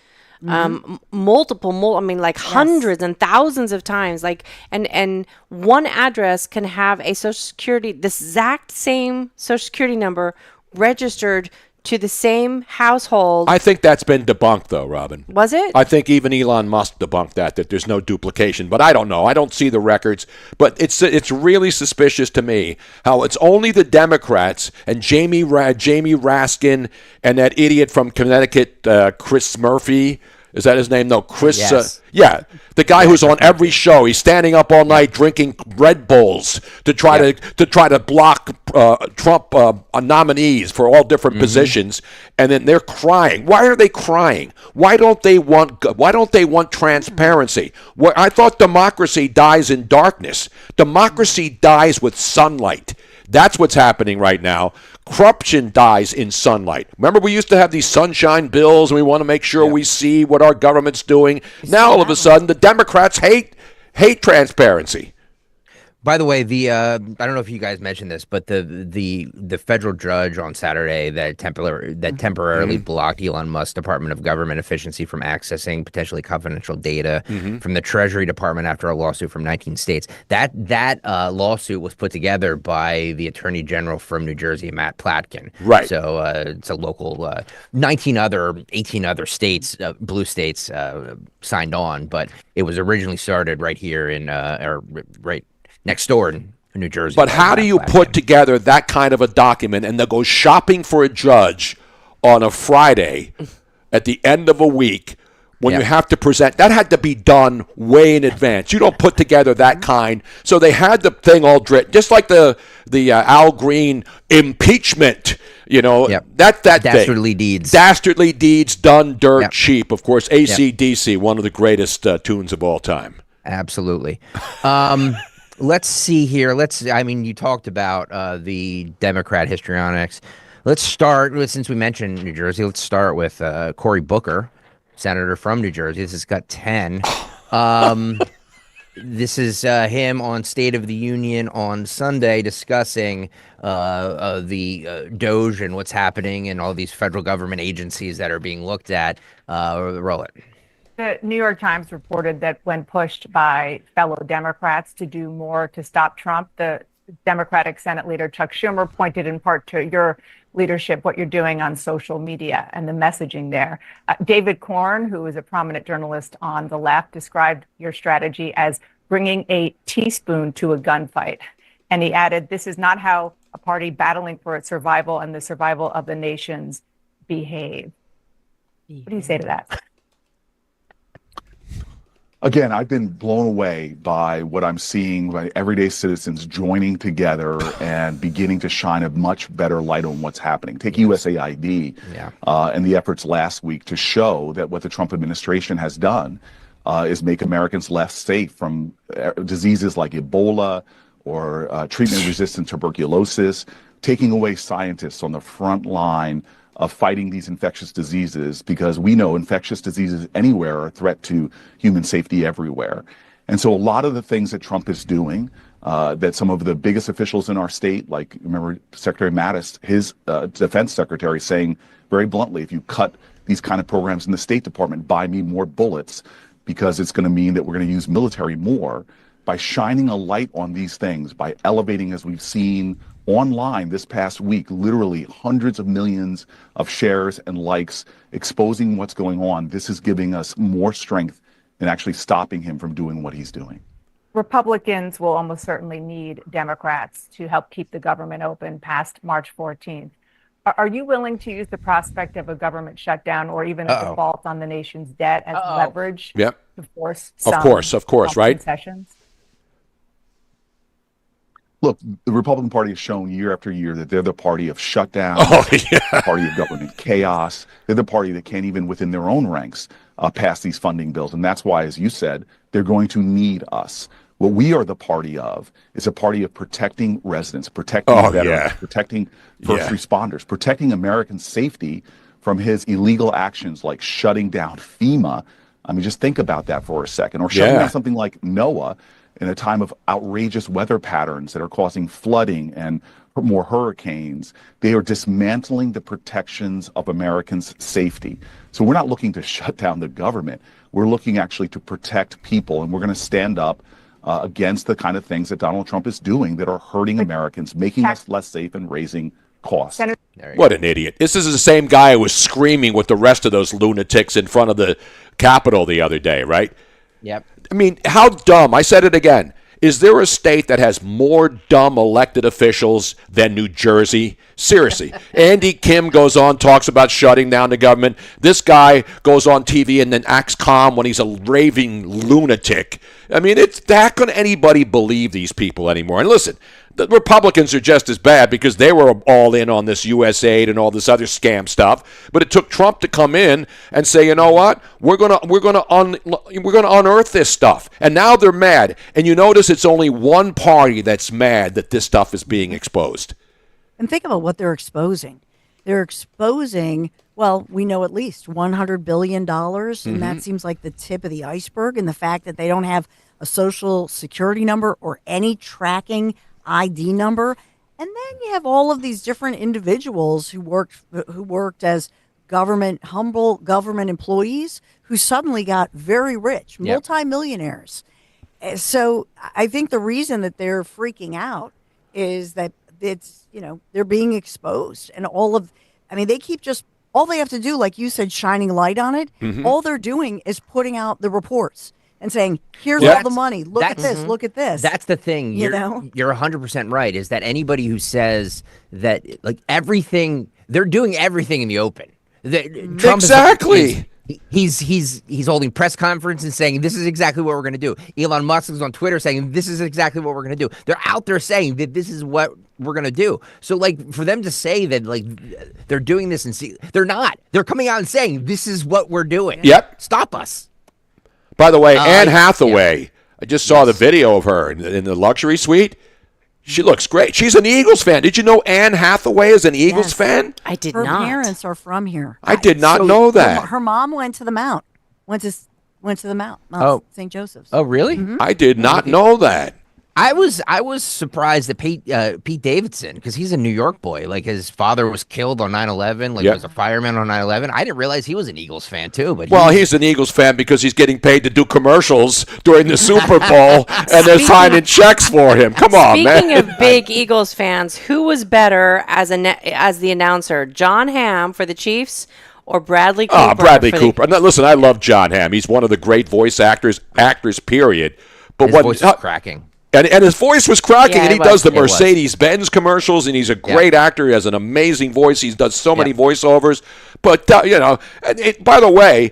multiple, I mean, like hundreds and thousands of times, like, and one address can have a Social Security, this exact same Social Security number registered to the same household. I think that's been debunked, though, Robin. Was it? I think even Elon Musk debunked that there's no duplication. But I don't know. I don't see the records. But it's really suspicious to me how it's only the Democrats and Jamie Raskin and that idiot from Connecticut, Chris Murphy. Is that his name? No, Chris. Yes. The guy who's on every show. He's standing up all night drinking Red Bulls to try to block Trump nominees for all different positions, and then they're crying. Why are they crying? Why don't they want transparency? I thought democracy dies in darkness. Democracy dies with sunlight. That's what's happening right now. Corruption dies in sunlight. Remember, we used to have these sunshine bills, and we want to make sure we see what our government's doing. Now, all of a sudden, the Democrats hate transparency. By the way, I don't know if you guys mentioned this, but the federal judge on Saturday that temporarily blocked Elon Musk's Department of Government Efficiency from accessing potentially confidential data from the Treasury Department after a lawsuit from 19 states. That lawsuit was put together by the Attorney General from New Jersey, Matt Platkin. Right. So it's a local 18 other states, blue states, signed on, but it was originally started right here in right next door in New Jersey. But how do you put together that kind of a document and then go shopping for a judge on a Friday at the end of a week when you have to present? That had to be done way in advance. You don't put together that kind. So they had the thing all just like the Al Green impeachment. That Dastardly thing. Deeds. Dastardly Deeds done dirt cheap. Of course, AC/DC, one of the greatest tunes of all time. Absolutely. Let's see here. You talked about the Democrat histrionics. Let's start with, since we mentioned New Jersey, let's start with Cory Booker, senator from New Jersey. This has got 10. This is him on State of the Union on Sunday discussing the DOGE and what's happening and all these federal government agencies that are being looked at. Roll it. The New York Times reported that when pushed by fellow Democrats to do more to stop Trump, the Democratic Senate leader Chuck Schumer pointed in part to your leadership, what you're doing on social media and the messaging there. David Corn, who is a prominent journalist on the left, described your strategy as bringing a teaspoon to a gunfight. And he added, this is not how a party battling for its survival and the survival of the nations behave. What do you say to that? Again, I've been blown away by what I'm seeing by everyday citizens joining together and beginning to shine a much better light on what's happening. Take USAID and the efforts last week to show that what the Trump administration has done is make Americans less safe from diseases like Ebola or treatment-resistant tuberculosis, taking away scientists on the front line of fighting these infectious diseases, because we know infectious diseases anywhere are a threat to human safety everywhere. And so a lot of the things that Trump is doing, that some of the biggest officials in our state, like remember Secretary Mattis, his defense secretary, saying very bluntly, if you cut these kind of programs in the State Department, buy me more bullets, because it's going to mean that we're going to use military more. By shining a light on these things, by elevating, as we've seen online this past week, literally hundreds of millions of shares and likes exposing what's going on, this is giving us more strength in actually stopping him from doing what he's doing. Republicans will almost certainly need Democrats to help keep the government open past March 14th. Are you willing to use the prospect of a government shutdown or even a default on the nation's debt as leverage to force some Of course, right? concessions? Look, the Republican Party has shown year after year that they're the party of shutdown, the party of government chaos. They're the party that can't even within their own ranks pass these funding bills. And that's why, as you said, they're going to need us. What we are the party of is a party of protecting residents, protecting veterans, protecting first responders, protecting American safety from his illegal actions like shutting down FEMA. I mean, just think about that for a second. Or shutting down something like NOAA in a time of outrageous weather patterns that are causing flooding and more hurricanes. They are dismantling the protections of Americans' safety. So we're not looking to shut down the government. We're looking actually to protect people, and we're going to stand up against the kind of things that Donald Trump is doing that are hurting Americans, making us less safe and raising cost. What an idiot. This is the same guy who was screaming with the rest of those lunatics in front of the Capitol the other day, right? Yep. I mean, how dumb. I said it again. Is there a state that has more dumb elected officials than New Jersey? Seriously. Andy Kim goes on, talks about shutting down the government. This guy goes on TV and then acts calm when he's a raving lunatic. I mean, it's not going to anybody believe these people anymore. And listen, the Republicans are just as bad because they were all in on this USAID and all this other scam stuff. But it took Trump to come in and say, you know what, we're gonna unearth this stuff. And now they're mad. And you notice it's only one party that's mad that this stuff is being exposed. And think about what they're exposing. They're exposing, well, we know at least $100 billion, and that seems like the tip of the iceberg. And the fact that they don't have a social security number or any tracking ID number. And then you have all of these different individuals who worked as humble government employees who suddenly got very rich, multimillionaires. So I think the reason that they're freaking out is that it's, they're being exposed, and they keep all they have to do, like you said, shining light on it. All they're doing is putting out the reports and saying, here's all the money. Look at this. Look at this. That's the thing. You're 100% right, is that anybody who says that, like, everything, they're doing everything in the open. Trump exactly. He's holding press conferences and saying, this is exactly what we're going to do. Elon Musk is on Twitter saying, this is exactly what we're going to do. They're out there saying that this is what we're going to do. So, like, for them to say that, like, they're doing this and see, they're not. They're coming out and saying, this is what we're doing. Yep. Stop us. By the way, Anne Hathaway, I just saw the video of her in the luxury suite. She looks great. She's an Eagles fan. Did you know Anne Hathaway is an Eagles fan? I did not. not. Her parents are from here. I did not know that. Her mom went to the Mount. Went to the Mount. St. Joseph's. Oh, really? I did not know that. I was surprised that Pete Davidson, because he's a New York boy, like his father was killed on 9/11, like he was a fireman on 9/11. I didn't realize he was an Eagles fan too. But he's an Eagles fan because he's getting paid to do commercials during the Super Bowl, and they're signing checks for him. Come on, man. Speaking of big Eagles fans, who was better as the announcer, John Hamm for the Chiefs or Bradley Cooper? Bradley Cooper. Now, listen, I love John Hamm. He's one of the great voice actors, period. But his voice is cracking. And his voice was cracking, and he does the Mercedes-Benz commercials, and he's a great actor. He has an amazing voice. He does so many voiceovers. But, by the way,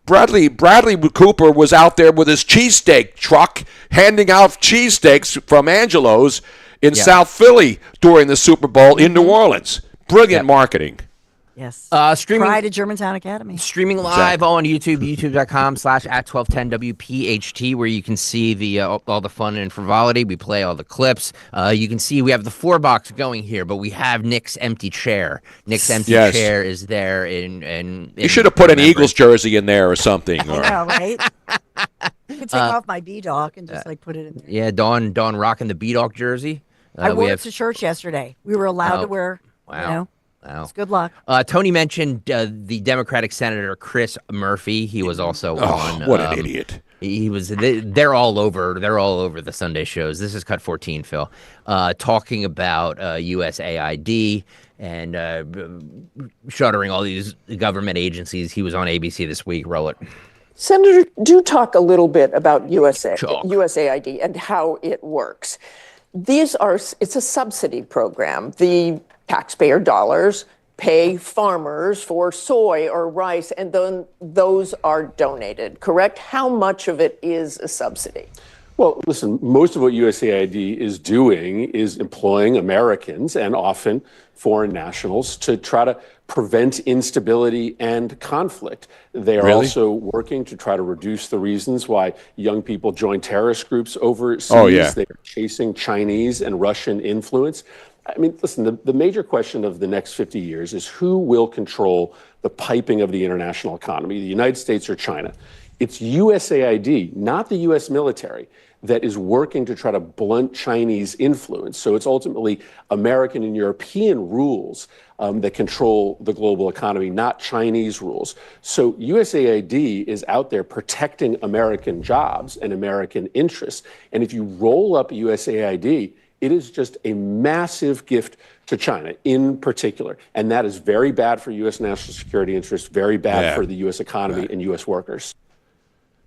Bradley Cooper was out there with his cheesesteak truck handing out cheesesteaks from Angelo's in South Philly during the Super Bowl in New Orleans. Brilliant marketing. Yes. Streaming Pride at Germantown Academy. Streaming live on YouTube, youtube.com/@1210WPHT, where you can see all the fun and frivolity. We play all the clips. You can see we have the 4-box going here, but we have Nick's empty chair. Nick's empty chair is there in you should have put an Eagles jersey in there or something. I know, right? I could take off my B-Dog and just put it in there. Yeah, Dawn rocking the B-Dog jersey. I wore it to church yesterday. We were allowed to wear, Wow. It's good luck. Tony mentioned the Democratic Senator Chris Murphy. He was also on. What an idiot! He was. They're all over. They're all over the Sunday shows. This is Cut 14, Phil, talking about USAID and shuttering all these government agencies. He was on ABC this week. Roll it. Senator, do talk a little bit about USAID and how it works. It's a subsidy program. The taxpayer dollars pay farmers for soy or rice, and then those are donated, correct? How much of it is a subsidy? Well, listen, most of what USAID is doing is employing Americans and often foreign nationals to try to prevent instability and conflict. They are also working to try to reduce the reasons why young people join terrorist groups overseas. They are chasing Chinese and Russian influence. I mean, listen, the major question of the next 50 years is who will control the piping of the international economy, the United States or China? It's USAID, not the U.S. military, that is working to try to blunt Chinese influence. So it's ultimately American and European rules that control the global economy, not Chinese rules. So USAID is out there protecting American jobs and American interests. And if you roll up USAID, It is just a massive gift to China in particular. And that is very bad for U.S. national security interests, very bad for the U.S. economy and U.S. workers.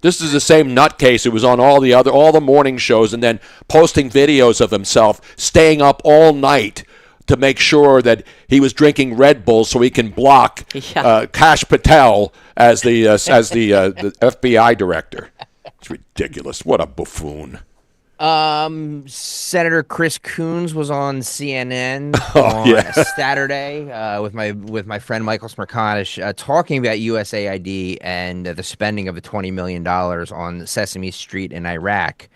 This is the same nutcase who was on all the morning shows and then posting videos of himself staying up all night to make sure that he was drinking Red Bull so he can block Kash Patel as the FBI director. It's ridiculous. What a buffoon. Senator Chris Coons was on CNN on Saturday with my friend Michael Smerconish talking about USAID and the spending of the $20 million on Sesame Street in Iraq.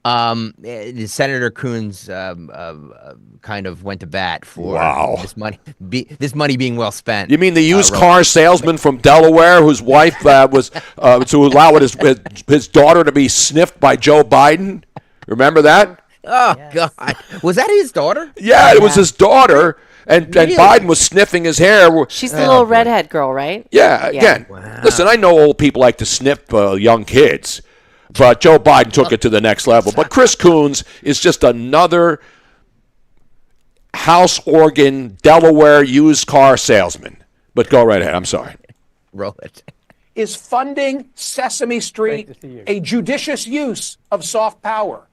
Senator Coons kind of went to bat for this money being well spent. You mean the used car salesman from Delaware whose wife was to allow his daughter to be sniffed by Joe Biden? Remember that? Oh, God. Was that his daughter? Yeah, it was his daughter, and Biden was sniffing his hair. She's the little redhead girl, right? Yeah, again. Wow. Listen, I know old people like to sniff young kids, but Joe Biden took it to the next level. But Chris Coons is just another house organ Delaware used car salesman. But go right ahead. I'm sorry. Roll it. Is funding Sesame Street a judicious use of soft power?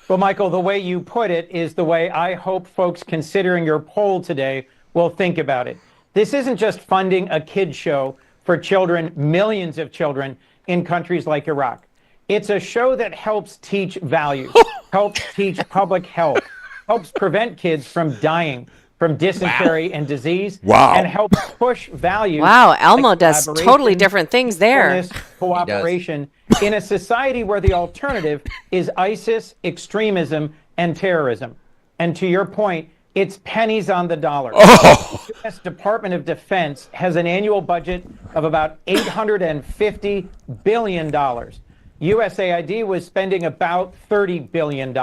Well, Michael, the way you put it is the way I hope folks considering your poll today will think about it. This isn't just funding a kid show for children, millions of children in countries like Iraq. It's a show that helps teach values, helps teach public health, helps prevent kids from dying from dysentery and disease, and helps push values. Wow, Elmo does totally different things there. Cooperation in a society where the alternative is ISIS, extremism, and terrorism. And to your point, it's pennies on the dollar. The U.S. Department of Defense has an annual budget of about $850 billion. USAID was spending about $30 billion.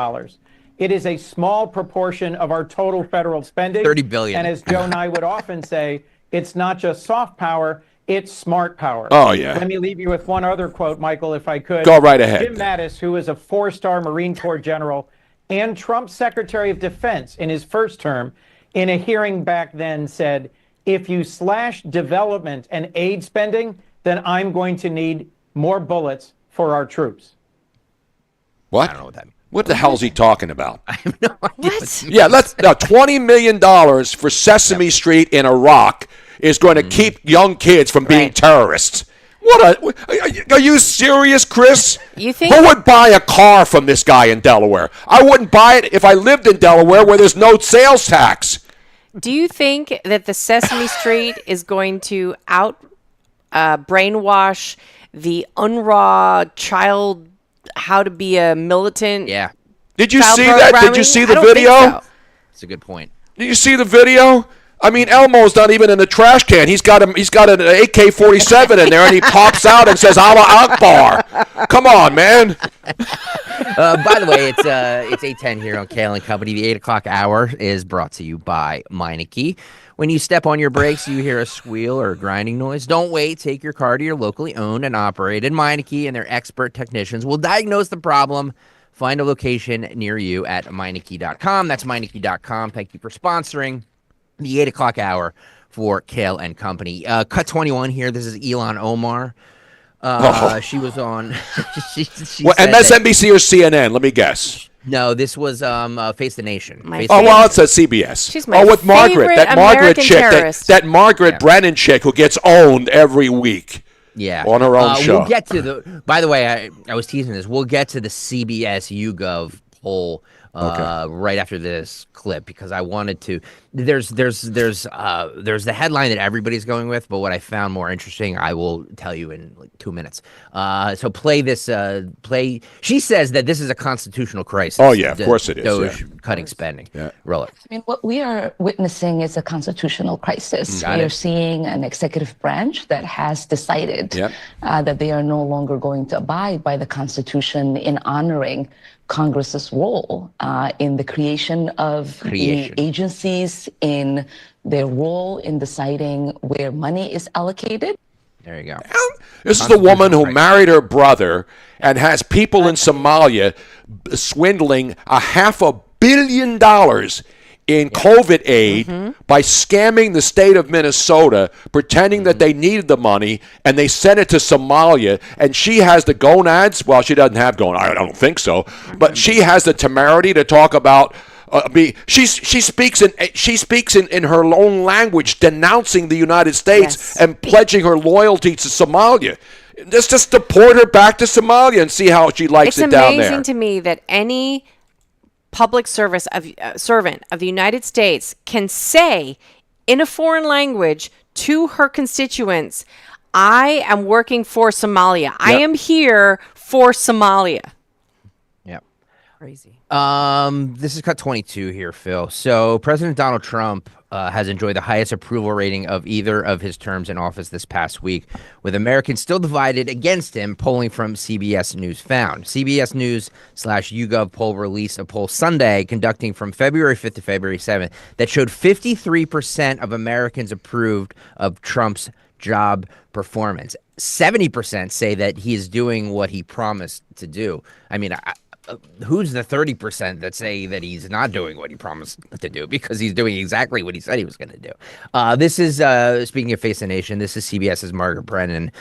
It is a small proportion of our total federal spending. 30 billion. And as Joe and I would often say, it's not just soft power, it's smart power. Oh, yeah. Let me leave you with one other quote, Michael, if I could. Go right ahead. Jim Mattis, who is a 4-star Marine Corps general and Trump's Secretary of Defense in his first term, in a hearing back then said, if you slash development and aid spending, then I'm going to need more bullets for our troops. What? I don't know what that means. What the hell is he talking about? I have no idea. Yeah, $20 million for Sesame Street in Iraq is going to keep young kids from being terrorists. Are you serious, Chris? You think who would buy a car from this guy in Delaware? I wouldn't buy it if I lived in Delaware where there's no sales tax. Do you think that the Sesame Street is going to brainwash the UNRWA child how to be a militant? Yeah. Did you see that? Did you see the video? That's a good point. Did you see the video? I mean, Elmo's not even in the trash can. He's got an AK-47 in there, and he pops out and says, "Allah Akbar." Come on, man. By the way, it's 8:10 here on Kayal and Company. The 8 o'clock hour is brought to you by Meineke. When you step on your brakes, you hear a squeal or a grinding noise. Don't wait. Take your car to your locally owned and operated Meineke, and their expert technicians will diagnose the problem. Find a location near you at Meineke.com. That's Meineke.com. Thank you for sponsoring the 8 o'clock hour for Kayal and Company. Cut 21 here. This is Ilhan Omar. She was on. MSNBC or CNN? Let me guess. No, this was Face the Nation. Well, it says CBS. She's my with Margaret, that Margaret chick, that Margaret Yeah. Brennan chick who gets owned every week. Yeah, on her own show. We'll get to the. By the way, I was teasing this. We'll get to the CBS YouGov poll right after this clip because I wanted to. There's the headline that everybody's going with, but what I found more interesting, I will tell you in like 2 minutes. So play this. She says that this is a constitutional crisis. Oh yeah, of course it is. Doge cutting spending. Yeah. Roll it. I mean, what we are witnessing is a constitutional crisis. We are seeing an executive branch that has decided that they are no longer going to abide by the Constitution in honoring Congress's role in the creation of the agencies, in their role in deciding where money is allocated. There you go. This is the woman who married her brother and has people in Somalia swindling $500 million in COVID aid by scamming the state of Minnesota, pretending that they needed the money, and they sent it to Somalia. And she has the gonads. Well, she doesn't have gonads. I don't think so. But she has the temerity to talk about. She speaks in her own language, denouncing the United States and pledging her loyalty to Somalia. Just deport her back to Somalia and see how she likes it down there. It's amazing to me that any public servant of the United States can say in a foreign language to her constituents, I am working for Somalia. I am here for Somalia. Yep. Crazy. This is cut 22 here, Phil. So President Donald Trump has enjoyed the highest approval rating of either of his terms in office this past week, with Americans still divided against him, polling from CBS News found. CBS News/YouGov poll released a poll Sunday conducting from February 5th to February 7th that showed 53% of Americans approved of Trump's job performance. 70% say that he is doing what he promised to do. I mean, who's the 30% that say that he's not doing what he promised to do, because he's doing exactly what he said he was going to do? This is, speaking of Face the Nation, this is CBS's Margaret Brennan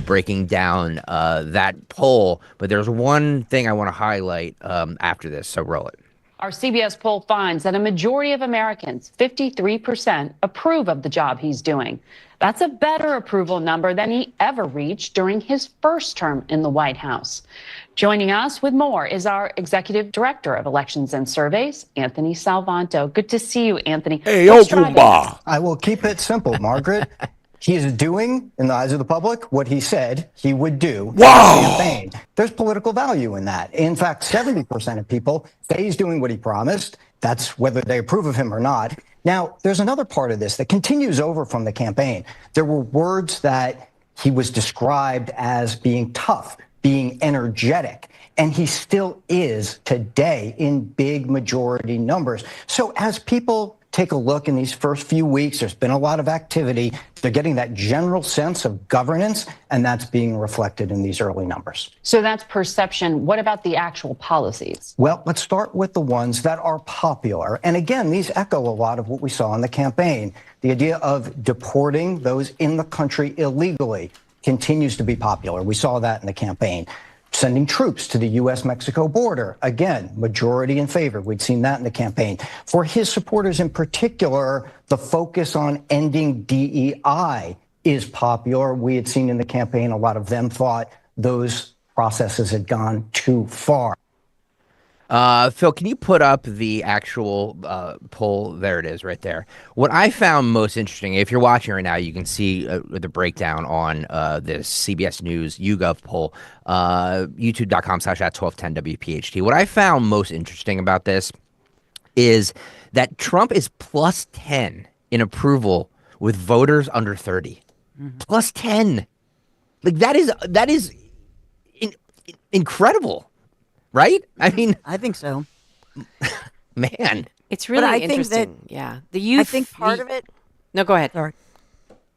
breaking down that poll. But there's one thing I want to highlight after this, so roll it. Our CBS poll finds that a majority of Americans, 53%, approve of the job he's doing. That's a better approval number than he ever reached during his first term in the White House. Joining us with more is our Executive Director of Elections and Surveys, Anthony Salvanto. Good to see you, Anthony. Hey, Okumba. I will keep it simple, Margaret. He is doing, in the eyes of the public, what he said he would do. Wow. In the campaign. There's political value in that. In fact, 70% of people say he's doing what he promised. That's whether they approve of him or not. Now, there's another part of this that continues over from the campaign. There were words that he was described as being tough, being energetic, and he still is today in big majority numbers. So as people take a look in these first few weeks, there's been a lot of activity. They're getting that general sense of governance, and that's being reflected in these early numbers. So that's perception. What about the actual policies? Well, let's start with the ones that are popular. And again, these echo a lot of what we saw in the campaign. The idea of deporting those in the country illegally continues to be popular. We saw that in the campaign. Sending troops to the U.S.-Mexico border, again, majority in favor. We'd seen that in the campaign. For his supporters in particular, the focus on ending DEI is popular. We had seen in the campaign, a lot of them thought those processes had gone too far. Phil, can you put up the actual poll? There it is right there. What I found most interesting, if you're watching right now, you can see the breakdown on this CBS News YouGov poll, youtube.com/@1210WPHT. What I found most interesting about this is that Trump is plus 10 in approval with voters under 30. Plus 10. Like that is incredible. Right? I mean, I think so. Man, it's really interesting. The youth. I think part of it. No, go ahead. Sorry.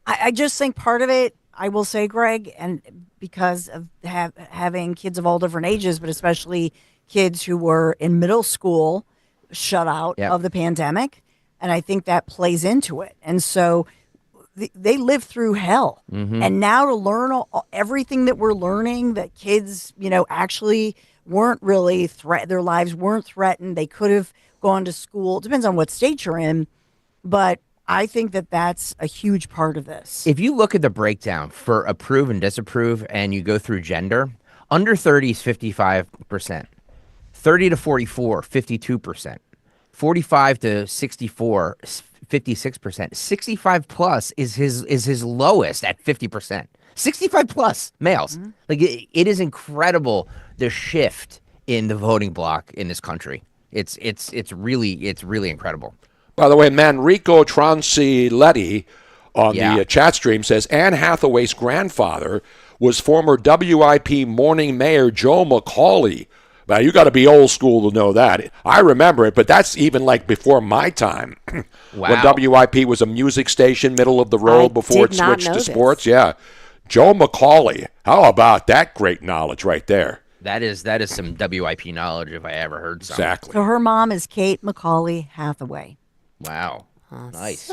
I just think part of it, I will say, Greg, and because of having kids of all different ages, but especially kids who were in middle school shut out of the pandemic. And I think that plays into it. And so they lived through hell. And now to learn everything that we're learning, that kids, actually weren't really their lives weren't threatened. They could have gone to school. It depends on what state you're in, but I think that that's a huge part of this. If you look at the breakdown for approve and disapprove, and you go through gender, under 30 is 55%, 30 to 44, 52%, 45 to 64, 56%, 65 plus is his lowest at 50%. 65 plus males. Like it is incredible, the shift in the voting bloc in this country. It's really incredible. By the way, Manrico Transiletti on the chat stream says Anne Hathaway's grandfather was former WIP morning mayor Joe McCauley. Now, you got to be old school to know that. I remember it, but that's even like before my time. When WIP was a music station, middle of the road before it switched to sports. Yeah. Joe McCauley. How about that great knowledge right there? That is some WIP knowledge if I ever heard something. Exactly. So her mom is Kate McCauley Hathaway. Wow. Nice.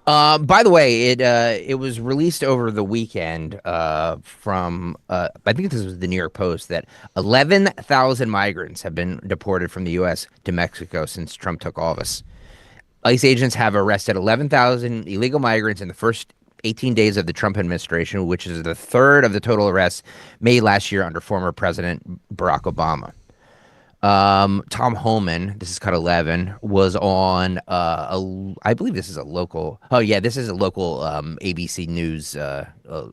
By the way, it was released over the weekend from I think this was the New York Post that 11,000 migrants have been deported from the U.S. to Mexico since Trump took office. ICE agents have arrested 11,000 illegal migrants in the first 18 days of the Trump administration, which is the third of the total arrests made last year under former President Barack Obama. Tom Homan, this is cut 11, was on I believe this is a local ABC News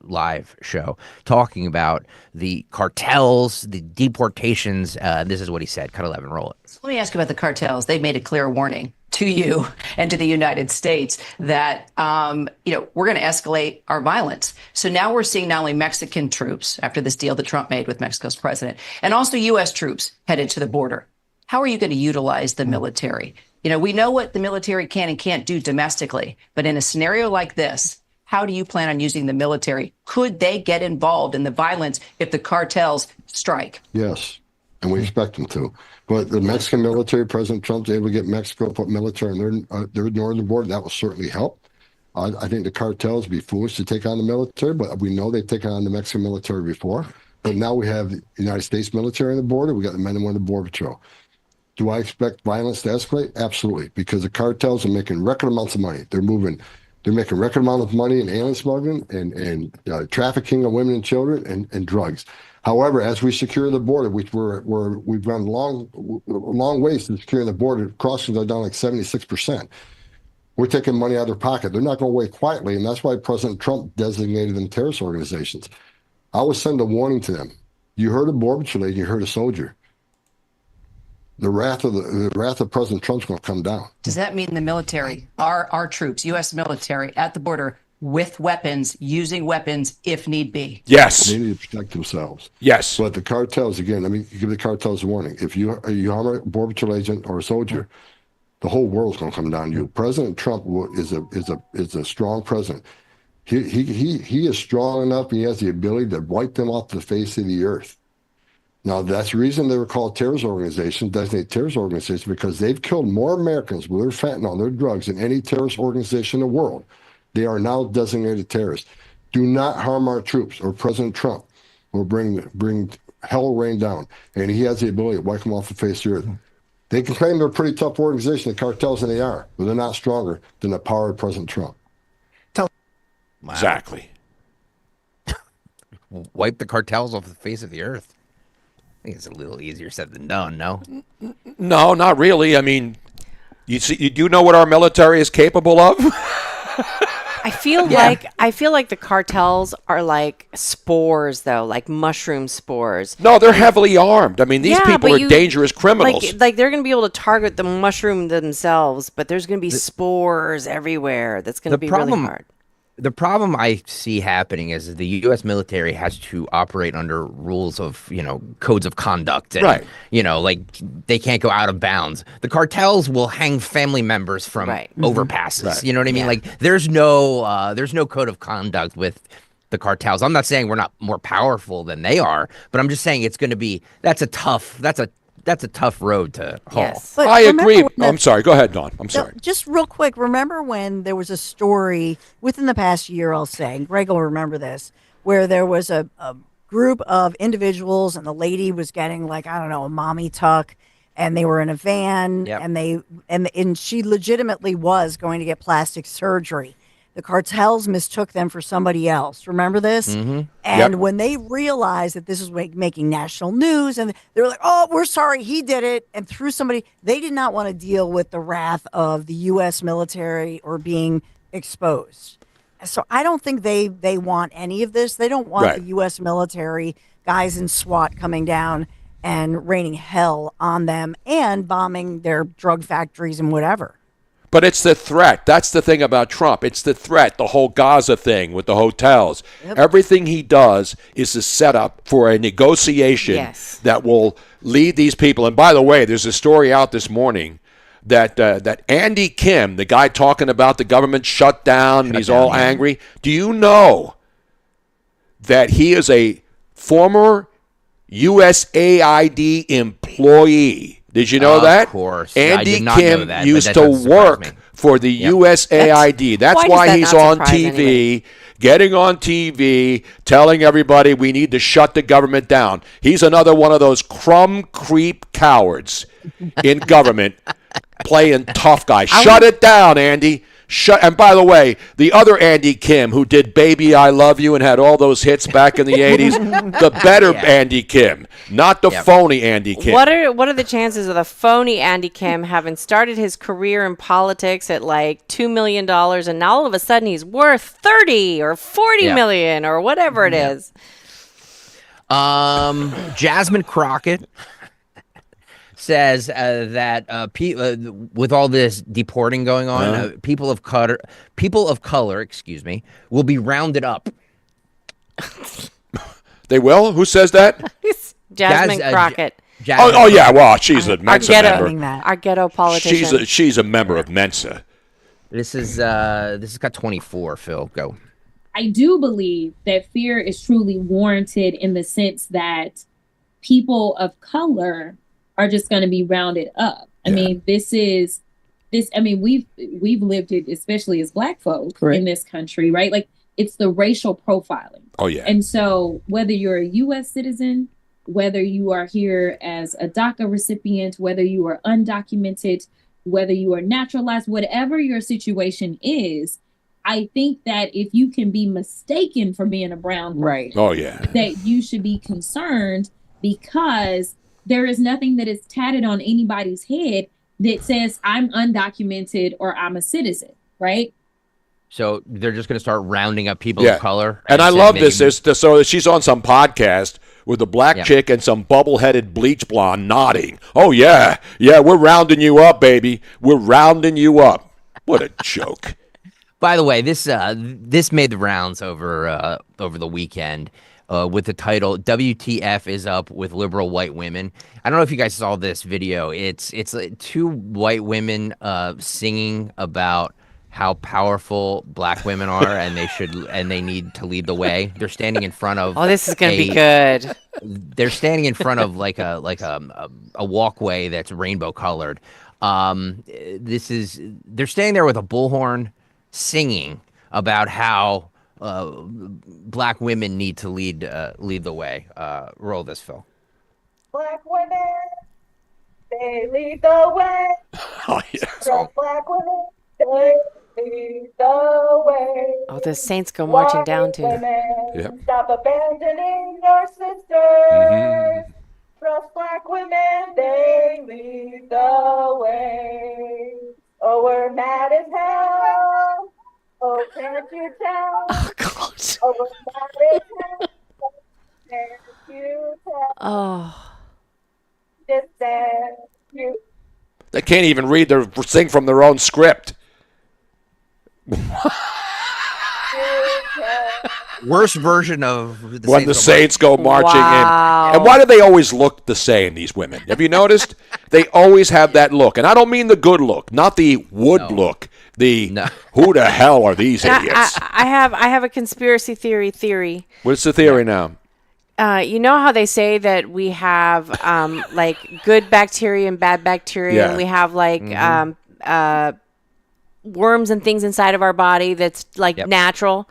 live show talking about the cartels, the deportations. This is what he said. Cut 11, roll it. Let me ask you about the cartels. They made a clear warning to you and to the United States that, we're going to escalate our violence. So now we're seeing not only Mexican troops after this deal that Trump made with Mexico's president, and also U.S. troops headed to the border. How are you going to utilize the military? We know what the military can and can't do domestically, but in a scenario like this, how do you plan on using the military? Could they get involved in the violence if the cartels strike? Yes, and we expect them to. But the Mexican military, President Trump's able to get Mexico to put military on their northern border. That will certainly help. I think the cartels would be foolish to take on the military, but we know they've taken on the Mexican military before. But now we have the United States military on the border. We got the men and women of the Border Patrol. Do I expect violence to escalate? Absolutely, because the cartels are making record amounts of money. They're making record amount of money in alien smuggling and trafficking of women and children and drugs. However, as we secure the border, we've gone long ways to securing the border. Crossings are down like 76%. We're taking money out of their pocket. They're not going away quietly, and that's why President Trump designated them terrorist organizations. I would send a warning to them. You heard a Border Patrol agent, you heard a soldier. The wrath of President Trump's going to come down. Does that mean the military, our troops, U.S. military at the border with weapons, using weapons if need be? Yes. They need to protect themselves. Yes. But the cartels, again, give the cartels a warning. If you harm a Border Patrol agent or a soldier, the whole world's going to come down to you. President Trump is a strong president. He is strong enough. He has the ability to wipe them off the face of the earth. Now, that's the reason they were called terrorist organizations, designated terrorist organizations, because they've killed more Americans with their fentanyl, their drugs, than any terrorist organization in the world. They are now designated terrorists. Do not harm our troops, or President Trump will bring hell rain down, and he has the ability to wipe them off the face of the earth. They can claim they're a pretty tough organization, the cartels, and they are, but they're not stronger than the power of President Trump. Wow. Exactly. Wipe the cartels off the face of the earth. I think it's a little easier said than done, no? No, not really. I mean, you do know what our military is capable of? I feel like the cartels are like spores, though, like mushroom spores. No, they're heavily armed. I mean, these people are dangerous criminals. Like they're going to be able to target the mushroom themselves, but there's going to be spores everywhere. That's going to be really hard. The problem I see happening is the U.S. military has to operate under rules of, codes of conduct. And, right. They can't go out of bounds. The cartels will hang family members from overpasses. Right. You know what I mean? Like there's no code of conduct with the cartels. I'm not saying we're not more powerful than they are, but I'm just saying it's going to be that's a tough road to haul. Yes. I agree. I'm sorry. Go ahead, Dawn. I'm sorry. Just real quick, remember when there was a story within the past year, I'll say, Greg will remember this, where there was a group of individuals and the lady was getting a mommy tuck, and they were in a van and she legitimately was going to get plastic surgery. The cartels mistook them for somebody else. Remember this? Mm-hmm. And when they realized that this was making national news, and they were like, "Oh, we're sorry, he did it," and threw somebody. They did not want to deal with the wrath of the U.S. military or being exposed. So I don't think they want any of this. They don't want the U.S. military guys in SWAT coming down and raining hell on them and bombing their drug factories and whatever. But it's the threat. That's the thing about Trump. It's the threat, the whole Gaza thing with the hotels. Yep. Everything he does is a setup for a negotiation that will lead these people. And by the way, there's a story out this morning that Andy Kim, the guy talking about the government shutdown and he's all angry, do you know that he is a former USAID employee. Did you know that? Of course. Andy I did not Kim know that, used but to that doesn't surprise work me. for the USAID. That's why he's on TV, getting on TV, telling everybody we need to shut the government down. He's another one of those crumb creep cowards in government playing tough guy. Shut it down, Andy. And by the way, the other Andy Kim who did Baby I Love You and had all those hits back in the 80s, the better Andy Kim, not the phony Andy Kim. What are the chances of the phony Andy Kim having started his career in politics at like $2 million and now all of a sudden he's worth 30 or 40 million or whatever it is? Jasmine Crockett says that with all this deporting going on, people of color, will be rounded up. They will? Who says that? Jasmine Crockett. Oh yeah, well, she's a Mensa member. Our ghetto politician. She's a member of Mensa. This has got 24. Phil, go. I do believe that fear is truly warranted in the sense that people of color are just going to be rounded up. I mean, we've lived it, especially as Black folk in this country, right? Like, it's the racial profiling. Oh, yeah. And so whether you're a U.S. citizen, whether you are here as a DACA recipient, whether you are undocumented, whether you are naturalized, whatever your situation is, I think that if you can be mistaken for being a brown person, oh yeah, that you should be concerned, because there is nothing that is tatted on anybody's head that says I'm undocumented or I'm a citizen, right? So they're just going to start rounding up people of color. And I love this. So she's on some podcast with a black chick and some bubble-headed bleach blonde nodding. Oh, yeah, we're rounding you up, baby. We're rounding you up. What a joke. By the way, this made the rounds over the weekend with the title "WTF is up with liberal white women." I don't know if you guys saw this video. It's two white women singing about how powerful Black women are, and they need to lead the way. They're standing in front of. Oh, this is gonna be good. They're standing in front of like a walkway that's rainbow colored. They're standing there with a bullhorn, singing about how Black women need to lead the way. Roll this, Phil. Black women, they lead the way. Oh yeah. Black women, they lead the way. Oh, the Saints go marching down to. Yep. Stop abandoning your sisters. Trust Black women, they lead the way. Oh, we're mad as hell. Oh, can't you tell? Oh, God. Oh, we're mad as hell. Can't you tell? Oh. Just that you. They can't even read their sing from their own script. Worst version of when the Saints go marching in. And why do they always look the same, these women? Have you noticed? They always have that look. And I don't mean the good look, not the wood look. Who the hell are these idiots? I have a conspiracy theory. What's the theory now? You know how they say that we have like good bacteria and bad bacteria, and we have like worms and things inside of our body that's like natural.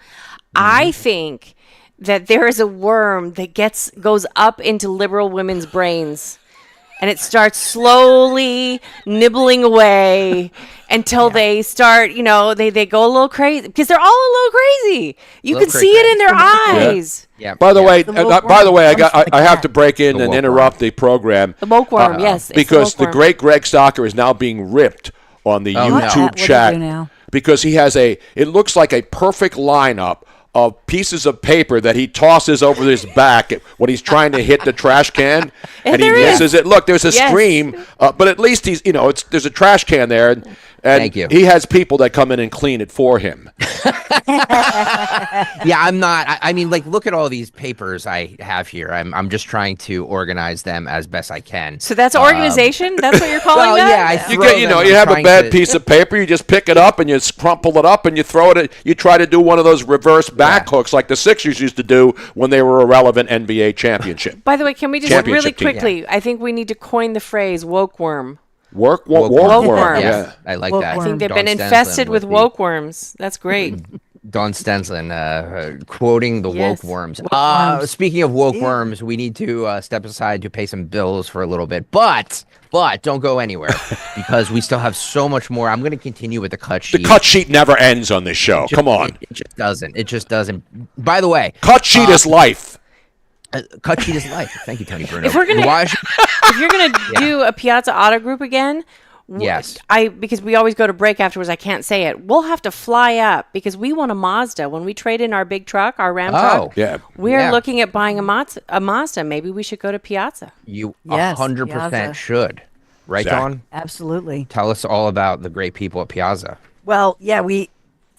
I think that there is a worm that goes up into liberal women's brains, and it starts slowly nibbling away until they start, they go a little crazy, because they're all a little crazy. You can see it in their eyes. Yeah. By the way, I have to break in and interrupt the program. The mokeworm, yes. Because the great Greg Stocker is now being ripped on the YouTube chat because he has it looks like a perfect lineup of pieces of paper that he tosses over his back when he's trying to hit the trash can, and he misses it. Look, there's a stream, but at least he's, there's a trash can there, And Thank you. He has people that come in and clean it for him. Yeah, I'm not. I mean, like, look at all these papers I have here. I'm just trying to organize them as best I can. So that's organization? That's what you're calling that? Yeah, you have a bad piece of paper, you just pick it up and you crumple it up and you throw it. You try to do one of those reverse back hooks like the Sixers used to do when they were a relevant NBA championship. By the way, can we just really quickly? I think we need to coin the phrase "woke worm." Woke worm. Yeah, I like that. I think they've been infested with woke worms. That's great. Don Stenslin quoting the woke worms. Speaking of woke worms, we need to step aside to pay some bills for a little bit. But don't go anywhere because we still have so much more. I'm going to continue with the cut sheet. The cut sheet never ends on this show. Come on. It just doesn't. It just doesn't. By the way, cut sheet is life. Cut sheet is life. Thank you, Tony Bruno. If you're gonna do a Piazza Auto Group again, yes, because we always go to break afterwards. I can't say it. We'll have to fly up because we want a Mazda when we trade in our big truck, our Ram truck. Yeah, we're looking at buying a Mazda. Maybe we should go to Piazza. You 100% should. Right, Dawn? Absolutely. Tell us all about the great people at Piazza. Well, yeah, we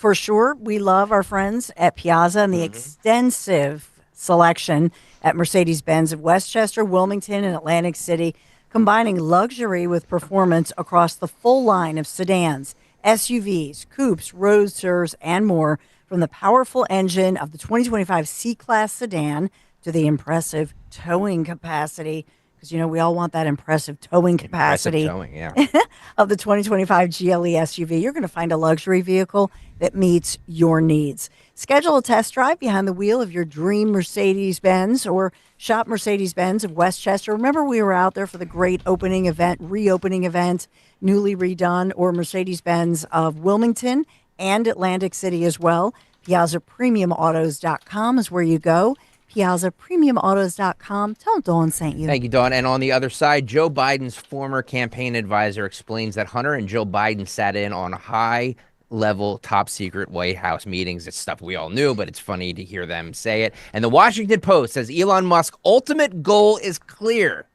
love our friends at Piazza and the extensive selection at Mercedes-Benz of Westchester, Wilmington, and Atlantic City, combining luxury with performance across the full line of sedans, SUVs, coupes, roadsters, and more, from the powerful engine of the 2025 C-Class sedan to the impressive towing capacity, because, we all want that impressive towing capacity of the 2025 GLE SUV. You're going to find a luxury vehicle that meets your needs. Schedule a test drive behind the wheel of your dream Mercedes-Benz or shop Mercedes-Benz of Westchester. Remember, we were out there for the great reopening event, newly redone, or Mercedes-Benz of Wilmington and Atlantic City as well. PiazzaPremiumAutos.com is where you go. PiazzaPremiumAutos.com. Tell them Dawn sent you. Thank you, Dawn. And on the other side, Joe Biden's former campaign advisor explains that Hunter and Joe Biden sat in on high-level, top-secret White House meetings. It's stuff we all knew, but it's funny to hear them say it. And the Washington Post says Elon Musk's ultimate goal is clear.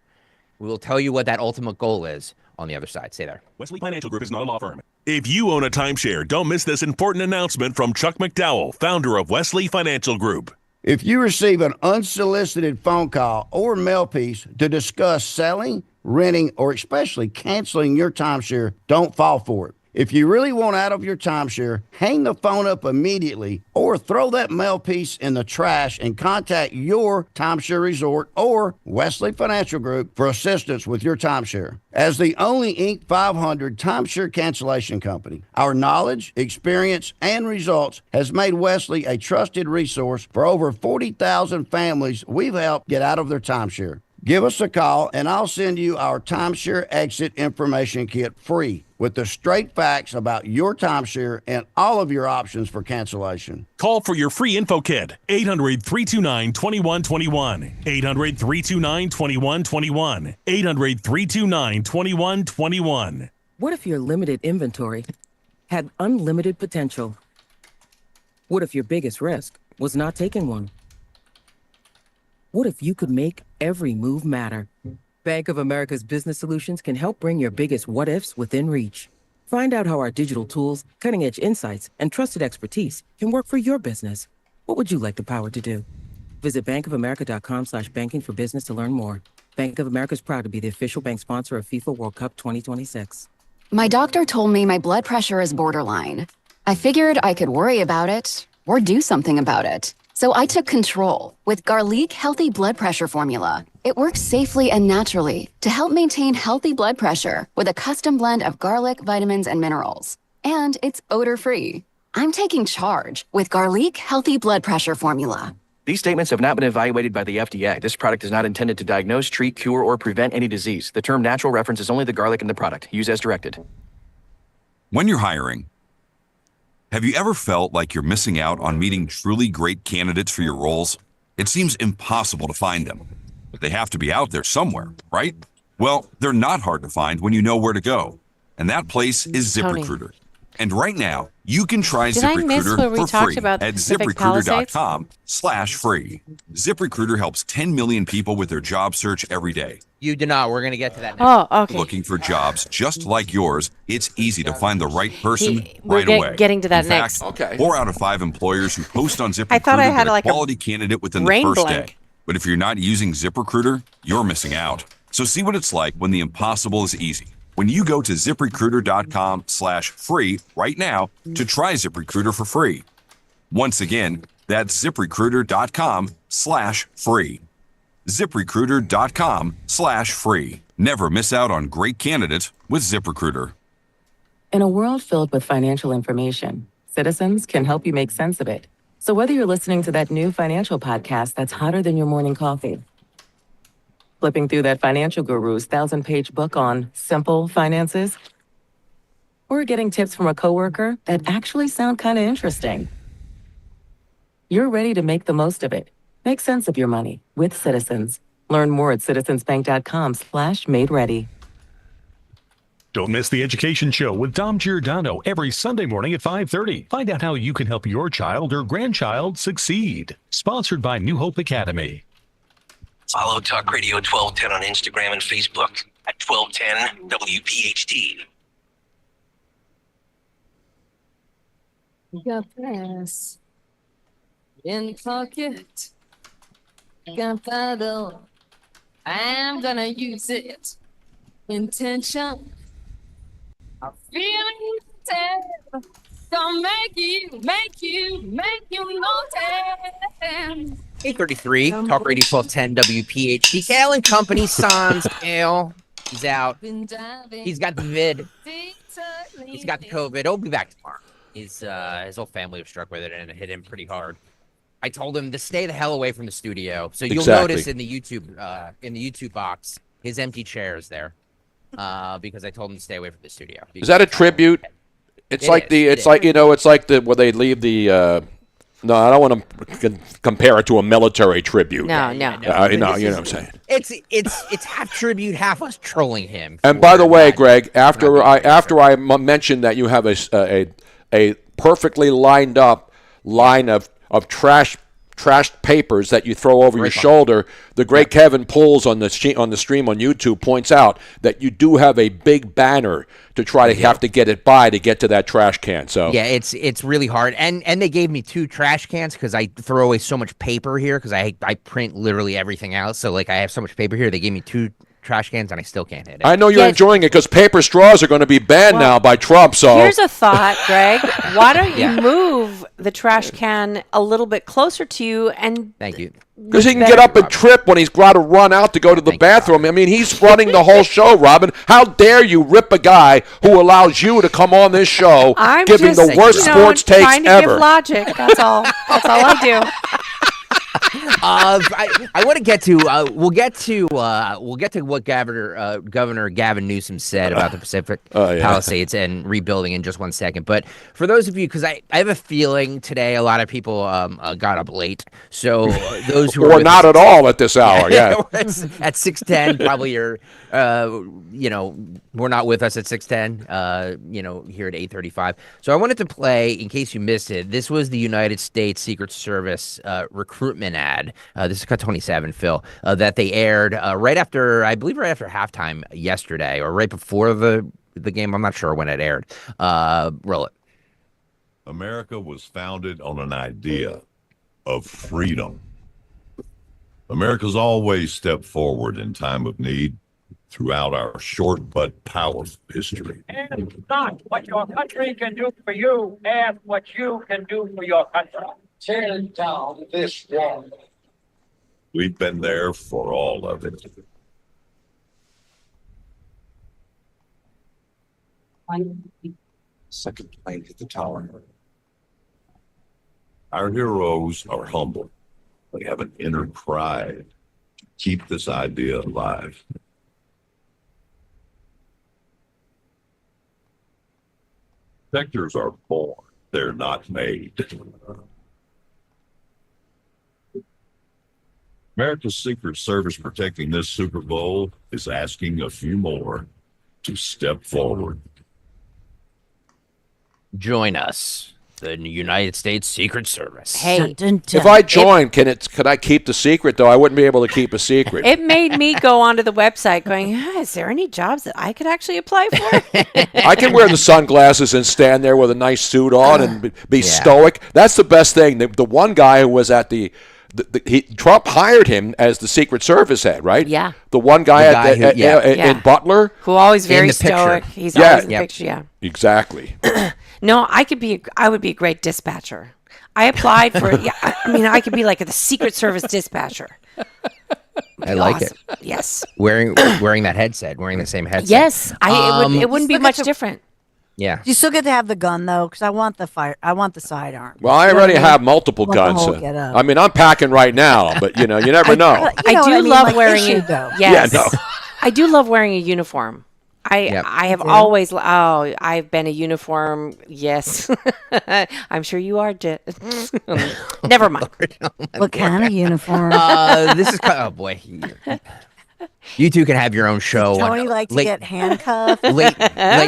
We will tell you what that ultimate goal is on the other side. Stay there. Wesley Financial Group is not a law firm. If you own a timeshare, don't miss this important announcement from Chuck McDowell, founder of Wesley Financial Group. If you receive an unsolicited phone call or mail piece to discuss selling, renting, or especially canceling your timeshare, don't fall for it. If you really want out of your timeshare, hang the phone up immediately or throw that mail piece in the trash and contact your timeshare resort or Wesley Financial Group for assistance with your timeshare. As the only Inc. 500 timeshare cancellation company, our knowledge, experience, and results has made Wesley a trusted resource for over 40,000 families we've helped get out of their timeshare. Give us a call and I'll send you our timeshare exit information kit free with the straight facts about your timeshare and all of your options for cancellation. Call for your free info kit, 800-329-2121, 800-329-2121, 800-329-2121. What if your limited inventory had unlimited potential? What if your biggest risk was not taking one? What if you could make every move matter? Bank of America's business solutions can help bring your biggest what-ifs within reach. Find out how our digital tools, cutting-edge insights, and trusted expertise can work for your business. What would you like the power to do? Visit bankofamerica.com/banking for business to learn more. Bank of America is proud to be the official bank sponsor of FIFA World Cup 2026. My doctor told me my blood pressure is borderline. I figured I could worry about it or do something about it. So I took control with Garlic Healthy Blood Pressure Formula. It works safely and naturally to help maintain healthy blood pressure with a custom blend of garlic, vitamins, and minerals. And it's odor-free. I'm taking charge with Garlic Healthy Blood Pressure Formula. These statements have not been evaluated by the FDA. This product is not intended to diagnose, treat, cure, or prevent any disease. The term natural references only the garlic in the product. Use as directed. When you're hiring, have you ever felt like you're missing out on meeting truly great candidates for your roles? It seems impossible to find them, but they have to be out there somewhere, right? Well, they're not hard to find when you know where to go. And that place is ZipRecruiter. And right now, you can try Did I miss where we ZipRecruiter for talked free about at Pacific Palisades? ZipRecruiter.com/free. ZipRecruiter helps 10 million people with their job search every day. You do not. We're going to get to that next. Oh, okay. Looking for jobs just like yours, it's easy to find the right person we're right away. Getting to that In next. fact, 4 out of 5 employers who post on ZipRecruiter I thought I had get a like quality candidate within the rain first blank. day. But if you're not using ZipRecruiter, you're missing out. So see what it's like when the impossible is easy. When you go to ZipRecruiter.com/free right now to try ZipRecruiter for free. Once again, that's ZipRecruiter.com/free. ZipRecruiter.com/free. Never miss out on great candidates with ZipRecruiter. In a world filled with financial information, Citizens can help you make sense of it. So whether you're listening to that new financial podcast that's hotter than your morning coffee, flipping through that financial guru's 1,000-page book on simple finances, or getting tips from a coworker that actually sound kind of interesting, you're ready to make the most of it. Make sense of your money with Citizens. Learn more at citizensbank.com/made-ready. Don't miss the Education Show with Dom Giordano every Sunday morning at 5:30. Find out how you can help your child or grandchild succeed. Sponsored by New Hope Academy. Follow Talk Radio 1210 on Instagram and Facebook at 1210 WPHT. Got this in pocket. Got paddle. I'm gonna use it. Intention. I'm feeling dead. Gonna make you notice. 8:33, Talk Radio 1210 WPHT. Kayal and Company, Sans Kayal. He's out. He's got the vid. He's got the COVID. He'll be back tomorrow. His whole family was struck with it and it hit him pretty hard. I told him to stay the hell away from the studio. So you'll notice in the YouTube box, his empty chair is there. Because I told him to stay away from the studio. Is that a tribute? It's like the where they leave the. No, I don't want to compare it to a military tribute. No. You know what I'm saying. It's half tribute, half us trolling him. And by the way, Greg, after I mentioned that you have a perfectly lined up line of trashed papers that you throw over your shoulder, the great Kevin Pulls on the stream on YouTube points out that you do have a big banner to try to have to get it by to get to that trash can. So yeah, it's really hard. And they gave me 2 trash cans because I throw away so much paper here because I print literally everything out. So like I have so much paper here. They gave me 2 trash cans and I still can't hit it. I know you're enjoying it because paper straws are going to be banned now by Trump. So here's a thought, Greg. Why don't you move the trash can a little bit closer to you? And thank you. Because he can get up and trip when he's got to run out to go to the bathroom. I mean, he's running the whole show, Robin. How dare you rip a guy who allows you to come on this show, giving the worst sports takes trying to ever? Give logic. That's all. That's all I do. I want to get to we'll get to what Governor Gavin Newsom said about the Pacific Palisades and rebuilding in just one second. But for those of you, because I have a feeling today a lot of people got up late. So those who or not at all at this hour, yeah. At 6:10, probably you're we're not with us at 6:10. Here at 8:35. So I wanted to play, in case you missed it. This was the United States Secret Service recruitment ad. This is cut 27, Phil, that they aired right after halftime yesterday, or right before the game. I'm not sure when it aired. Roll it. America was founded on an idea of freedom. America's always stepped forward in time of need throughout our short but powerful history. Ask not what your country can do for you, ask what you can do for your country. Tear down this wall. We've been there for all of it. Second plane hit the tower. Our heroes are humble. They have an inner pride to keep this idea alive. Sectors are born, they're not made. America's Secret Service protecting this Super Bowl is asking a few more to step forward. Join us, the United States Secret Service. Hey, if I join, can I keep the secret though? I wouldn't be able to keep a secret. It made me go onto the website going, is there any jobs that I could actually apply for? I can wear the sunglasses and stand there with a nice suit on and be stoic. That's the best thing. The one guy who was at Trump hired him as the Secret Service head, right? Yeah. The one guy, in Butler. Who always very stoic. Picture. He's always in the picture, yeah. Exactly. No, I would be a great dispatcher. I applied for, I could be like the Secret Service dispatcher. I like it. Yes. Wearing that headset, wearing the same headset. Yes. It wouldn't be much different. Yeah. You still get to have the gun though, because I want the sidearm. Well, I already have multiple guns. I mean, I'm packing right now, but you never know. I do love wearing it. Yes. Yeah, no. I do love wearing a uniform. I have always. Oh, I've been a uniform. Yes, I'm sure you are. Never mind. What kind of uniform? This is. Oh boy. You two can have your own show. Tony like to get handcuffed. Late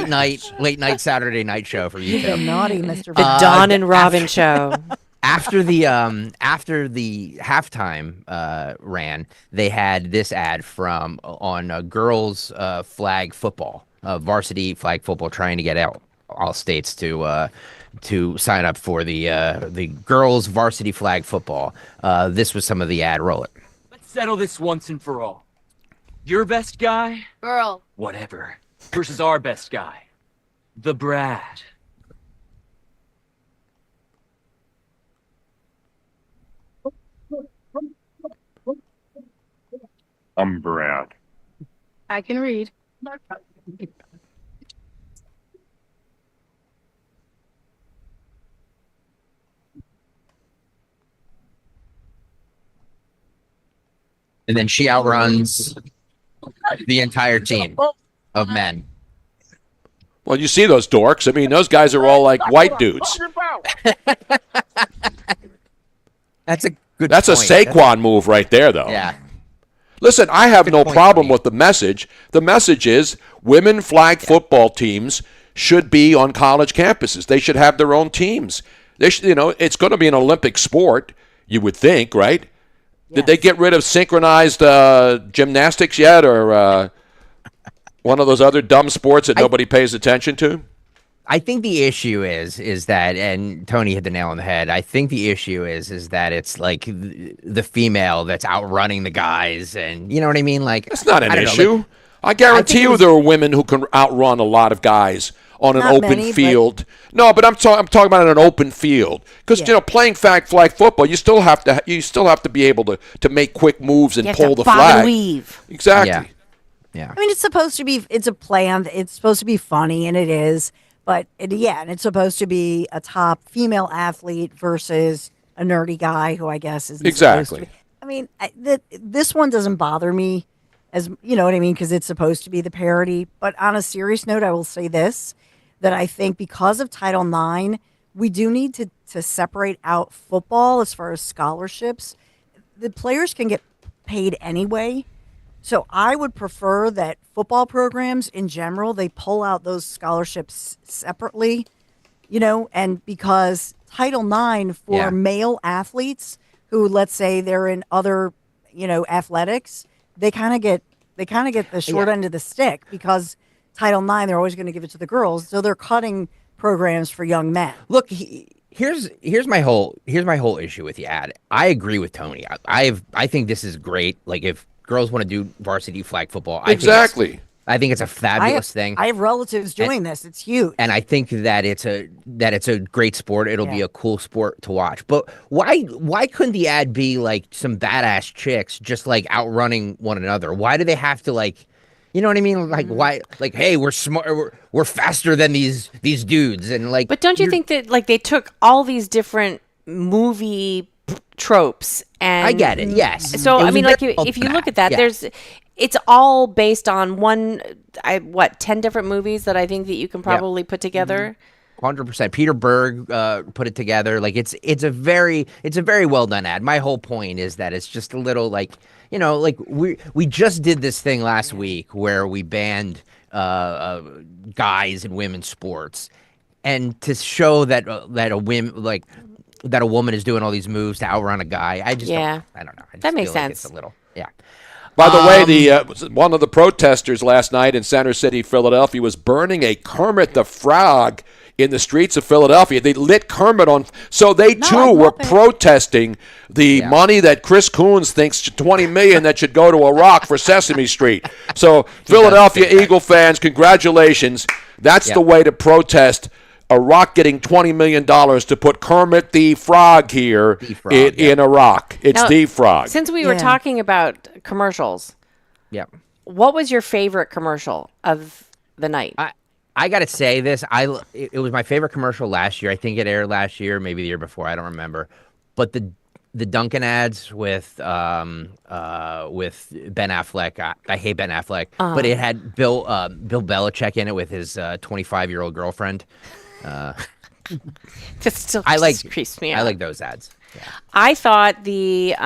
night Saturday night show for you. You're naughty, Mr. The Dawn and Robin show. After the halftime ran, they had this ad on girls flag football, varsity flag football, trying to get all states to sign up for the girls varsity flag football. This was some of the ad. Roll it. Let's settle this once and for all. Your best guy, Girl. whatever, versus our best guy, the Brad. I'm Brad. I can read. And then she outruns the entire team of men. Well, you see those dorks. I mean, those guys are all like white dudes. That's a good. That's point. a Saquon move right there, though. Yeah. Listen, I have no problem with the message. The message is women flag football teams should be on college campuses. They should have their own teams. They should, it's going to be an Olympic sport, you would think, right? Yes. Did they get rid of synchronized gymnastics yet, or one of those other dumb sports that nobody pays attention to? I think the issue is that, and Tony hit the nail on the head. I think the issue is that it's like the female that's outrunning the guys, and you know what I mean. Like that's not an issue. I guarantee you there are women who can outrun a lot of guys on an open field. No, but I'm talking about an open field because playing flag football, you still have to be able to make quick moves and pull the flag. Weave. Exactly. Yeah. I mean, it's supposed to be. It's a plan. It's supposed to be funny, and it is. But and it's supposed to be a top female athlete versus a nerdy guy who I guess is exactly. I mean, this one doesn't bother me, as you know what I mean, because it's supposed to be the parody. But on a serious note, I will say this: that I think because of Title IX, we do need to separate out football as far as scholarships. The players can get paid anyway. So I would prefer that football programs in general, they pull out those scholarships separately, and because Title IX for male athletes who, let's say they're in other, athletics, they kind of get the short end of the stick because Title IX, they're always going to give it to the girls. So they're cutting programs for young men. Look, here's my whole issue with the ad. I agree with Tony. I think this is great. Like if girls want to do varsity flag football. I think it's a fabulous thing. I have relatives doing this. It's huge. And I think that it's a great sport. It'll be a cool sport to watch. But why couldn't the ad be like some badass chicks just like outrunning one another? Why do they have to like, you know what I mean? Like why? Like, hey, we're smart. We're faster than these dudes. And like, but don't you think that like they took all these different movie tropes and I get it. Yes. So I mean, like if you look at that, it's all based on 10 different movies that I think that you can probably put together. 100%. Peter Berg put it together. Like it's a very well done ad. My whole point is that it's just a little like, like we just did this thing last week where we banned guys in women's sports. and to show that that a woman is doing all these moves to outrun a guy. I just don't know. That makes sense. Like it's a little By the way, one of the protesters last night in Center City, Philadelphia, was burning a Kermit the Frog in the streets of Philadelphia. They lit Kermit on, so they too were protesting the money that Chris Coons thinks $20 million that should go to Iraq for Sesame Street. So Philadelphia Eagle fans, congratulations. That's the way to protest. Iraq getting $20 million to put Kermit the Frog here in Iraq. It's now, the Frog. Since we were talking about commercials, what was your favorite commercial of the night? I got to say this. It was my favorite commercial last year. I think it aired last year, maybe the year before. I don't remember. But the Dunkin' ads with Ben Affleck. I hate Ben Affleck, but it had Bill Belichick in it with his 25-year-old girlfriend. That still creeps me out. I like those ads. Yeah. I thought the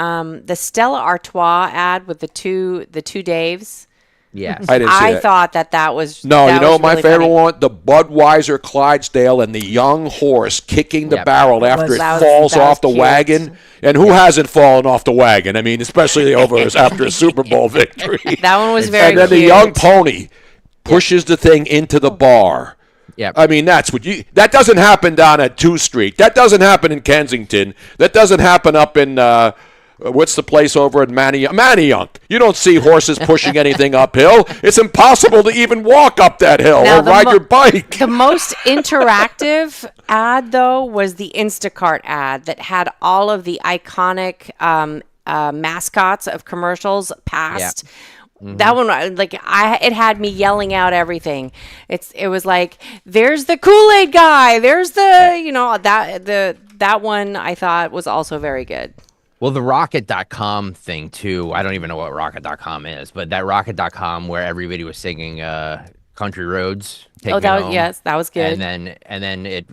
Stella Artois ad with the two Daves. Yes, I didn't see I thought that was no. That you know was my really favorite funny. one, the Budweiser Clydesdale and the young horse kicking the barrel after it falls off the wagon. And who hasn't fallen off the wagon? I mean, especially after a Super Bowl victory. That one was very. And then cute. the young pony pushes the thing into the bar. Yeah, I mean that doesn't happen down at 2 Street. That doesn't happen in Kensington. That doesn't happen up in what's the place over at Manayunk? You don't see horses pushing anything uphill. It's impossible to even walk up that hill or ride your bike. The most interactive ad, though, was the Instacart ad that had all of the iconic mascots of commercials past. Yeah. Mm-hmm. That one, it had me yelling out everything. It was like, there's the Kool-Aid guy. There's the, that one I thought was also very good. Well, the Rocket.com thing, too. I don't even know what Rocket.com is, but that Rocket.com where everybody was singing Country Roads. That was good. And then it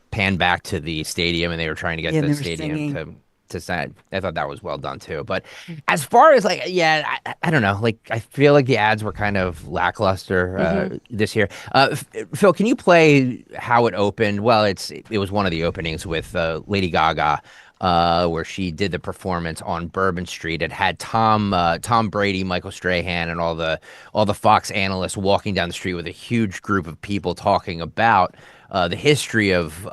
panned back to the stadium, and they were trying to get the stadium to sign. I thought that was well done, too. But as far as, I don't know. I feel like the ads were kind of lackluster this year. Phil, can you play how it opened? Well, it was one of the openings with Lady Gaga. Where she did the performance on Bourbon Street. It had Tom Brady, Michael Strahan, and all the Fox analysts walking down the street with a huge group of people talking about the history of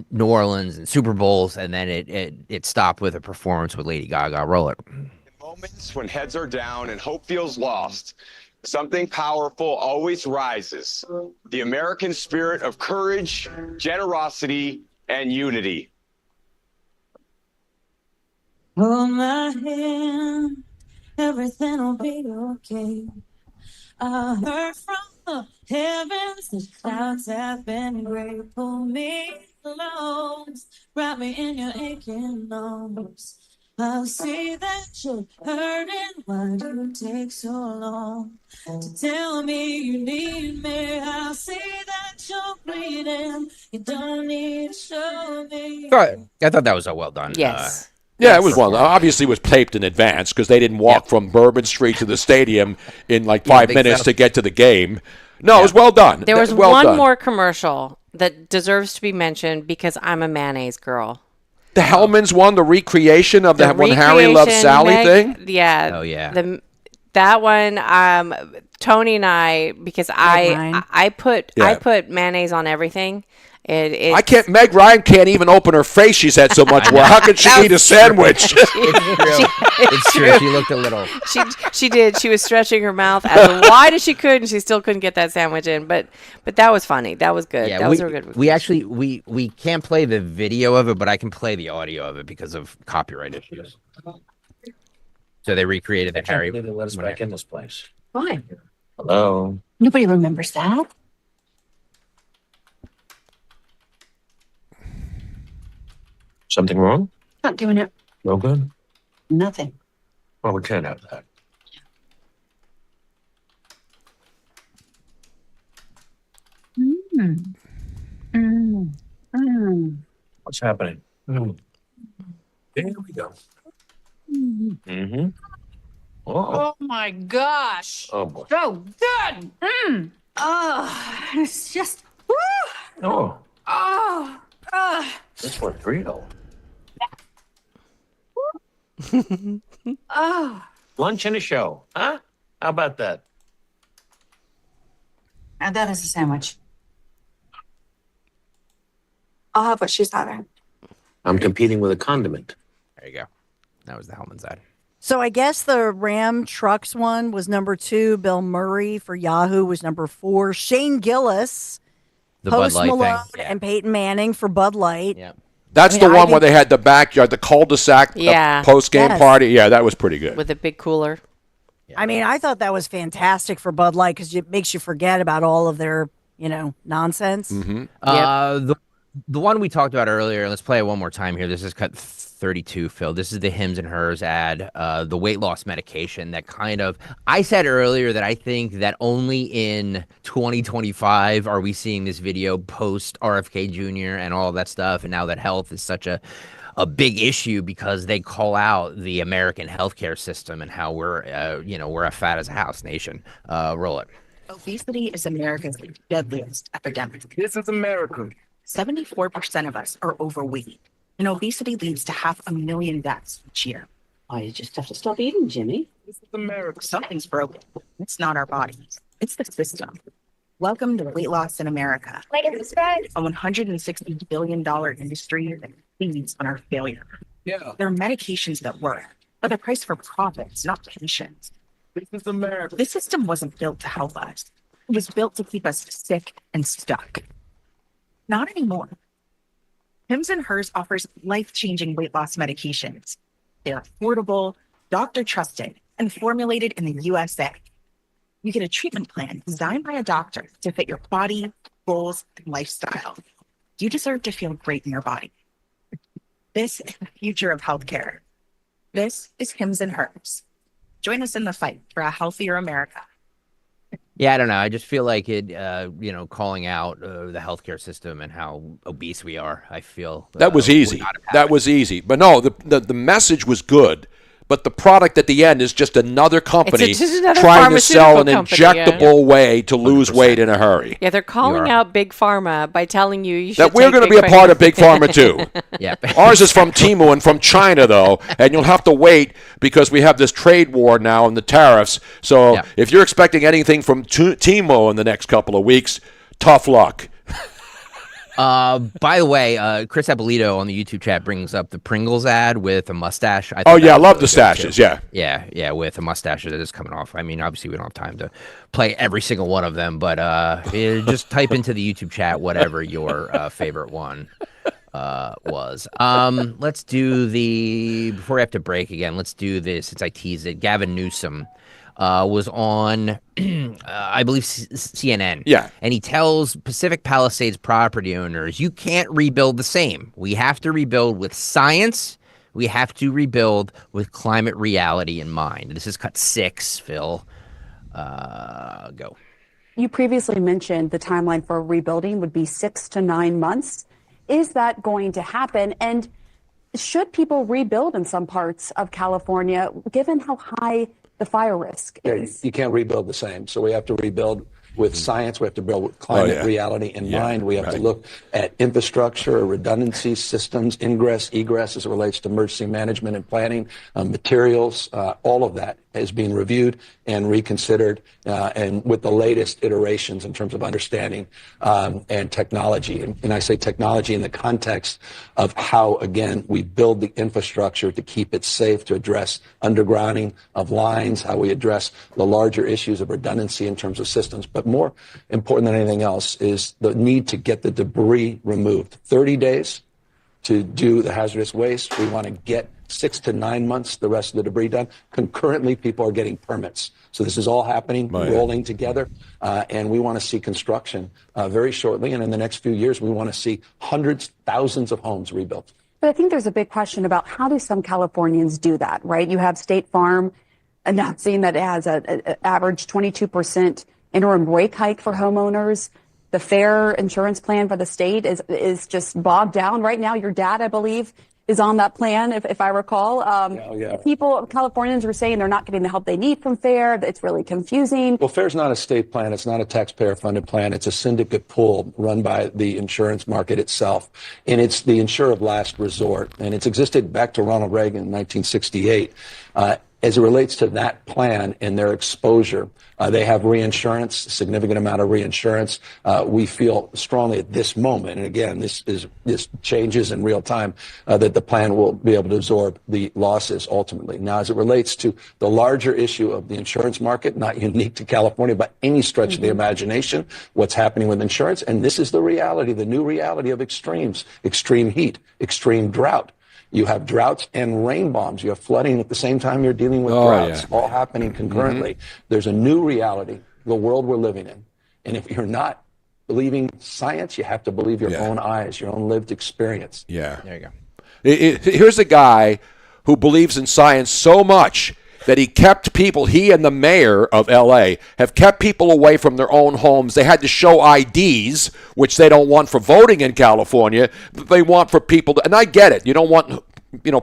New Orleans and Super Bowls, and then it stopped with a performance with Lady Gaga. Roll it. In moments when heads are down and hope feels lost, something powerful always rises. The American spirit of courage, generosity, and unity. Hold my hand, everything will be okay. I heard from the heavens, the clouds have been gray. Pull me close, wrap me in your aching arms. I'll see that you're hurting. Why do you take so long to tell me you need me? I'll see that you're bleeding. You don't need to show me. I thought that was well done. Yes. Yeah, it was one. Obviously, it was taped in advance because they didn't walk from Bourbon Street to the stadium in 5 minutes to get to the game. No, it was well done. There was one more commercial that deserves to be mentioned because I'm a mayonnaise girl. The Hellmann's one, the recreation of the When Harry Loves Sally thing? Yeah. Oh, yeah. That one, Tony and I, because I put mayonnaise on everything. Meg Ryan can't even open her face. She's had so much work. How could she eat a sandwich? It's true. She looked a little. She did. She was stretching her mouth as wide as she could, and she still couldn't get that sandwich in. But that was funny. That was good. Yeah, that was a good. We can't play the video of it, but I can play the audio of it because of copyright issues. So they recreated the Harry. They let us back in this place. Why? Hello. Nobody remembers that. Something wrong? Not doing it. No good? Nothing. Well, we can't have that. What's happening? There we go. Mm-hmm. Oh my gosh. Oh boy. So good. Oh, it's just, woo. Oh, Oh, this was real. oh. Lunch and a show, huh? How about that? Now that is a sandwich. I'll have what she's having. I'm competing with a condiment. There you go. That was the Hellman's ad. So I guess the Ram Trucks one was number 2. Bill Murray for Yahoo was number 4. Shane Gillis, The Bud Post Light Malone, thing. Yeah. and Peyton Manning for Bud Light. Yeah. That's the one where they had the backyard, the cul-de-sac post-game party. Yeah, that was pretty good. With a big cooler. I mean, I thought that was fantastic for Bud Light because it makes you forget about all of their, nonsense. Mm-hmm. The one we talked about earlier, let's play it one more time here. This is cut 32, Phil. This is the Hims and Hers ad, the weight loss medication that I said earlier that I think that only in 2025 are we seeing this video post RFK Jr. and all that stuff. And now that health is such a big issue because they call out the American healthcare system and how we're a fat as a house nation. Roll it. Obesity is America's deadliest epidemic. This is America. 74% of us are overweight, and obesity leads to 500,000 deaths each year. Oh, you just have to stop eating, Jimmy. This is America. Something's broken. It's not our bodies. It's the system. Welcome to Weight Loss in America, a $160 billion industry that feeds on our failure. Yeah. There are medications that work, but they're priced for profits, not patients. This is America. This system wasn't built to help us. It was built to keep us sick and stuck. Not anymore. Hims and Hers offers life-changing weight loss medications. They're affordable, doctor-trusted, and formulated in the USA. You get a treatment plan designed by a doctor to fit your body, goals, and lifestyle. You deserve to feel great in your body. This is the future of healthcare. This is Hims and Hers. Join us in the fight for a healthier America. Yeah, I don't know. I just feel like it, calling out the healthcare system and how obese we are. I feel that was easy. That was easy. But no, the message was good. But the product at the end is just another company trying to sell an injectable way to lose weight in a hurry. Yeah, they're calling out Big Pharma by telling you should that we're going to be a part of Big Pharma too. Yeah. Ours is from Temu and from China though, and you'll have to wait because we have this trade war now and the tariffs. So if you're expecting anything from Temu in the next couple of weeks, tough luck. By the way, Chris Abolito on the YouTube chat brings up the Pringles ad with a mustache. I love the stashes. Yeah, with a mustache that is coming off. I mean, obviously we don't have time to play every single one of them, but just type into the YouTube chat whatever your favorite one was. Let's do before we have to break again. Let's do this. Since I teased it, Gavin Newsom was on, I believe, CNN. Yeah. And he tells Pacific Palisades property owners, you can't rebuild the same. We have to rebuild with science. We have to rebuild with climate reality in mind. This is cut 6, Phil. Go. You previously mentioned the timeline for rebuilding would be 6 to 9 months. Is that going to happen? And should people rebuild in some parts of California, given how high the fire risk is? You can't rebuild the same. So we have to rebuild with science. We have to build with climate reality in mind. We have to look at infrastructure, redundancy systems, ingress, egress as it relates to emergency management and planning, materials. All of that is being reviewed and reconsidered, and with the latest iterations in terms of understanding and technology. And I say technology in the context of how, again, we build the infrastructure to keep it safe, to address undergrounding of lines, how we address the larger issues of redundancy in terms of systems. But more important than anything else is the need to get the debris removed. 30 days to do the hazardous waste. We want to get 6 to 9 months, the rest of the debris done. Concurrently, people are getting permits. So this is all happening, rolling together, and we want to see construction very shortly. And in the next few years, we want to see hundreds, thousands of homes rebuilt. But I think there's a big question about how do some Californians do that, right? You have State Farm announcing that it has an average 22% interim rate hike for homeowners. The fair insurance plan for the state is just bogged down right now. Your dad, I believe, is on that plan, if I recall. Yeah. Californians were saying they're not getting the help they need from FAIR. It's really confusing. Well, FAIR's not a state plan. It's not a taxpayer-funded plan. It's a syndicate pool run by the insurance market itself. And it's the insurer of last resort. And it's existed back to Ronald Reagan in 1968. As it relates to that plan and their exposure, they have reinsurance, a significant amount of reinsurance. We feel strongly at this moment, and again, this changes in real time, that the plan will be able to absorb the losses ultimately. Now, as it relates to the larger issue of the insurance market, not unique to California by any stretch of the imagination, what's happening with insurance, and this is the reality, the new reality of extremes, extreme heat, extreme drought. You have droughts and rain bombs. You have flooding at the same time you're dealing with droughts, all happening concurrently. There's a new reality, the world we're living in. And if you're not believing science, you have to believe your own eyes, your own lived experience. Yeah. There you go. Here's a guy who believes in science so much that he kept people, he and the mayor of L.A. have kept people away from their own homes. They had to show IDs, which they don't want for voting in California. They want for people to, and I get it. You don't want,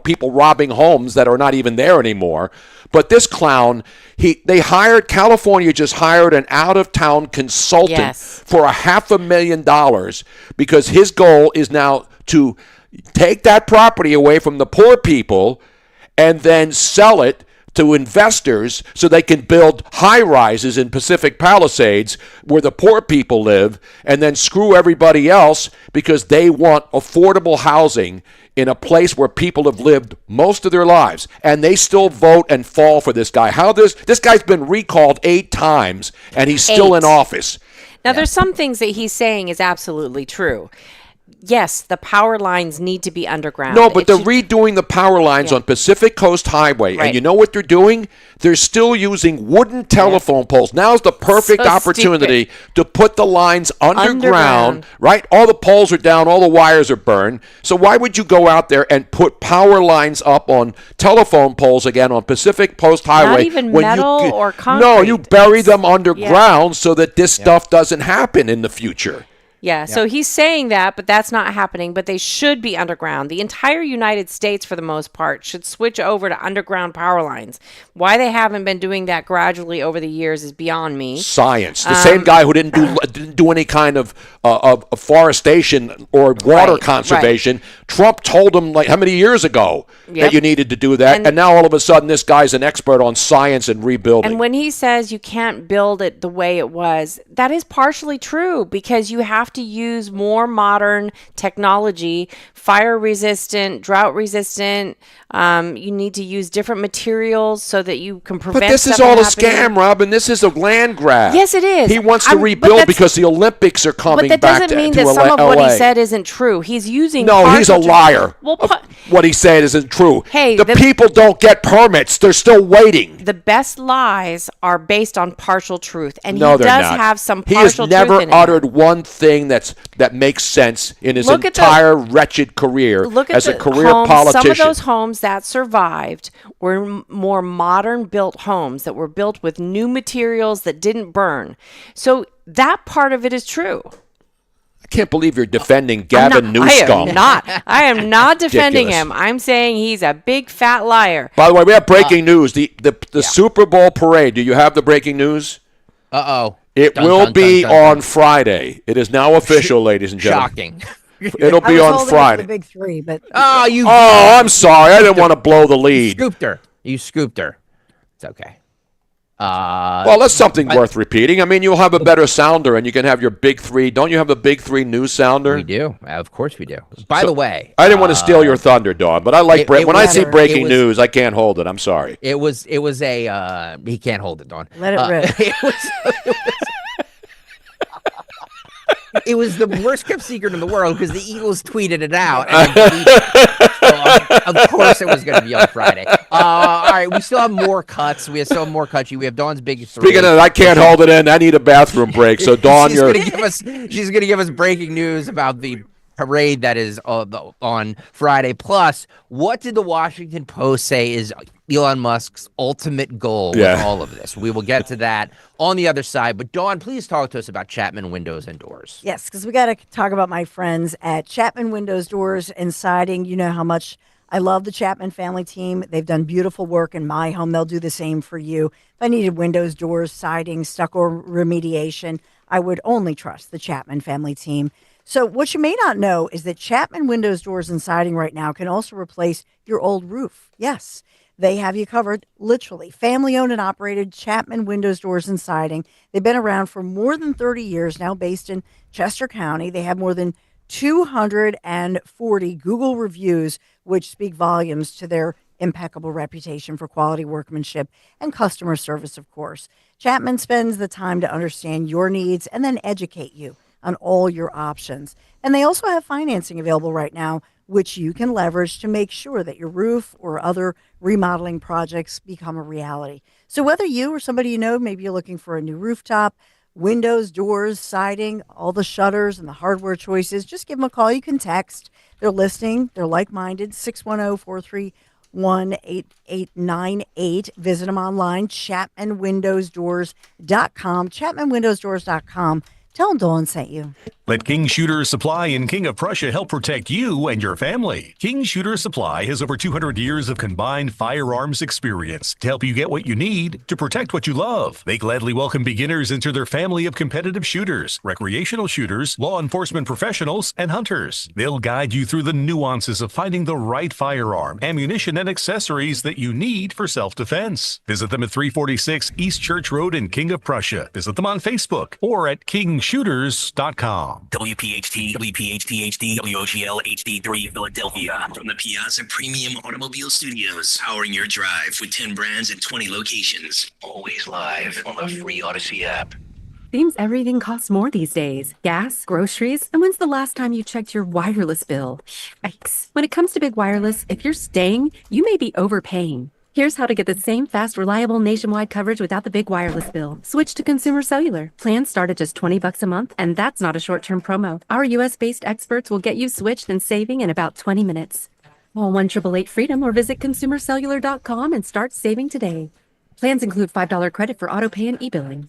people robbing homes that are not even there anymore. But this clown, California just hired an out-of-town consultant for $500,000 because his goal is now to take that property away from the poor people and then sell it to investors so they can build high-rises in Pacific Palisades where the poor people live and then screw everybody else because they want affordable housing in a place where people have lived most of their lives. And they still vote and fall for this guy. This guy's been recalled 8 times and he's still in office. Now, there's some things that he's saying is absolutely true. Yes, the power lines need to be underground. No, but they're redoing the power lines on Pacific Coast Highway. Right. And you know what they're doing? They're still using wooden telephone poles. Now's the perfect opportunity to put the lines underground, right? All the poles are down, all the wires are burned. So why would you go out there and put power lines up on telephone poles again on Pacific Coast Highway? Not even metal or concrete. No, you bury them underground so that this stuff doesn't happen in the future. Yeah, so he's saying that, but that's not happening. But they should be underground. The entire United States, for the most part, should switch over to underground power lines. Why they haven't been doing that gradually over the years is beyond me. Science. The same guy who didn't do any kind of forestation or water conservation. Right. Trump told him how many years ago that you needed to do that, and now all of a sudden this guy's an expert on science and rebuilding. And when he says you can't build it the way it was, that is partially true because you have to use more modern technology, fire resistant, drought resistant. You need to use different materials so that you can prevent. But this is all a scam, Robin. This is a land grab. Yes, it is. He wants to rebuild because the Olympics are coming back to LA. But that doesn't mean that some of what he said isn't true. He's using. No, he's a liar. Well, what he said isn't true. Hey, the people don't get permits. They're still waiting. The best lies are based on partial truth, and no, he does have some partial truth in it. He has never uttered him. one thing that makes sense in his entire wretched career as a career politician. Some of those homes that survived were more modern built homes that were built with new materials that didn't burn. So that part of it is true. I can't believe you're defending Gavin Newsom. I am not defending him. I'm saying he's a big fat liar. By the way, we have breaking news. The Super Bowl parade. Do you have the breaking news? Uh-oh. It will be on Friday. It is now official, ladies and gentlemen. Shocking. I It'll be was on holding Friday. The big 3, but I'm sorry. I didn't want to blow the lead. You scooped her. It's okay. Well, that's something worth repeating. I mean, you'll have a better sounder, and you can have your big 3. Don't you have the big 3 news sounder? We do. Of course we do. By the way, I didn't want to steal your thunder, Dawn, but I like when I see breaking news, I can't hold it. I'm sorry. It was a he can't hold it, Dawn. Let it rip. It was the worst kept secret in the world because the Eagles tweeted it out. And of course it was going to be on Friday. All right, we still have more cuts. We have more cuts. We have Dawn's big 3. Speaking of that, I can't hold it in. I need a bathroom break. So Dawn, she's going to give us breaking news about the parade that is on Friday. Plus, what did the Washington Post say is Elon Musk's ultimate goal with all of this? We will get to that on the other side. But Dawn, please talk to us about Chapman Windows and Doors. Yes, because we got to talk about my friends at Chapman Windows, Doors, and Siding. You know how much I love the Chapman family team. They've done beautiful work in my home. They'll do the same for you. If I needed windows, doors, siding, stucco remediation, I would only trust the Chapman family team. So what you may not know is that Chapman windows, doors, and siding right now can also replace your old roof. Yes, they have you covered, literally. Family-owned and operated Chapman windows, doors, and siding. They've been around for more than 30 years now, based in Chester County. They have more than 240 Google reviews, which speak volumes to their impeccable reputation for quality workmanship and customer service, of course. Chapman spends the time to understand your needs and then educate you on all your options. And they also have financing available right now, which you can leverage to make sure that your roof or other remodeling projects become a reality. So whether you or somebody you know, maybe you're looking for a new rooftop, windows, doors, siding, all the shutters and the hardware choices, just give them a call. You can text. They're listening. They're like-minded, 610-431-8898. Visit them online, chapmanwindowsdoors.com, chapmanwindowsdoors.com. Tell them Dawn sent you. Let King Shooter Supply in King of Prussia help protect you and your family. King Shooter Supply has over 200 years of combined firearms experience to help you get what you need to protect what you love. They gladly welcome beginners into their family of competitive shooters, recreational shooters, law enforcement professionals, and hunters. They'll guide you through the nuances of finding the right firearm, ammunition, and accessories that you need for self-defense. Visit them at 346 East Church Road in King of Prussia. Visit them on Facebook or at kingshooters.com. WPHT, WPHT HD, WOGL HD3 Philadelphia. From the Piazza Premium Automobile Studios, powering your drive with 10 brands and 20 locations. Always live on the free Odyssey app. Seems everything costs more these days. Gas, groceries, and when's the last time you checked your wireless bill? Yikes. When it comes to big wireless, if you're staying, you may be overpaying. Here's how to get the same fast, reliable nationwide coverage without the big wireless bill. Switch to Consumer Cellular. Plans start at just $20 a month, and that's not a short-term promo. Our U.S.-based experts will get you switched and saving in about 20 minutes. Call 1-888-FREEDOM or visit consumercellular.com and start saving today. Plans include $5 credit for auto pay and e-billing.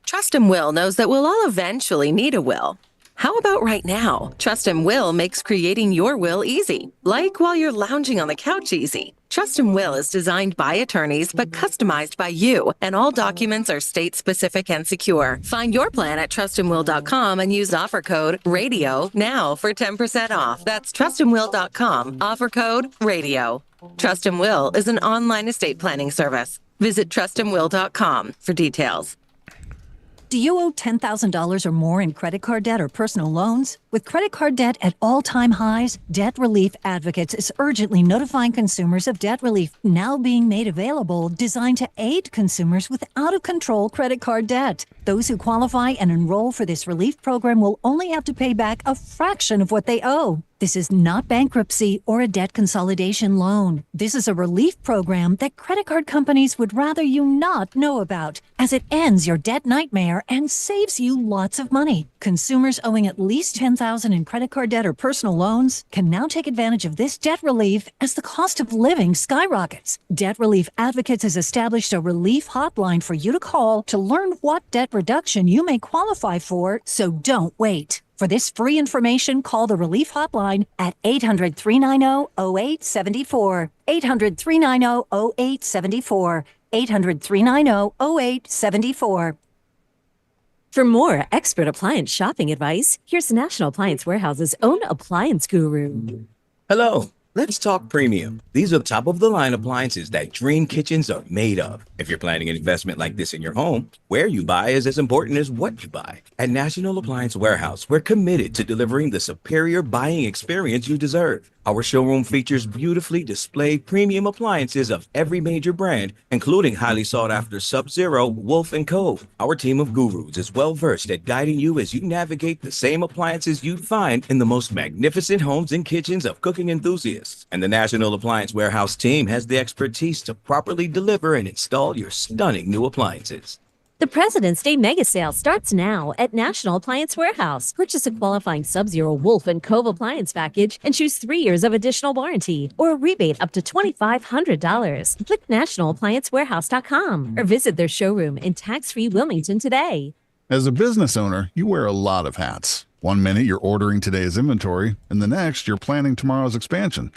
Trust and Will knows that we'll all eventually need a will. How about right now? Trust and Will makes creating your will easy, like while you're lounging on the couch easy. Trust and Will is designed by attorneys but customized by you, and all documents are state-specific and secure. Find your plan at trustandwill.com and use offer code RADIO now for 10% off. That's trustandwill.com, offer code RADIO. Trust and Will is an online estate planning service. Visit trustandwill.com for details. Do you owe $10,000 or more in credit card debt or personal loans? With credit card debt at all-time highs, Debt Relief Advocates is urgently notifying consumers of debt relief now being made available, designed to aid consumers with out-of-control credit card debt. Those who qualify and enroll for this relief program will only have to pay back a fraction of what they owe. This is not bankruptcy or a debt consolidation loan. This is a relief program that credit card companies would rather you not know about, as it ends your debt nightmare and saves you lots of money. Consumers owing at least $10,000 in credit card debt or personal loans can now take advantage of this debt relief as the cost of living skyrockets. Debt Relief Advocates has established a relief hotline for you to call to learn what debt reduction you may qualify for, so don't wait. For this free information, call the Relief Hotline at 800-390-0874. 800-390-0874. 800-390-0874. For more expert appliance shopping advice, here's National Appliance Warehouse's own appliance guru. Hello. Let's talk premium. These are top-of-the-line appliances that dream kitchens are made of. If you're planning an investment like this in your home, where you buy is as important as what you buy. At National Appliance Warehouse, we're committed to delivering the superior buying experience you deserve. Our showroom features beautifully displayed premium appliances of every major brand, including highly sought-after Sub-Zero, Wolf, and Cove. Our team of gurus is well-versed at guiding you as you navigate the same appliances you'd find in the most magnificent homes and kitchens of cooking enthusiasts. And the National Appliance Warehouse team has the expertise to properly deliver and install your stunning new appliances. The President's Day Mega Sale starts now at National Appliance Warehouse. Purchase a qualifying Sub-Zero, Wolf, and Cove appliance package and choose 3 years of additional warranty or a rebate up to $2,500. Click nationalappliancewarehouse.com or visit their showroom in tax-free Wilmington today. As a business owner, you wear a lot of hats. One minute you're ordering today's inventory, and the next you're planning tomorrow's expansion.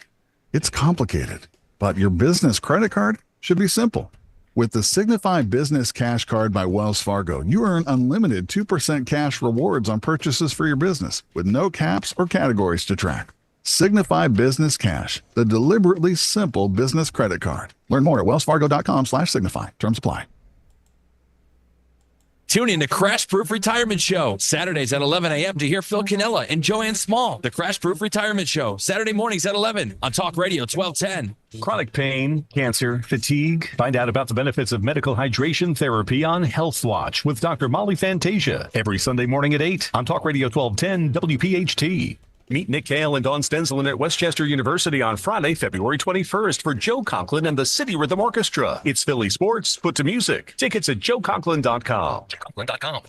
It's complicated, but your business credit card should be simple. With the Signify Business Cash Card by Wells Fargo, you earn unlimited 2% cash rewards on purchases for your business with no caps or categories to track. Signify Business Cash, the deliberately simple business credit card. Learn more at wellsfargo.com/signify. Terms apply. Tune in to Crash Proof Retirement Show, Saturdays at 11 a.m. to hear Phil Cannella and Joanne Small. The Crash Proof Retirement Show, Saturday mornings at 11 on Talk Radio 1210. Chronic pain, cancer, fatigue. Find out about the benefits of medical hydration therapy on Health Watch with Dr. Molly Fantasia every Sunday morning at 8 on Talk Radio 1210 WPHT. Meet Nick Kayal and Dawn Stenzelin at Westchester University on Friday, February 21st for Joe Conklin and the City Rhythm Orchestra. It's Philly sports put to music. Tickets at joeconklin.com. JoeConklin.com.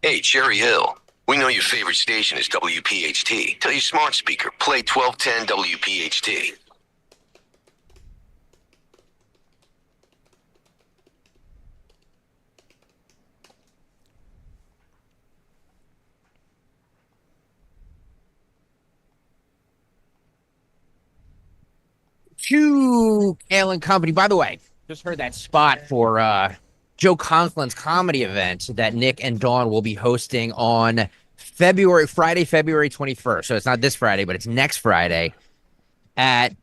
Hey, Cherry Hill. We know your favorite station is WPHT. Tell your smart speaker, play 1210 WPHT. Kayal and Company. By the way, just heard that spot for Joe Conklin's comedy event that Nick and Dawn will be hosting on Friday, February 21st. So it's not this Friday, but it's next Friday at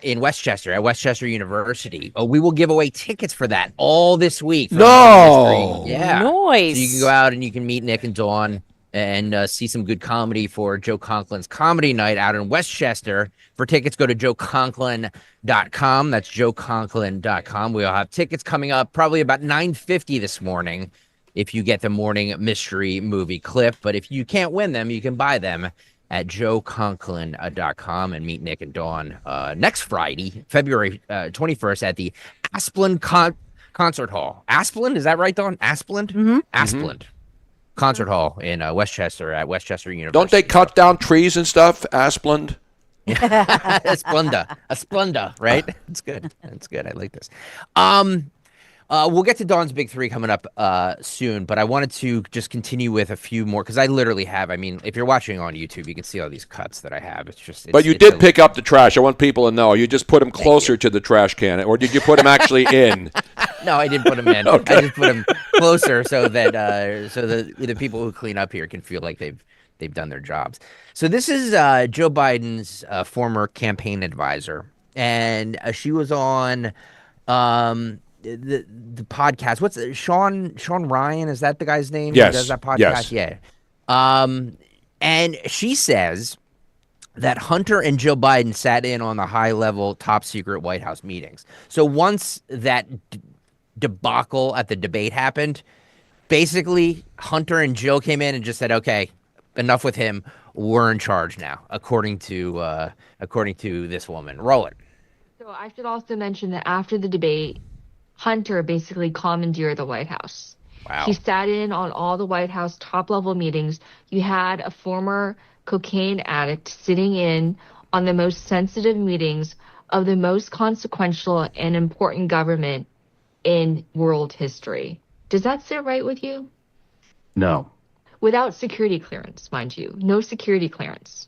in Westchester at Westchester University. We will give away tickets for that all this week. No, yeah, nice. So you can go out and you can meet Nick and Dawn and see some good comedy for Joe Conklin's comedy night out in Westchester. For tickets, go to joeconklin.com. That's joeconklin.com. We'll have tickets coming up probably about 9:50 this morning if you get the morning mystery movie clip. But if you can't win them, you can buy them at joeconklin.com and meet Nick and Dawn next Friday, February 21st at the Asplund Concert Hall. Asplund, is that right, Dawn? Asplund? Mm-hmm. Asplund. Concert Hall in Westchester at Westchester University. Don't they cut down trees and stuff? Asplund? Asplunda, right? It's good. It's good. I like this. We'll get to Dawn's Big Three coming up soon, but I wanted to just continue with a few more because I literally have. I mean, if you're watching on YouTube, you can see all these cuts that I have. But you did pick up the trash. I want people to know. You just put them closer to the trash can, or did you put them actually in? No, I didn't put them in. Okay. I just put them closer so that the people who clean up here can feel like they've done their jobs. So this is Joe Biden's former campaign advisor, and she was on the podcast. What's it? Sean Ryan? Is that the guy's name? Yes. Who does that podcast? Yes. Yeah. And she says that Hunter and Joe Biden sat in on the high-level, top-secret White House meetings. So once that debacle at the debate happened, basically Hunter and Jill came in and just said, "Okay, enough with him. We're in charge now," according to this woman. Roll it. So I should also mention that after the debate, Hunter basically commandeered the White House. Wow. He sat in on all the White House top-level meetings. You had a former cocaine addict sitting in on the most sensitive meetings of the most consequential and important government in world history. Does that sit right with you? No. Without security clearance, mind you. No security clearance.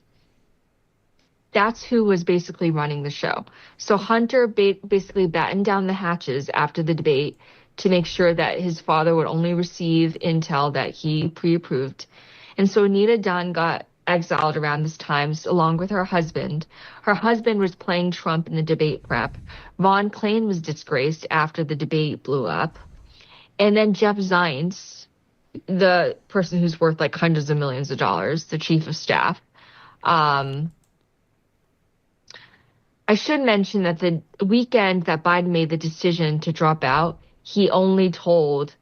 That's who was basically running the show. So Hunter basically battened down the hatches after the debate to make sure that his father would only receive intel that he pre-approved. And so Anita Dunn got exiled around this time, along with her husband. Her husband was playing Trump in the debate prep. Ron Klain was disgraced after the debate blew up. And then Jeff Zients, the person who's worth like hundreds of millions of dollars, the chief of staff. I should mention that the weekend that Biden made the decision to drop out, he only told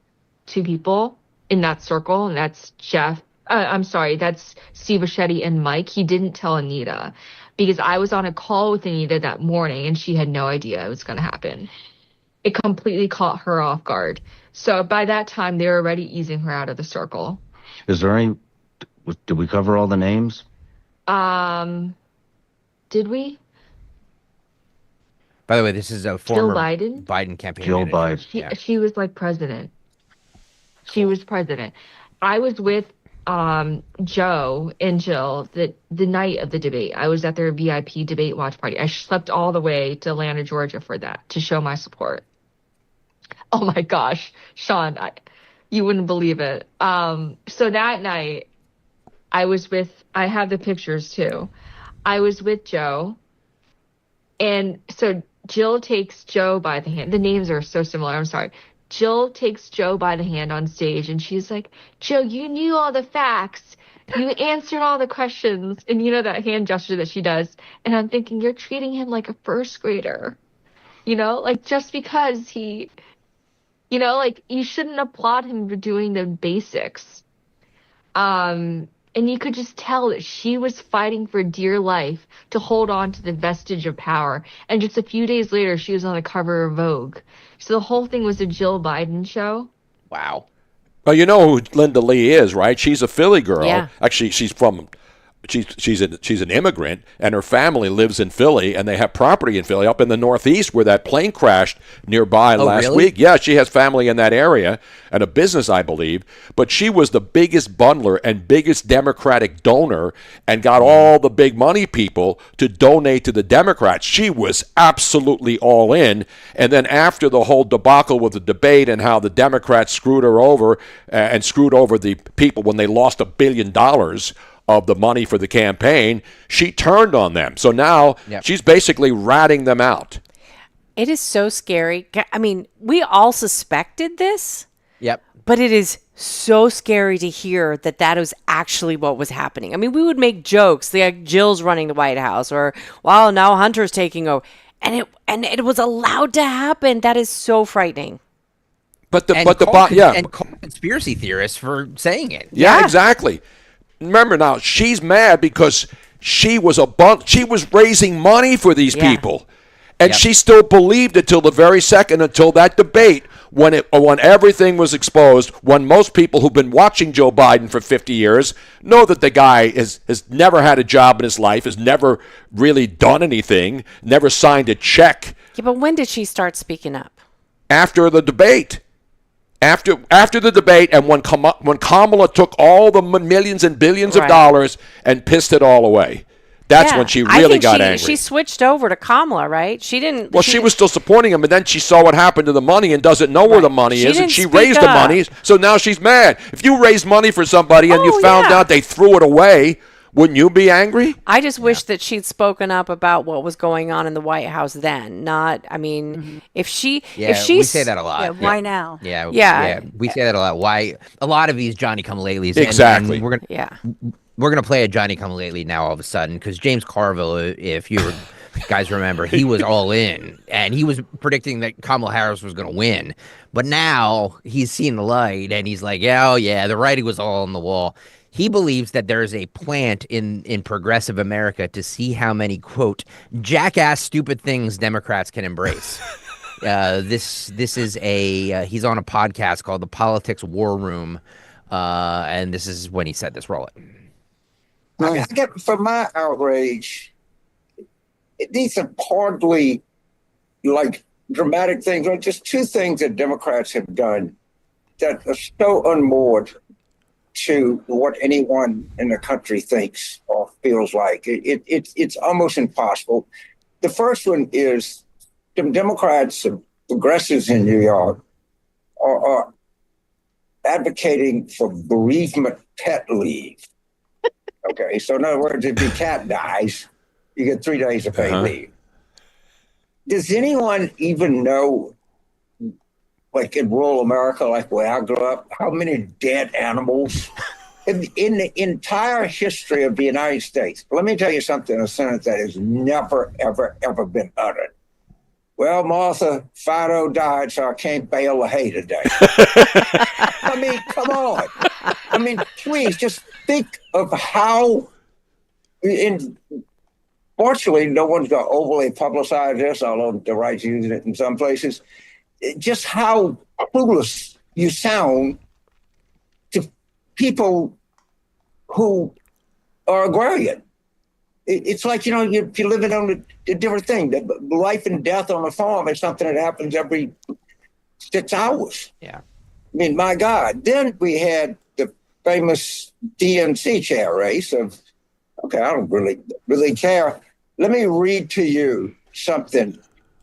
two people in that circle, and that's that's Steve Buscemi and Mike. He didn't tell Anita because I was on a call with Anita that morning and she had no idea it was going to happen. It completely caught her off guard. So by that time, they were already easing her out of the circle. Is there any? Did we cover all the names? Did we? By the way, this is a former Biden campaign Joe manager. Biden. She was like president. She was president. I was with Joe and Jill the night of the debate. I was at their VIP debate watch party. I slept all the way to Atlanta, Georgia for that, to show my support. Oh my gosh, Sean, you wouldn't believe it. So that night, I have the pictures too. I was with Joe, and so Jill takes Joe by the hand. The names are so similar. I'm sorry. Jill takes Joe by the hand on stage, and she's like, Joe, you knew all the facts. You answered all the questions. And you know that hand gesture that she does. And I'm thinking, you're treating him like a first grader. You know, like just because he, you know, like you shouldn't applaud him for doing the basics. And you could just tell that she was fighting for dear life to hold on to the vestige of power. And just a few days later, she was on the cover of Vogue. So the whole thing was a Jill Biden show. Wow. Well, you know who Linda Lee is, right? She's a Philly girl. Yeah. Actually, she's an immigrant, and her family lives in Philly, and they have property in Philly, up in the Northeast, where that plane crashed nearby last week. Yeah, she has family in that area and a business, I believe. But she was the biggest bundler and biggest Democratic donor, and got all the big money people to donate to the Democrats. She was absolutely all in. And then after the whole debacle with the debate and how the Democrats screwed her over and screwed over the people when they lost $1 billion of the money for the campaign, she turned on them. So now she's basically ratting them out. It is so scary. I mean, we all suspected this. Yep. But it is so scary to hear that that was actually what was happening. I mean, we would make jokes like Jill's running the White House, or, well, now Hunter's taking over. And it was allowed to happen. That is so frightening. And call conspiracy theorists for saying it. Yeah, exactly. Remember now, she's mad because she was raising money for these people, and she still believed it till the very second, until that debate, when everything was exposed, when most people who've been watching Joe Biden for 50 years know that the guy has never had a job in his life, has never really done anything, never signed a check. Yeah, but when did she start speaking up? After the debate. After the debate, and when Kamala took all the millions and billions of dollars and pissed it all away, that's when she really got angry. She switched over to Kamala, right? She didn't. Well, she was still supporting him, and then she saw what happened to the money and doesn't know where the money is, and she raised the money, so now she's mad. If you raise money for somebody and you found out they threw it away, wouldn't you be angry? I just wish that she'd spoken up about what was going on in the White House then. Not, I mean, if she we say that a lot. Yeah, why now? Yeah, we say that a lot. Why a lot of these Johnny Come Latelys? Exactly. And we're gonna play a Johnny Come Lately now all of a sudden, because James Carville, if you guys remember, he was all in, and he was predicting that Kamala Harris was gonna win. But now he's seen the light, and he's like, the writing was all on the wall. He believes that there is a plant in progressive America to see how many, quote, jackass stupid things Democrats can embrace. This is he's on a podcast called The Politics War Room, and this is when he said this. Roll it. I get, for my outrage, these are hardly like dramatic things, or just two things that Democrats have done that are so unmoored to what anyone in the country thinks or feels like. It's almost impossible. The first one is the Democrats, progressives in New York, are advocating for bereavement pet leave. Okay, so in other words, if your cat dies, you get 3 days of paid leave. Does anyone even know, like in rural America, like where I grew up, how many dead animals in the entire history of the United States? Let me tell you something, a sentence that has never, ever, ever been uttered. Well, Martha, Fido died, so I can't bale the hay today. I mean, come on. I mean, please just think of how, fortunately, no one's going to overly publicize this, although the right's using it in some places. Just how clueless you sound to people who are agrarian. It's like, you're living on a different thing. The life and death on a farm is something that happens every 6 hours. Yeah. I mean, my God. Then we had the famous DNC chair race of, okay, I don't really care. Let me read to you something.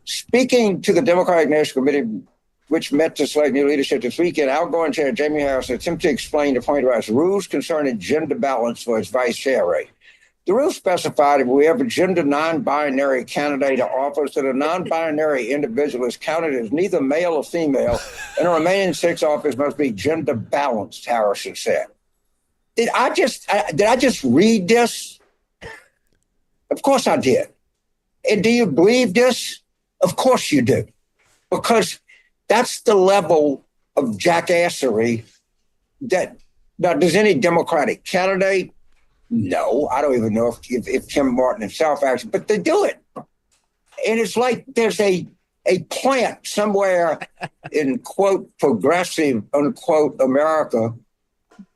Speaking to the Democratic National Committee, which met to select new leadership this weekend, outgoing Chair Jamie Harris attempted to explain the point about rules concerning gender balance for its vice chair race. The rules specified if we have a gender non-binary candidate to office, that a non-binary individual is counted as neither male or female, and the remaining 6 offices must be gender balanced, Harrison said. Did I just read this? Of course I did. And do you believe this? Of course you do. Because that's the level of jackassery that, now, does any Democratic candidate? No, I don't even know if Tim Martin himself actually, but they do it. And it's like there's a plant somewhere in, quote, progressive, unquote, America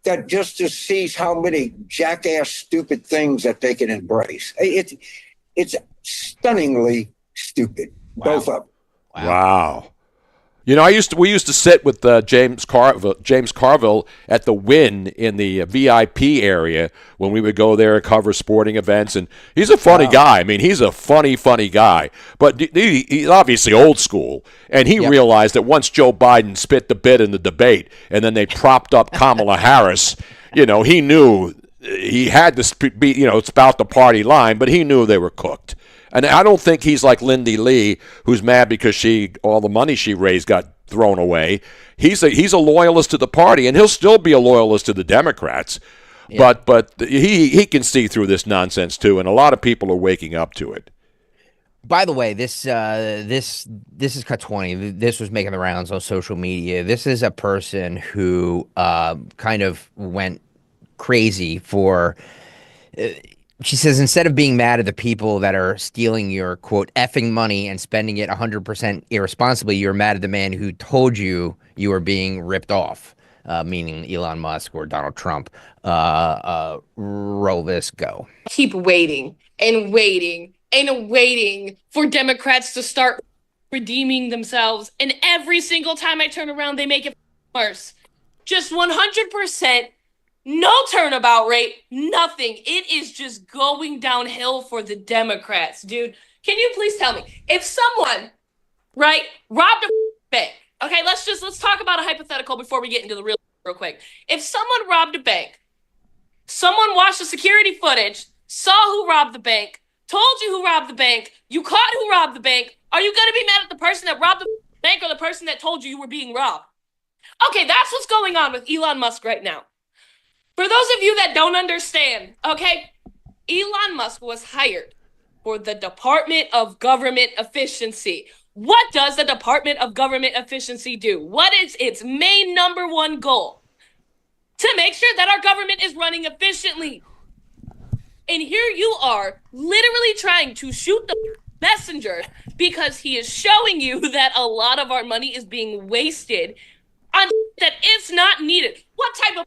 that just sees how many jackass, stupid things that they can embrace. It's stunningly stupid, both of them. Wow. You know, we used to sit with James Carville at the Wynn in the VIP area when we would go there and cover sporting events, and he's a funny guy. I mean, he's a funny guy, but he's obviously old school, and he realized that once Joe Biden spit the bit in the debate, and then they propped up Kamala Harris, you know, he knew he had to be, you know, spout the party line, but he knew they were cooked. And I don't think he's like Lindy Lee, who's mad because all the money she raised got thrown away. He's a loyalist to the party, and he'll still be a loyalist to the Democrats. Yeah. But he can see through this nonsense too, and a lot of people are waking up to it. By the way, this is Cut 20. This was making the rounds on social media. This is a person who kind of went crazy for. She says, instead of being mad at the people that are stealing your, quote, effing money and spending it 100% irresponsibly, you're mad at the man who told you you were being ripped off, meaning Elon Musk or Donald Trump. Roll this, go. Keep waiting and waiting and waiting for Democrats to start redeeming themselves. And every single time I turn around, they make it worse. Just 100%. No turnabout rate, nothing. It is just going downhill for the Democrats, dude. Can you please tell me, if someone, right, robbed a bank, okay, let's talk about a hypothetical before we get into the real quick. If someone robbed a bank, someone watched the security footage, saw who robbed the bank, told you who robbed the bank, you caught who robbed the bank, are you going to be mad at the person that robbed the bank or the person that told you were being robbed? Okay, that's what's going on with Elon Musk right now. For those of you that don't understand, okay, Elon Musk was hired for the Department of Government Efficiency. What does the Department of Government Efficiency do? What is its main number one goal? To make sure that our government is running efficiently. And here you are literally trying to shoot the messenger because he is showing you that a lot of our money is being wasted on that it's not needed. What type of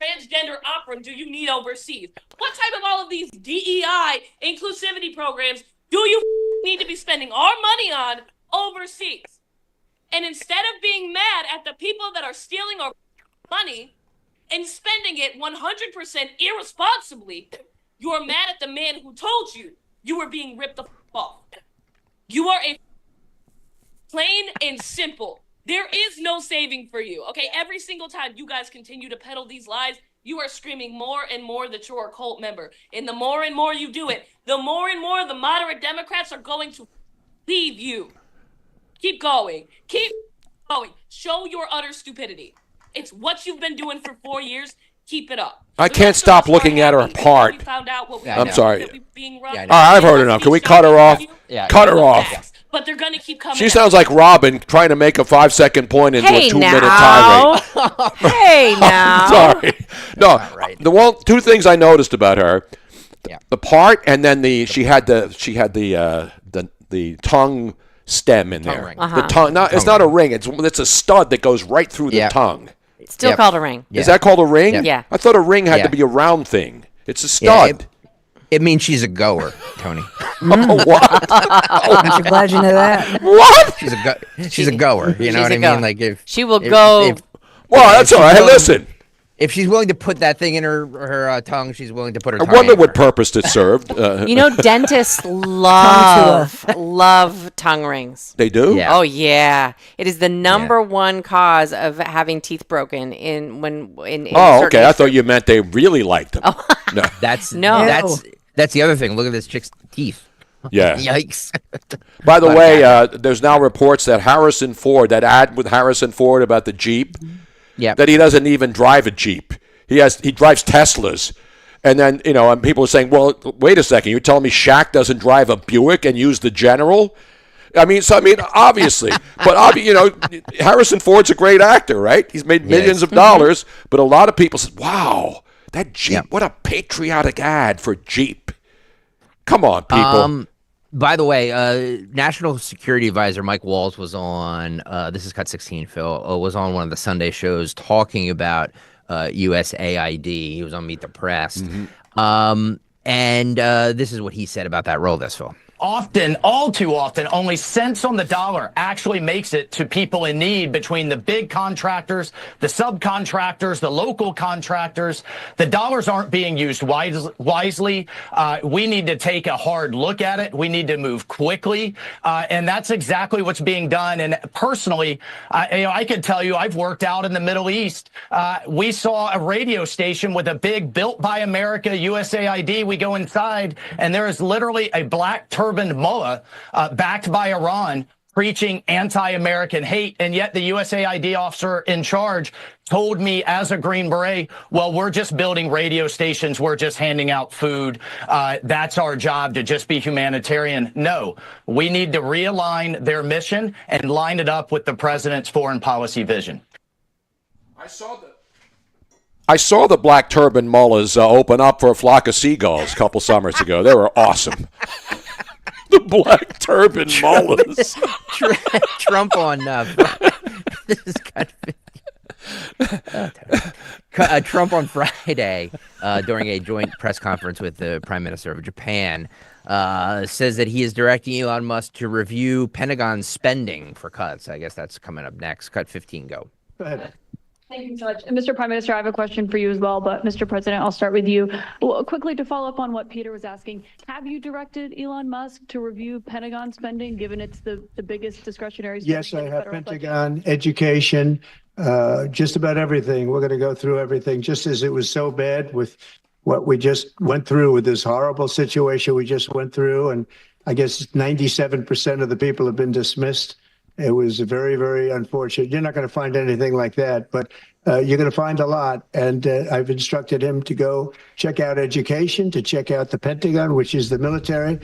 transgender opera do you need overseas? What type of all of these DEI inclusivity programs do you need to be spending our money on overseas? And instead of being mad at the people that are stealing our money and spending it 100% irresponsibly, you're mad at the man who told you you were being ripped the off. You are a plain and simple. There is no saving for you, okay? Every single time you guys continue to peddle these lies, you are screaming more and more that you're a cult member. And the more and more you do it, the more and more the moderate Democrats are going to leave you. Keep going. Keep going. Show your utter stupidity. It's what you've been doing for 4 years. Keep it up. I can't stop looking at her apart. I'm sorry. All right, I've heard enough. Can we cut her off? Cut her off. But they're going to keep coming. She sounds like Robin trying to make a 5-second point into a 2-minute tirade. Hey now. Sorry. No, two things I noticed about her. The part, and then she had the tongue stem in there. The tongue. It's not a ring. It's a stud that goes right through the tongue. It's still called a ring. Is that called a ring? Yeah. I thought a ring had to be a round thing. It's a stud. It means she's a goer, Tony. What? I'm glad you know that. What? She's a goer. You know what I mean? Like if she will go. Well, that's all right. Hey, listen. If she's willing to put that thing in her tongue, she's willing to put her tongue I wonder in what her. purpose it served. Dentists love tongue rings. They do? Yeah. Oh, yeah. It is the number one cause of having teeth broken in Oh, okay. I thought you meant they really liked them. Oh. No. That's the other thing. Look at this chick's teeth. Yeah. Yikes. By the way, there's now reports that Harrison Ford, that ad with Harrison Ford about the Jeep, that he doesn't even drive a Jeep. He drives Teslas. And then, and people are saying, well, wait a second. You're telling me Shaq doesn't drive a Buick and use the General? Obviously. But, Harrison Ford's a great actor, right? He's made millions of dollars. But a lot of people said, wow, that Jeep, what a patriotic ad for Jeep. Come on, people. By the way, National Security Advisor Mike Walls was on, this is Cut 16, Phil, was on one of the Sunday shows talking about USAID. He was on Meet the Press. And this is what he said about that role, Phil. Often, all too often, only cents on the dollar actually makes it to people in need between the big contractors, the subcontractors, the local contractors. The dollars aren't being used wisely. We need to take a hard look at it. We need to move quickly. And that's exactly what's being done. And personally, I can tell you, I've worked out in the Middle East. We saw a radio station with a big Built by America USAID. We go inside, and there is literally a black turbaned mullah backed by Iran preaching anti-American hate, and yet the USAID officer in charge told me as a Green Beret, well, we're just building radio stations, we're just handing out food, that's our job, to just be humanitarian. No, we need to realign their mission and line it up with the president's foreign policy vision. I saw the black turban mullahs open up for a flock of seagulls a couple summers ago. They were awesome. The black turban mullahs. Trump on this is kind of Trump on Friday during a joint press conference with the Prime Minister of Japan says that he is directing Elon Musk to review Pentagon spending for cuts. I guess that's coming up next. Cut 15, go. Go ahead. Thank you so much. And Mr. Prime Minister, I have a question for you as well, but Mr. President, I'll start with you. Well, quickly to follow up on what Peter was asking, have you directed Elon Musk to review Pentagon spending, given it's the biggest discretionary spending? Yes, I have. Pentagon, education, just about everything. We're going to go through everything, just as it was so bad with what we just went through with this horrible situation we just went through. And I guess 97% of the people have been dismissed. It was very, very unfortunate. You're not going to find anything like that, but you're going to find a lot. And I've instructed him to go check out education, to check out the Pentagon, which is the military.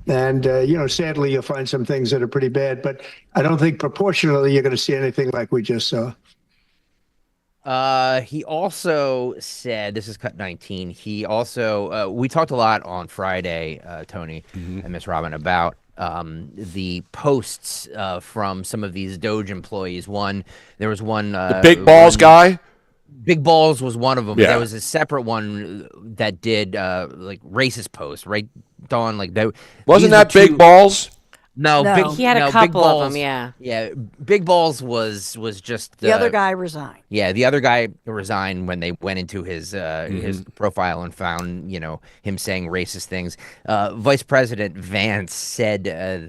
And, sadly, you'll find some things that are pretty bad. But I don't think proportionally you're going to see anything like we just saw. He also said, this is Cut 19, he also, we talked a lot on Friday, Tony and Miss Robin, about the posts from some of these Doge employees. There was one the Big Balls guy. Big Balls was one of them. Yeah. There was a separate one that did like racist posts, right, Dawn? Like that wasn't that Big Balls? No, he had a couple of them. Yeah, Big Balls was just the other guy resigned. Yeah, the other guy resigned when they went into his profile and found him saying racist things. Vice President Vance said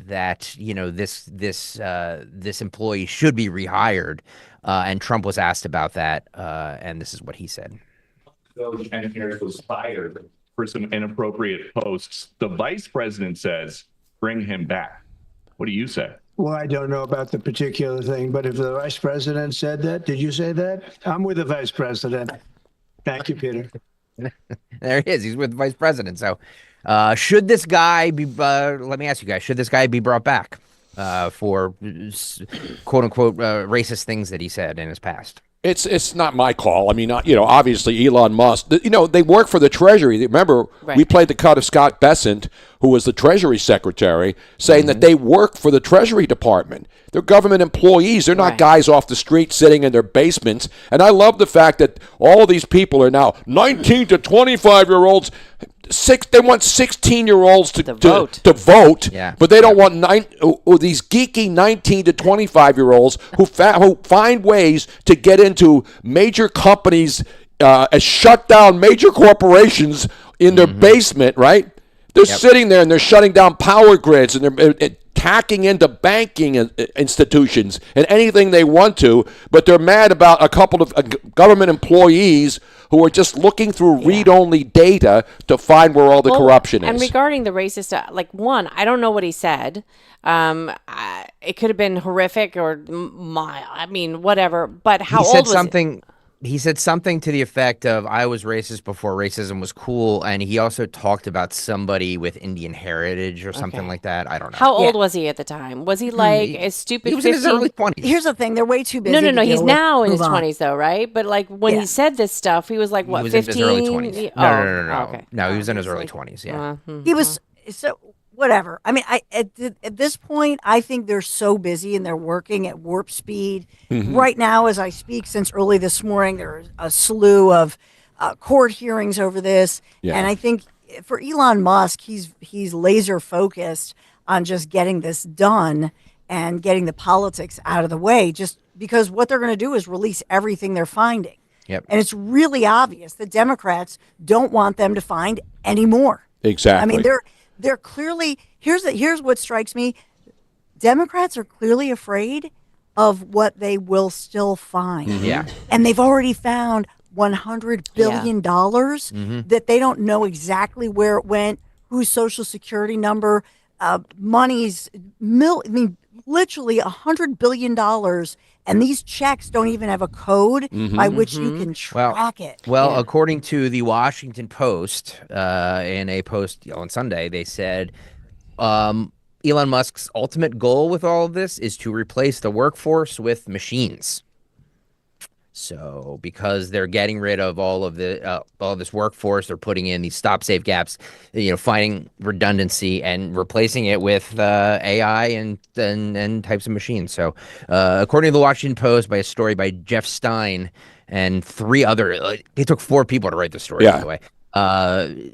that this employee should be rehired, and Trump was asked about that, and this is what he said. Those engineers was fired for some inappropriate posts. The vice president says, bring him back. What do you say? Well, I don't know about the particular thing, but if the vice president said that, did you say that? I'm with the vice president. Thank you, Peter. There he is. He's with the vice president. So should this guy be, let me ask you guys, should this guy be brought back for quote unquote racist things that he said in his past? It's not my call. I mean, obviously Elon Musk, they work for the Treasury. Remember, we played the cut of Scott Bessent, who was the Treasury Secretary, saying that they work for the Treasury Department. They're government employees. They're not guys off the street sitting in their basements. And I love the fact that all of these people are now 19 to 25-year-olds. They want 16-year-olds to vote, but they don't want these geeky 19 to 25-year-olds who find ways to get into major companies' shut down major corporations in their basement, right? They're sitting there and they're shutting down power grids and they're hacking into banking institutions and anything they want to, but they're mad about a couple of government employees who are just looking through read-only data to find where all the corruption is. And regarding the racist, I don't know what he said. It could have been horrific or whatever. But how old was it? He said something to the effect of, I was racist before racism was cool. And he also talked about somebody with Indian heritage or something like that. I don't know. How old was he at the time? Was he as stupid? He was in his early 20s. Here's the thing. They're way too busy. No. He's now in his 20s, though, right? But when he said this stuff, he was like, what, 15? He was in his early 20s. No. Okay. No, he was in his early 20s, yeah. He was, so whatever. I mean, at this point, I think they're so busy and they're working at warp speed. Right now, as I speak, since early this morning, there's a slew of court hearings over this. Yeah. And I think for Elon Musk, he's laser focused on just getting this done and getting the politics out of the way, just because what they're going to do is release everything they're finding. Yep. And it's really obvious that Democrats don't want them to find any more. Exactly. I mean, they're clearly, here's what strikes me. Democrats are clearly afraid of what they will still find. Yeah. And they've already found $100 billion that they don't know exactly where it went, whose social security number, money's literally $100 billion. And these checks don't even have a code by which you can track it. Well, according to the Washington Post, in a post on Sunday, they said Elon Musk's ultimate goal with all of this is to replace the workforce with machines. So because they're getting rid of all of this workforce, they're putting in these stop safe gaps, finding redundancy and replacing it with AI and types of machines. So according to the Washington Post, by a story by Jeff Stein and 3 other, it took 4 people to write the story, by the way.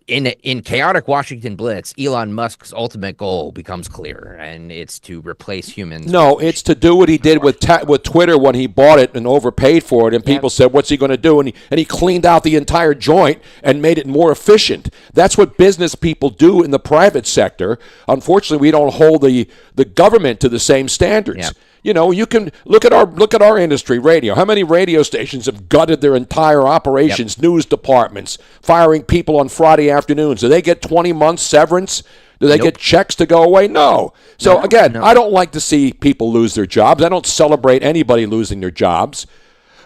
In chaotic Washington blitz, Elon Musk's ultimate goal becomes clear, and it's to replace humans. No, it's to do what he did with Twitter when he bought it and overpaid for it, and people said, "What's he going to do?" And he cleaned out the entire joint and made it more efficient. That's what business people do in the private sector. Unfortunately, we don't hold the government to the same standards. Yep. You can look at our industry, radio. How many radio stations have gutted their entire operations, news departments, firing people on Friday afternoons? Do they get 20 months severance? Do they get checks to go away? No. So again, I don't like to see people lose their jobs. I don't celebrate anybody losing their jobs.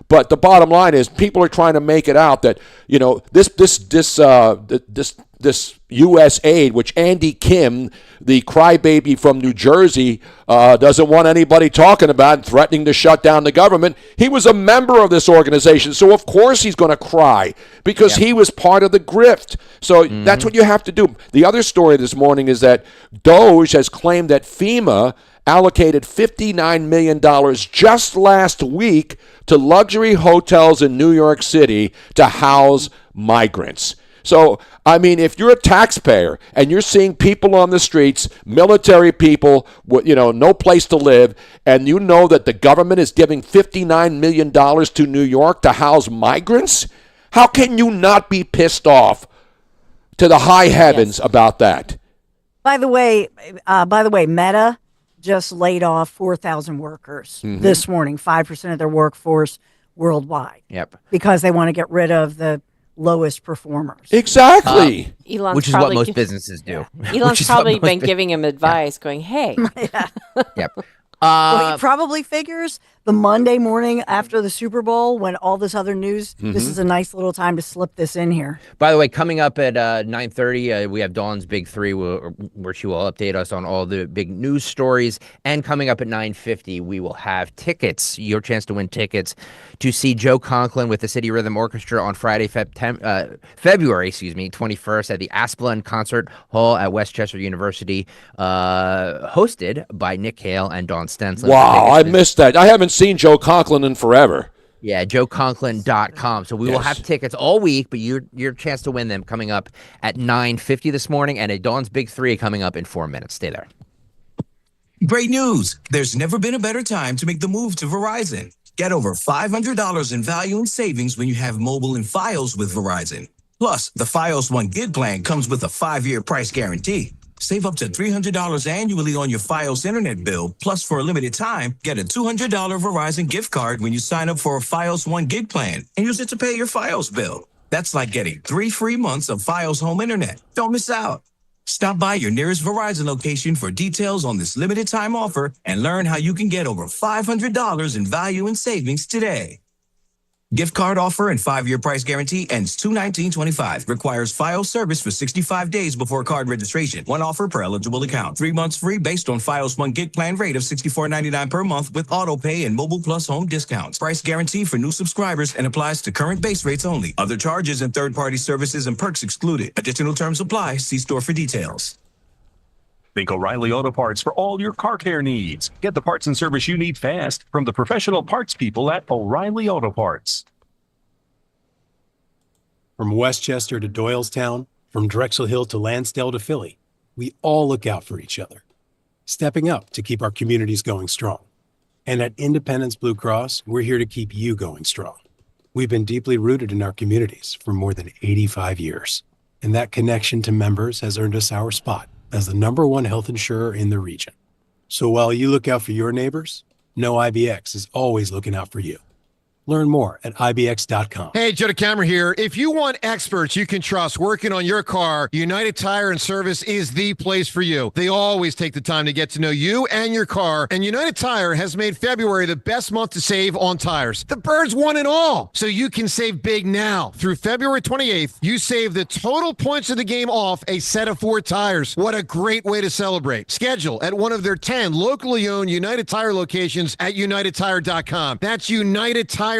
But the bottom line is, people are trying to make it out that this U.S. aid, which Andy Kim, the crybaby from New Jersey, doesn't want anybody talking about and threatening to shut down the government. He was a member of this organization, so of course he's going to cry because he was part of the grift. So that's what you have to do. The other story this morning is that Doge has claimed that FEMA allocated $59 million just last week to luxury hotels in New York City to house migrants. So, I mean, if you're a taxpayer and you're seeing people on the streets, military people, with, no place to live, and you know that the government is giving $59 million to New York to house migrants, how can you not be pissed off to the high heavens about that? By the way, Meta just laid off 4,000 workers this morning, 5% of their workforce worldwide. Yep. Because they want to get rid of the lowest performers. Exactly. Which is what most businesses do. Elon's probably been giving him advice, going, hey. Yep. Well, he probably figures the Monday morning after the Super Bowl, when all this other news, this is a nice little time to slip this in here. By the way, coming up at 9:30, we have Dawn's Big Three, where she will update us on all the big news stories. And coming up at 9:50, we will have tickets, your chance to win tickets to see Joe Conklin with the City Rhythm Orchestra on Friday, February 21st at the Asplund Concert Hall at Westchester University, hosted by Nick Kayal and Dawn Stensland. Wow, I missed that. I haven't seen Joe Conklin in forever. Yeah, joeconklin.com. So we will have tickets all week, but your chance to win them coming up at 9:50 this morning, and a Dawn's Big Three coming up in 4 minutes. Stay there. Great news. There's never been a better time to make the move to Verizon. Get over $500 in value and savings when you have mobile and Fios with Verizon. Plus, the Fios 1 gig plan comes with a 5-year price guarantee. Save up to $300 annually on your Fios internet bill. Plus, for a limited time, get a $200 Verizon gift card when you sign up for a Fios 1 gig plan and use it to pay your Fios bill. That's like getting 3 free months of Fios home internet. Don't miss out. Stop by your nearest Verizon location for details on this limited time offer and learn how you can get over $500 in value and savings today. Gift card offer and 5-year price guarantee ends 2/19/25. Requires Fios service for 65 days before card registration. One offer per eligible account. 3 months free based on Fios 1 gig plan rate of $64.99 per month with auto pay and mobile plus home discounts. Price guarantee for new subscribers and applies to current base rates only. Other charges and third-party services and perks excluded. Additional terms apply. See store for details. Think O'Reilly Auto Parts for all your car care needs. Get the parts and service you need fast from the professional parts people at O'Reilly Auto Parts. From Westchester to Doylestown, from Drexel Hill to Lansdale to Philly, we all look out for each other, stepping up to keep our communities going strong. And at Independence Blue Cross, we're here to keep you going strong. We've been deeply rooted in our communities for more than 85 years, and that connection to members has earned us our spot as the #1 health insurer in the region. So while you look out for your neighbors, know IBX is always looking out for you. Learn more at IBX.com. Hey, Joe DeCamera here. If you want experts you can trust working on your car, United Tire and Service is the place for you. They always take the time to get to know you and your car, and United Tire has made February the best month to save on tires. The birds won it all, so you can save big now. Through February 28th, you save the total points of the game off a set of 4 tires. What a great way to celebrate. Schedule at one of their 10 locally owned United Tire locations at UnitedTire.com. That's UnitedTire.com.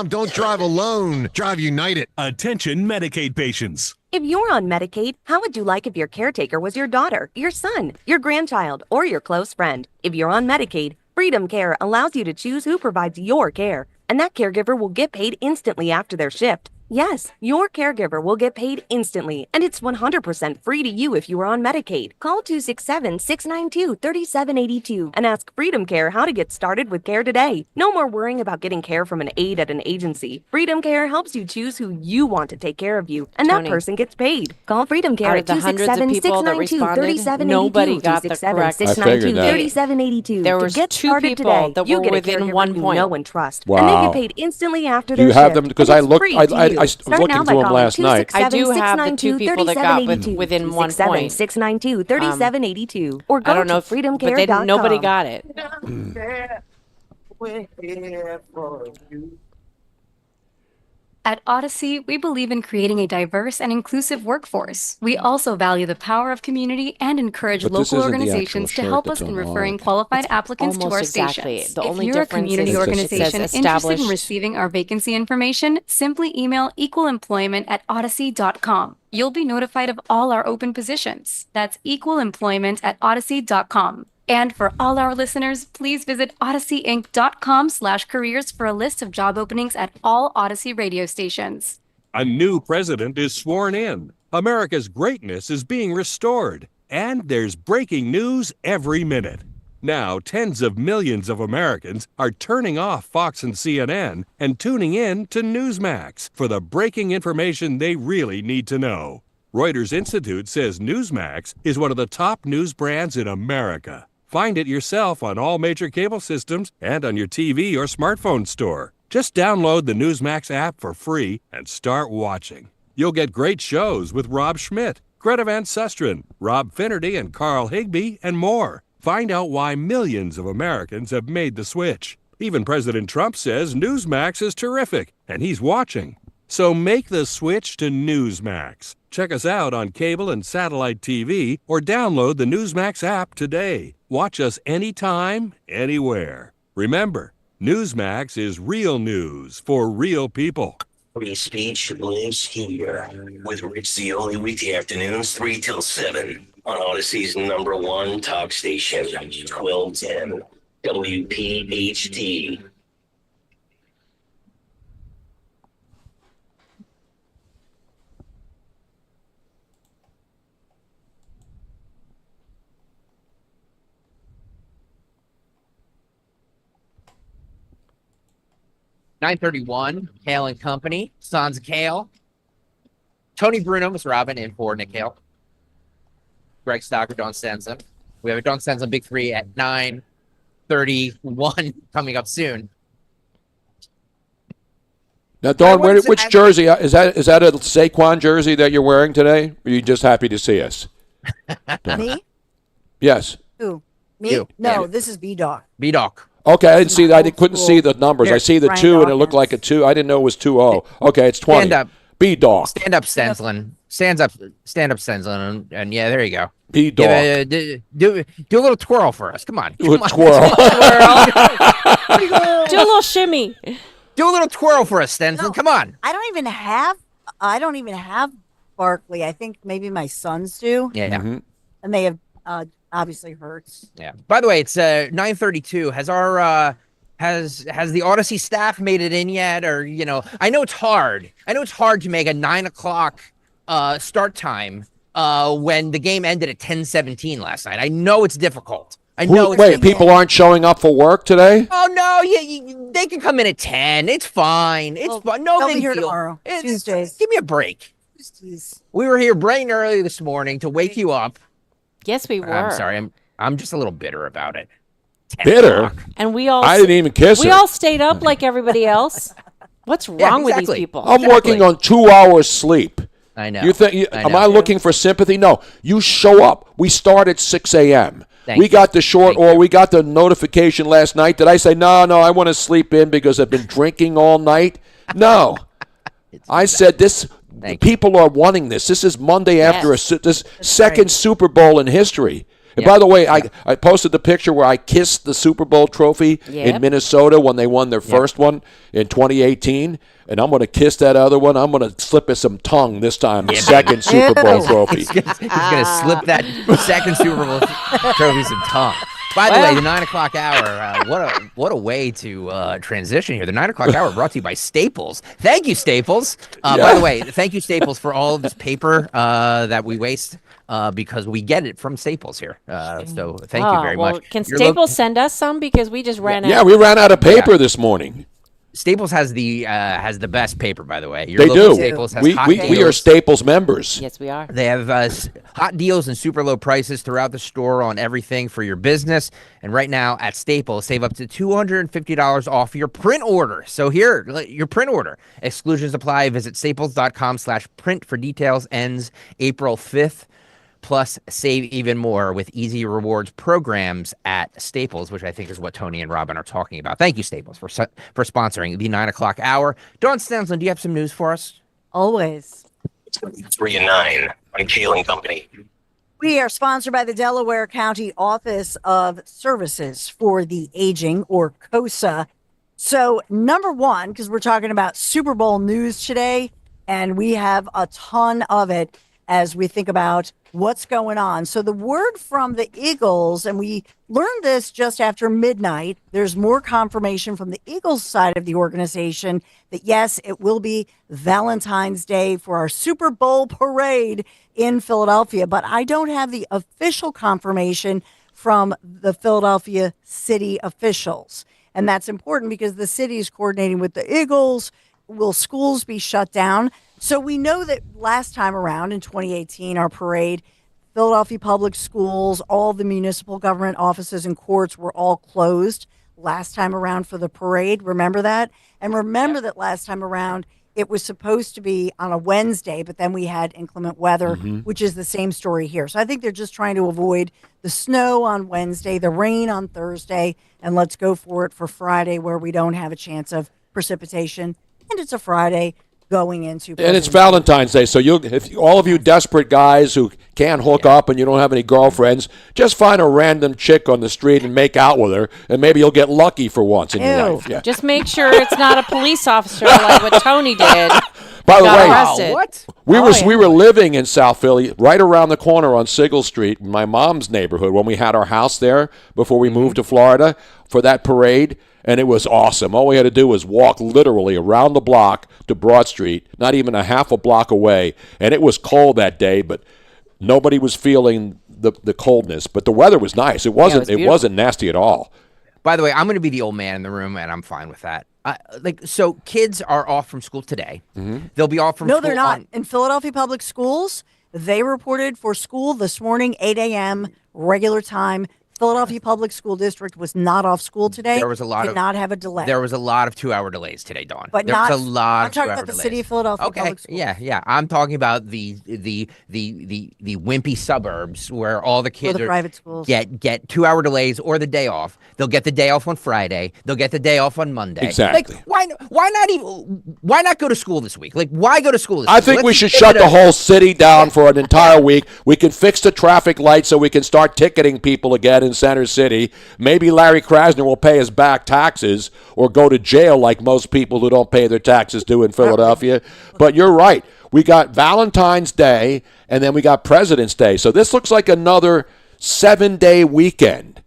Don't drive alone. Drive United. Attention Medicaid patients. If you're on Medicaid, how would you like if your caretaker was your daughter, your son, your grandchild, or your close friend? If you're on Medicaid, Freedom Care allows you to choose who provides your care, and that caregiver will get paid instantly after their shift. Yes, your caregiver will get paid instantly, and it's 100% free to you if you are on Medicaid. Call 267-692-3782 and ask Freedom Care how to get started with care today. No more worrying about getting care from an aide at an agency. Freedom Care helps you choose who you want to take care of you, and Tony, that person gets paid. Call Freedom Care at 267-692-3782. Nobody got the correct. 267-692-3782. There was to get 2 started people today, that you were get a within caregiver 1 you point. know and trust, Wow. and they get paid instantly after Do their you have shift. them? Because And I it's looked. free I to was you. Start looking now by through them calling last night. I do have the 2 people that got within 1 point. 267-692-3782 or I go don't know to if, but freedomcare.com. nobody got it. At Odyssey, we believe in creating a diverse and inclusive workforce. We also value the power of community and encourage But this local isn't the organizations to actual help shirt us that's in on the referring art. qualified applicants to our almost exactly. stations. The If only you're a difference community is it organization says interested in established. receiving our vacancy information, simply email equalemployment@odyssey.com. You'll be notified of all our open positions. That's equalemployment@odyssey.com. And for all our listeners, please visit odysseyinc.com/careers for a list of job openings at all Odyssey radio stations. A new president is sworn in. America's greatness is being restored. And there's breaking news every minute. Now, tens of millions of Americans are turning off Fox and CNN and tuning in to Newsmax for the breaking information they really need to know. Reuters Institute says Newsmax is one of the top news brands in America. Find it yourself on all major cable systems and on your TV or smartphone store. Just download the Newsmax app for free and start watching. You'll get great shows with Rob Schmidt, Greta Van Susteren, Rob Finnerty, and Carl Higbie, and more. Find out why millions of Americans have made the switch. Even President Trump says Newsmax is terrific, and he's watching. So make the switch to Newsmax. Check us out on cable and satellite TV or download the Newsmax app today. Watch us anytime, anywhere. Remember, Newsmax is real news for real people. Free speech lives here with Rich Zioli weekday afternoons 3 till 7 on Odyssey's #1 talk station, 1210 WPHT. 9:31, Kayal and Company, Sons of Kayal. Tony Bruno, Mr. Robin, in for Nick Kayal. Greg Stocker, Don Stenson. We have a Don Stenson Big Three at 9:31 coming up soon. Now, Dawn, which jersey is that? Is that a Saquon jersey that you're wearing today? Or are you just happy to see us? Me? Yes. Who? Me? You. No, Yeah. this is B-Doc. B-Doc. Okay, I didn't see that. I couldn't see the numbers. Here, I see the Brian 2, and it looked Dawkins. like a 2. I didn't know it was 2-0. Okay, it's 20. Stand up. B-Dog. Stand up, Stenson. Stand up, Stenson. And yeah, there you go. B-Dog. Do a little twirl for us. Come on. Do a Come on. twirl. Do a little shimmy. Do a little twirl for us, Stenson. No. Come on. I don't even have Barkley. I think maybe my sons do. Yeah. Mm-hmm. And they have obviously Hurts. Yeah. By the way, it's 9:32. Has our has the Odyssey staff made it in yet? Or I know it's hard. I know it's hard to make a 9 o'clock start time when the game ended at 10:17 last night. I know it's difficult. I know. Wait, people aren't showing up for work today? Oh no, they can come in at 10. It's fine. It's fine. No They'll big be here deal. tomorrow. Tuesdays. Give me a break. Tuesdays. We were here bright and early this morning to wake you up. Yes, we were. I'm sorry. I'm just a little bitter about it. 10 Bitter? o'clock. And we all. I didn't even kiss her. We all stayed up like everybody else. What's wrong with these people? I'm working on 2 hours sleep. I know. You think? Am I looking for sympathy? No. You show up. We start at 6 a.m. We got we got the notification last night. Did I say, no, I want to sleep in because I've been drinking all night? No. I said this. People are wanting this. This is Monday after this second Super Bowl in history. And by the way, I posted the picture where I kissed the Super Bowl trophy in Minnesota when they won their first one in 2018. And I'm going to kiss that other one. I'm going to slip it some tongue this time, the second Super Bowl trophy. He's going to slip that second Super Bowl trophy some tongue. By the way, the 9 o'clock hour, what a way to transition here. The 9 o'clock hour brought to you by Staples. Thank you, Staples. By the way, thank you, Staples, for all of this paper that we waste because we get it from Staples here. So thank you very much. Can Staples send us some because we just ran out? Yeah, we ran out of paper this morning. Staples has the best paper, by the way. They do. Staples has we are Staples members. Yes, we are. They have hot deals and super low prices throughout the store on everything for your business. And right now at Staples, save up to $250 off your print order. So here, your print order. Exclusions apply. Visit staples.com/print for details. Ends April 5th. Plus, save even more with Easy Rewards programs at Staples, which I think is what Tony and Robin are talking about. Thank you, Staples, for sponsoring the 9 o'clock hour. Dawn Stanley, do you have some news for us? Always. 3 and 9 on Kayal and Company. We are sponsored by the Delaware County Office of Services for the Aging, or COSA. So, number one, because we're talking about Super Bowl news today, and we have a ton of it as we think about what's going on. So the word from the Eagles, and we learned this just after midnight, there's more confirmation from the Eagles side of the organization that yes, it will be Valentine's Day for our Super Bowl parade in Philadelphia. But I don't have the official confirmation from the Philadelphia city officials. And that's important because the city is coordinating with the Eagles. Will schools be shut down? So we know that last time around in 2018, our parade, Philadelphia public schools, all the municipal government offices and courts were all closed last time around for the parade. Remember that? And remember that last time around, it was supposed to be on a Wednesday, but then we had inclement weather, which is the same story here. So I think they're just trying to avoid the snow on Wednesday, the rain on Thursday, and let's go for it for Friday where we don't have a chance of precipitation. And it's a Friday going into and it's Valentine's Day, so if all of you desperate guys who can't hook up and you don't have any girlfriends, just find a random chick on the street and make out with her, and maybe you'll get lucky for once in your life. Yeah. Just make sure it's not a police officer like what Tony did. By the way, arrested. we were living in South Philly, right around the corner on Sigel Street, my mom's neighborhood, when we had our house there before we moved to Florida for that parade. And it was awesome. All we had to do was walk literally around the block to Broad Street, not even a half a block away. And it was cold that day, but nobody was feeling the coldness. But the weather was nice. It wasn't nasty at all. By the way, I'm going to be the old man in the room, and I'm fine with that. So kids are off from school today. Mm-hmm. They'll be off from No, school. they're not. In Philadelphia Public Schools, they reported for school this morning, 8 a.m., regular time. Philadelphia Public School District was not off school today. There was a lot did not have a delay. There was a lot of 2-hour delays today, Dawn. But there not, was a lot I'm talking of 2-hour about the delays. city of Philadelphia Public Schools. Yeah. I'm talking about the wimpy suburbs where all the kids private schools get 2-hour delays or the day off. They'll get the day off on Friday. They'll get the day off on Monday. Exactly. Like, why not go to school this week? Like, why go to school this week? I think we should shut the whole city down for an entire week. We can fix the traffic lights so we can start ticketing people again in Center City. Maybe Larry Krasner will pay us back taxes or go to jail like most people who don't pay their taxes do in Philadelphia. But you're right. We got Valentine's Day, and then we got President's Day. So this looks like another 7-day weekend.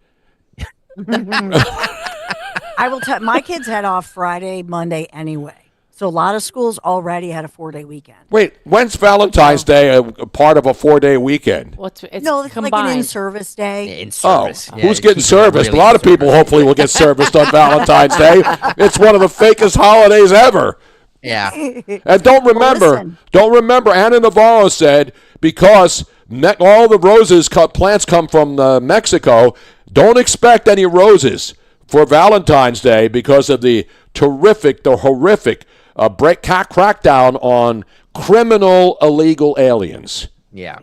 I will tell my kids had off Friday, Monday anyway. So a lot of schools already had a 4-day weekend. Wait, when's Valentine's Day a part of a 4-day weekend? It's like an in-service day. In-service. Oh, who's getting serviced? A lot of people hopefully will get serviced on Valentine's Day. It's one of the fakest holidays ever. Yeah. And don't remember, Anna Navarro said, because all the plants come from Mexico, don't expect any roses for Valentine's Day because of the horrific crackdown on criminal illegal aliens. Yeah.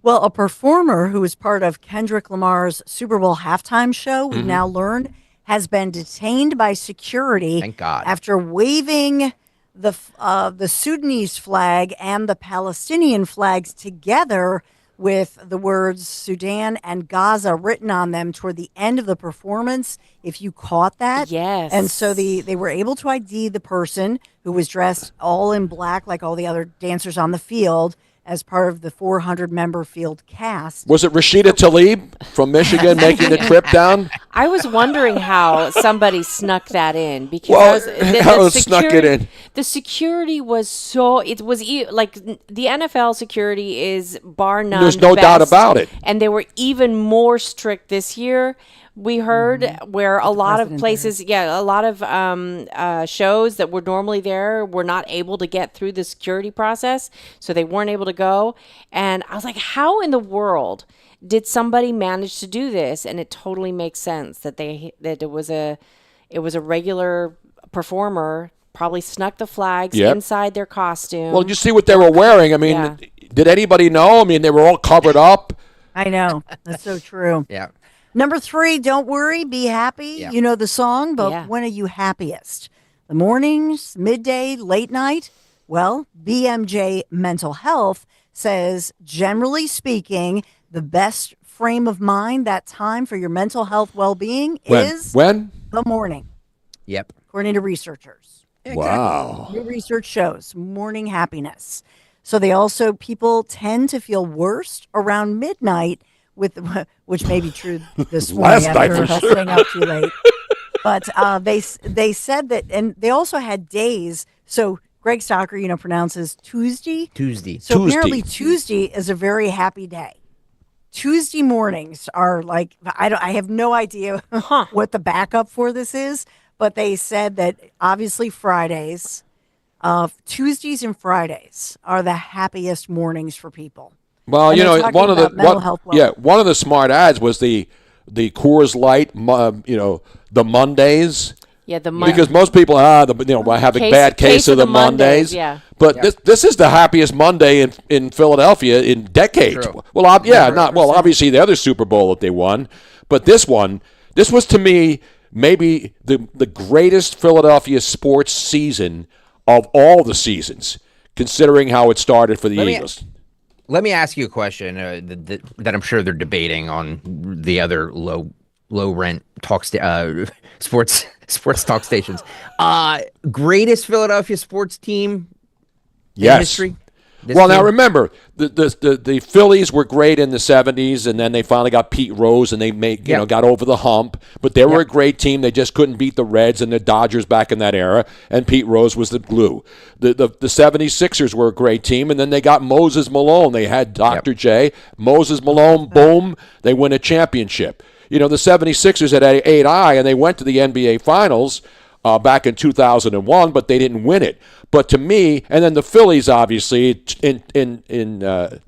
Well, a performer who was part of Kendrick Lamar's Super Bowl halftime show, we now learned, has been detained by security. Thank God. After waving the Sudanese flag and the Palestinian flags together with the words Sudan and Gaza written on them toward the end of the performance, if you caught that. Yes. And so they were able to ID the person who was dressed all in black like all the other dancers on the field as part of the 400-member field cast. Was it Rashida Tlaib from Michigan making the trip down? I was wondering how somebody snuck that in because snuck it in. The security was like the NFL security is bar none. There's no doubt about it. And they were even more strict this year. We heard where a lot of places, a lot of shows that were normally there were not able to get through the security process, so they weren't able to go. And I was like, how in the world did somebody manage to do this? And it totally makes sense that it was a regular performer, probably snuck the flags inside their costume. Well, you see what they were wearing. I mean, did anybody know? I mean, they were all covered up. I know. That's so true. Yeah. Number 3, don't worry, be happy. Yeah. You know the song, but when are you happiest? The mornings, midday, late night? Well, BMJ Mental Health says, generally speaking, the best frame of mind, that time for your mental health well-being is the morning. Yep. According to researchers. Wow. New research shows morning happiness. So people tend to feel worse around midnight, which may be true this morning after staying up too late. But they said that, and they also had days. So Greg Stocker, pronounces Tuesday. So apparently Tuesday is a very happy day. Tuesday mornings are like, I have no idea what the backup for this is, but they said that obviously Tuesdays and Fridays are the happiest mornings for people. Well, one of the smart ads was the Coors Light, the Mondays. Yeah, because most people have a bad case of the Mondays. Yeah. But this is the happiest Monday in Philadelphia in decades. True. Well, obviously the other Super Bowl that they won, but this was to me maybe the greatest Philadelphia sports season of all the seasons, considering how it started for the Eagles. Let me ask you a question that I'm sure they're debating on the other low rent sports talk stations. Greatest Philadelphia sports team in history? Now remember, the Phillies were great in the 70s, and then they finally got Pete Rose, and they got over the hump. But they were a great team. They just couldn't beat the Reds and the Dodgers back in that era, and Pete Rose was the glue. The 76ers were a great team, and then they got Moses Malone. They had Dr. J. Moses Malone, boom, they win a championship. The 76ers had 8-eye, and they went to the NBA Finals back in 2001, but they didn't win it. But to me, and then the Phillies, obviously, in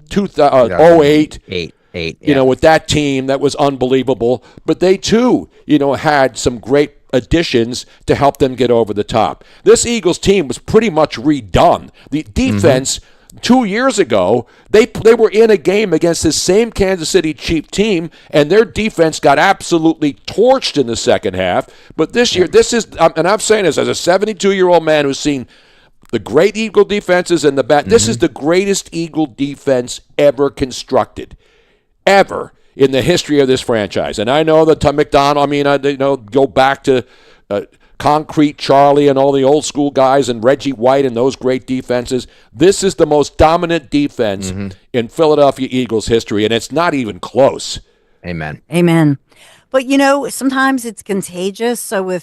2008, you know, with that team, that was unbelievable. But they, too, you know, had some great additions to help them get over the top. This Eagles team was pretty much redone. The defense, 2 years ago, they were in a game against this same Kansas City Chiefs team, and their defense got absolutely torched in the second half. But this year, this is, and I'm saying this as a 72-year-old man who's seen the great Eagle defenses and the bad. This is the greatest Eagle defense ever constructed, ever in the history of this franchise. And I know that Tom McDonald, go back to Concrete Charlie and all the old school guys and Reggie White and those great defenses. This is the most dominant defense in Philadelphia Eagles history, and it's not even close. Amen. Amen. But, you know, sometimes it's contagious. So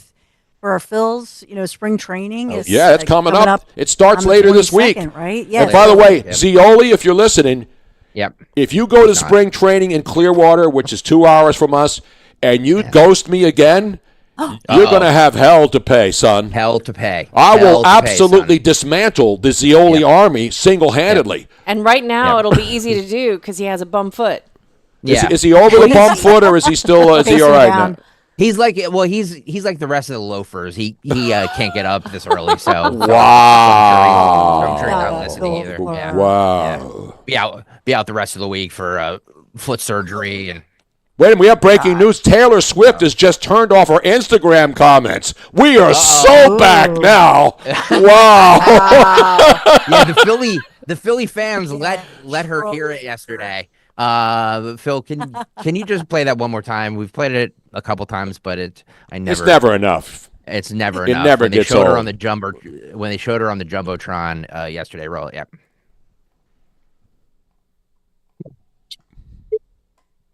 for our Phils, you know, spring training is it's coming up. It starts later this week. Right? Yeah. And by the way, Zioli, if you're listening, if you go to spring training in Clearwater, which is 2 hours from us, and you ghost me again, you're going to have hell to pay, son. Hell to pay. I will absolutely dismantle the Zioli army single-handedly. And right now, it'll be easy to do because he has a bum foot. Is he over the bum foot, or is he still? Is he all right now? He's like, well, he's like the rest of the loafers. He can't get up this early, so wow. I'm sure he's not listening either. Yeah. Wow. Yeah. Be out the rest of the week for foot surgery and. Wait, we have breaking news. Taylor Swift has just turned off her Instagram comments. We are so back now. Wow. Yeah, the Philly fans let her hear it yesterday. Phil, can you just play that one more time? We've played it a couple times, but it's never enough. It's never enough. It never when gets they showed old. her on the when they showed her on the Jumbotron yesterday. Roll it,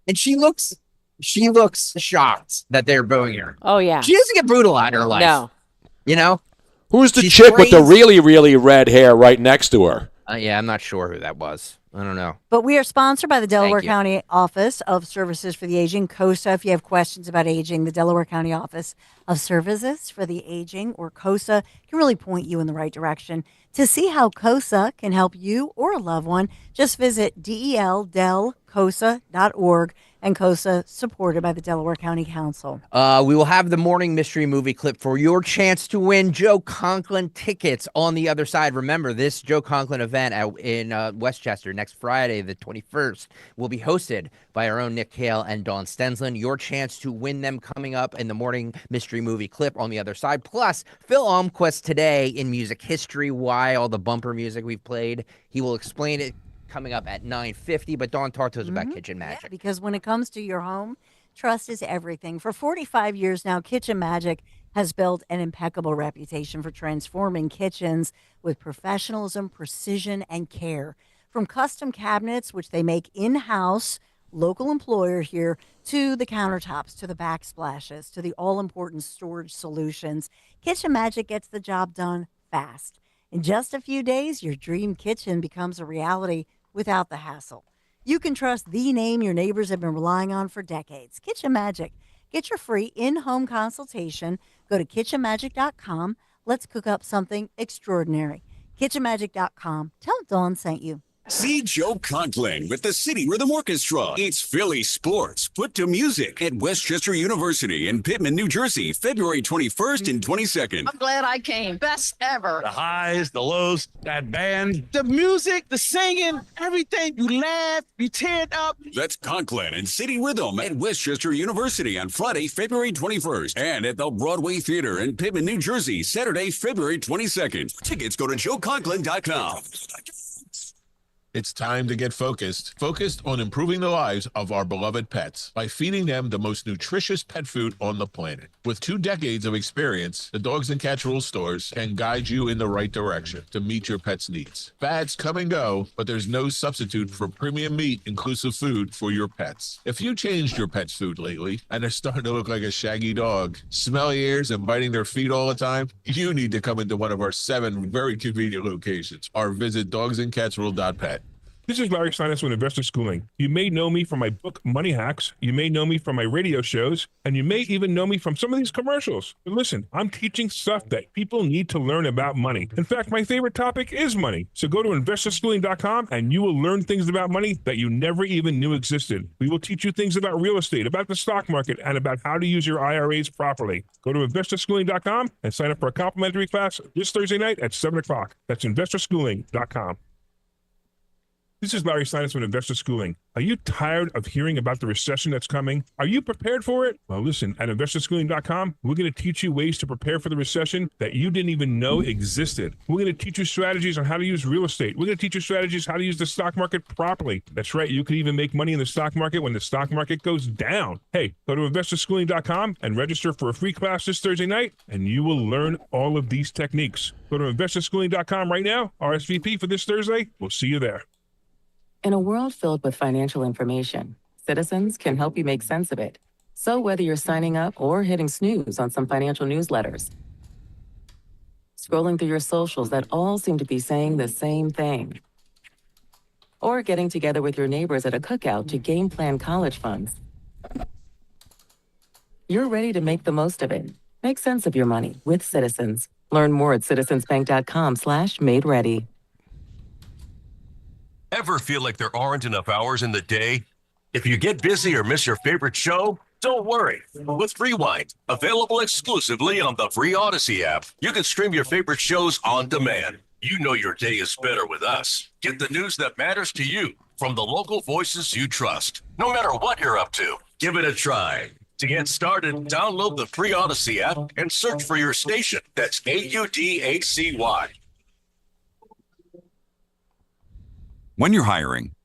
And she looks shocked that they're booing her. Oh yeah. She doesn't get brutalized in her life. No. You know? Who's the chick with the really, really red hair right next to her? Yeah, I'm not sure who that was. I don't know. But we are sponsored by the Delaware County Office of Services for the Aging, COSA. If you have questions about aging, the Delaware County Office of Services for the Aging, or COSA, can really point you in the right direction. To see how COSA can help you or a loved one, just visit delcosa.org, and COSA supported by the Delaware County Council. We will have the morning mystery movie clip for your chance to win Joe Conklin tickets on the other side. Remember, this Joe Conklin event in Westchester next Friday, the 21st, will be hosted by our own Nick Kayal and Dawn Stensland. Your chance to win them coming up in the morning mystery movie clip on the other side. Plus, Phil Almquist today in music history, why all the bumper music we've played. He will explain it coming up at 9:50, but Dawn, talk to us about Kitchen Magic. Yeah, because when it comes to your home, trust is everything. For 45 years now, Kitchen Magic has built an impeccable reputation for transforming kitchens with professionalism, precision, and care. From custom cabinets, which they make in-house, local employer here, to the countertops, to the backsplashes, to the all-important storage solutions, Kitchen Magic gets the job done fast. In just a few days, your dream kitchen becomes a reality without the hassle. You can trust the name your neighbors have been relying on for decades, Kitchen Magic. Get your free in-home consultation. Go to kitchenmagic.com. Let's cook up something extraordinary. kitchenmagic.com. Tell Dawn sent you. See Joe Conklin with the City Rhythm Orchestra. It's Philly sports put to music at Westchester University in Pittman, New Jersey, February 21st and 22nd. I'm glad I came. Best ever. The highs, the lows, that band. The music, the singing, everything. You laugh, you tear it up. That's Conklin and City Rhythm at Westchester University on Friday, February 21st. And at the Broadway Theater in Pittman, New Jersey, Saturday, February 22nd. Tickets go to joeconklin.com. It's time to get focused on improving the lives of our beloved pets by feeding them the most nutritious pet food on the planet. With 2 decades of experience, the Dogs and Cats Rules stores can guide you in the right direction to meet your pet's needs. Fads come and go, but there's no substitute for premium meat inclusive food for your pets. If you changed your pet's food lately and they're starting to look like a shaggy dog, smelly ears and biting their feet all the time, you need to come into one of our 7 very convenient locations or visit dogsandcatsrule.pet. This is Larry Sinus with Investor Schooling. You may know me from my book, Money Hacks. You may know me from my radio shows, and you may even know me from some of these commercials. But listen, I'm teaching stuff that people need to learn about money. In fact, my favorite topic is money. So go to investorschooling.com and you will learn things about money that you never even knew existed. We will teach you things about real estate, about the stock market, and about how to use your IRAs properly. Go to investorschooling.com and sign up for a complimentary class this Thursday night at 7 o'clock. That's investorschooling.com. This is Larry Sinus with Investor Schooling. Are you tired of hearing about the recession that's coming? Are you prepared for it? Well, listen, at investorschooling.com, we're going to teach you ways to prepare for the recession that you didn't even know existed. We're going to teach you strategies on how to use real estate. We're going to teach you strategies how to use the stock market properly. That's right. You can even make money in the stock market when the stock market goes down. Hey, go to investorschooling.com and register for a free class this Thursday night, and you will learn all of these techniques. Go to investorschooling.com right now. RSVP for this Thursday. We'll see you there. In a world filled with financial information, Citizens can help you make sense of it. So whether you're signing up or hitting snooze on some financial newsletters, scrolling through your socials that all seem to be saying the same thing, or getting together with your neighbors at a cookout to game plan college funds, you're ready to make the most of it. Make sense of your money with Citizens. Learn more at citizensbank.com/made-ready. Ever feel like there aren't enough hours in the day? If you get busy or miss your favorite show, don't worry. With Rewind, available exclusively on the free Odyssey app, you can stream your favorite shows on demand. You know your day is better with us. Get the news that matters to you from the local voices you trust. No matter what you're up to, give it a try. To get started, download the free Odyssey app and search for your station. That's AUDHCY. When you're hiring,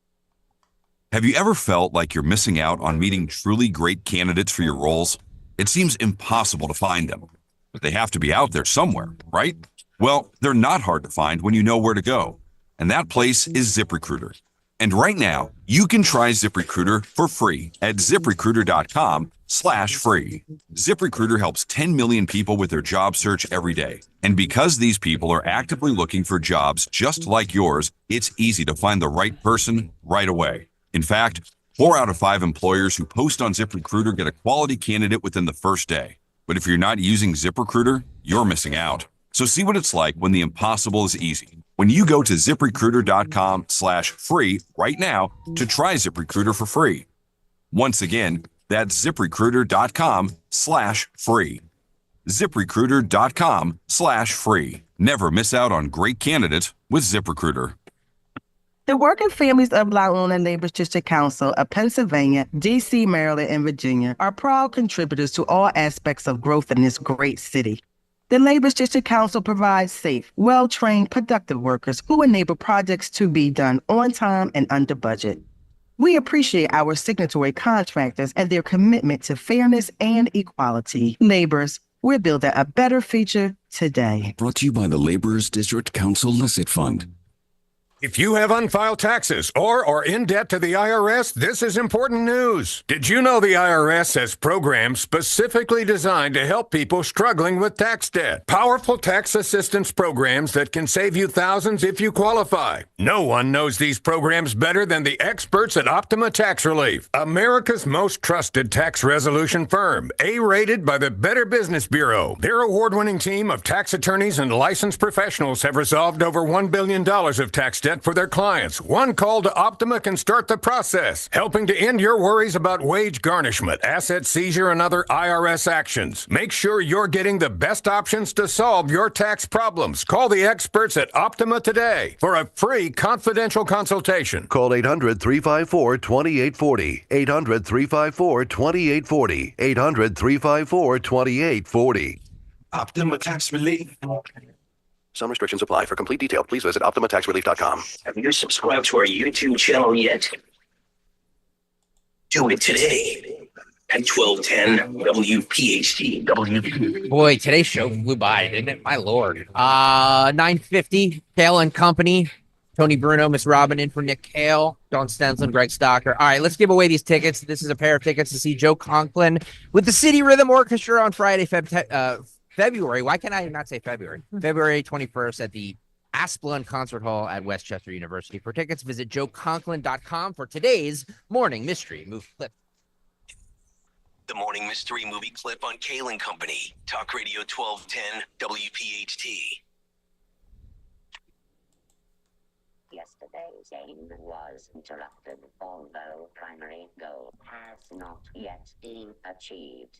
have you ever felt like you're missing out on meeting truly great candidates for your roles? It seems impossible to find them, but they have to be out there somewhere, right? Well, they're not hard to find when you know where to go, and that place is ZipRecruiter. And right now, you can try ZipRecruiter for free at ZipRecruiter.com/free. ZipRecruiter helps 10 million people with their job search every day. And because these people are actively looking for jobs just like yours, it's easy to find the right person right away. In fact, 4 out of 5 employers who post on ZipRecruiter get a quality candidate within the first day. But if you're not using ZipRecruiter, you're missing out. So see what it's like when the impossible is easy. When you go to ZipRecruiter.com/free right now to try ZipRecruiter for free. Once again, that's ZipRecruiter.com/free. ZipRecruiter.com/free. Never miss out on great candidates with ZipRecruiter. The working families of La Una Neighbors District Council of Pennsylvania, D.C., Maryland, and Virginia are proud contributors to all aspects of growth in this great city. The Neighbors District Council provides safe, well-trained, productive workers who enable projects to be done on time and under budget. We appreciate our signatory contractors and their commitment to fairness and equality. Neighbors, we're building a better future today. Brought to you by the Laborers District Council Licit Fund. If you have unfiled taxes or are in debt to the IRS, this is important news. Did you know the IRS has programs specifically designed to help people struggling with tax debt? Powerful tax assistance programs that can save you thousands if you qualify. No one knows these programs better than the experts at Optima Tax Relief, America's most trusted tax resolution firm, A-rated by the Better Business Bureau. Their award-winning team of tax attorneys and licensed professionals have resolved over $1 billion of tax debt for their clients. One call to Optima can start the process, helping to end your worries about wage garnishment, asset seizure, and other IRS actions. Make sure you're getting the best options to solve your tax problems. Call the experts at Optima today for a free confidential consultation. Call 800-354-2840. 800-354-2840. 800-354-2840. Optima Tax Relief. Some restrictions apply. For complete detail, please visit OptimaTaxRelief.com. Have you subscribed to our YouTube channel yet? Do it today at 1210 WPHT. Boy, today's show flew by, didn't it? My Lord. 9:50, Kayal and Company. Tony Bruno, Miss Robin in for Nick Kayal, Dawn Stensland, Greg Stocker. All right, let's give away these tickets. This is a pair of tickets to see Joe Conklin with the City Rhythm Orchestra on Friday, February. Why can I not say February? February 21st at the Asplund Concert Hall at Westchester University. For tickets, visit joeconklin.com for today's Morning Mystery Movie Clip. The Morning Mystery Movie Clip on Kayal and Company. Talk Radio 1210 WPHT. Yesterday's aim was interrupted, although primary goal has not yet been achieved.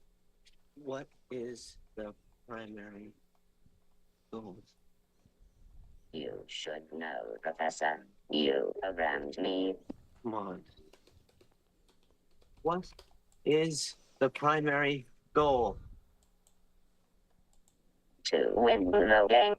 What is the primary goal? You should know, Professor. You programmed me. Come on. What is the primary goal? To win the game.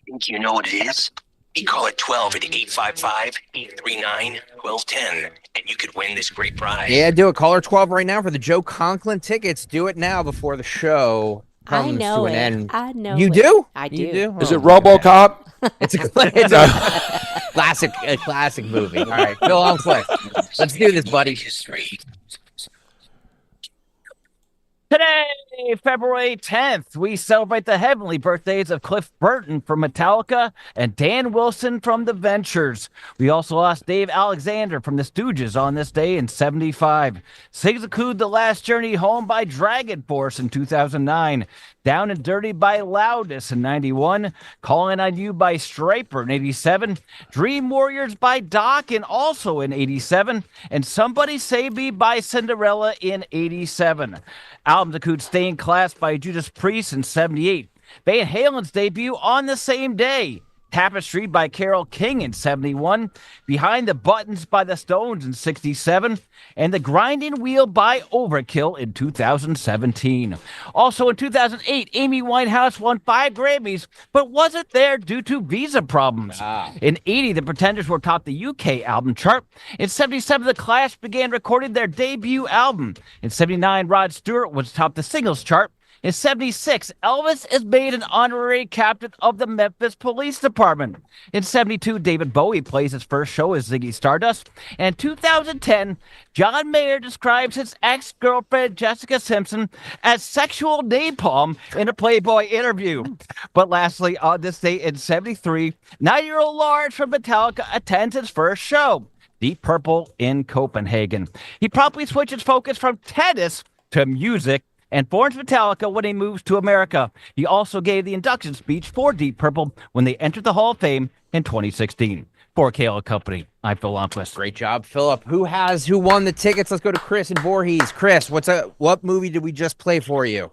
Think you know what it is? You call it 12 at 855-839-1210, and you could win this great prize. Yeah, do it. Caller 12 right now for the Joe Conklin tickets. Do it now before the show comes to an end. I know you it. do? I You do. Is it RoboCop? It's a classic movie. All right, Phil, on click. Let's do this, buddy. Today, February 10th, we celebrate the heavenly birthdays of Cliff Burton from Metallica and Dan Wilson from The Ventures. We also lost Dave Alexander from The Stooges on this day in 75. Sigzacooed The Last Journey Home by Dragon Force in 2009. Down and Dirty by Loudness in 91. Calling on You by Striper in 87. Dream Warriors by Dokken also in 87. And Somebody Save Me by Cinderella in 87. Album that could Stay in Class by Judas Priest in 78. Van Halen's debut on the same day. Tapestry by Carole King in 71. Behind the Buttons by the Stones in 67. And The Grinding Wheel by Overkill in 2017. Also in 2008, Amy Winehouse won 5 Grammys, but wasn't there due to visa problems. In 80, The Pretenders were top the UK album chart. In 77, The Clash began recording their debut album. In 79, Rod Stewart was top the singles chart. In 76, Elvis is made an honorary captain of the Memphis Police Department. In 72, David Bowie plays his first show as Ziggy Stardust. And in 2010, John Mayer describes his ex-girlfriend Jessica Simpson as sexual napalm in a Playboy interview. But lastly, on this day in 73, 9-year-old Lars from Metallica attends his first show, Deep Purple in Copenhagen. He promptly switches focus from tennis to music and forms Metallica when he moves to America. He also gave the induction speech for Deep Purple when they entered the Hall of Fame in 2016. For Kayal Company, I'm Phil Lomquist. Great job, Philip. Who won the tickets? Let's go to Chris in Voorhees. Chris, what movie did we just play for you?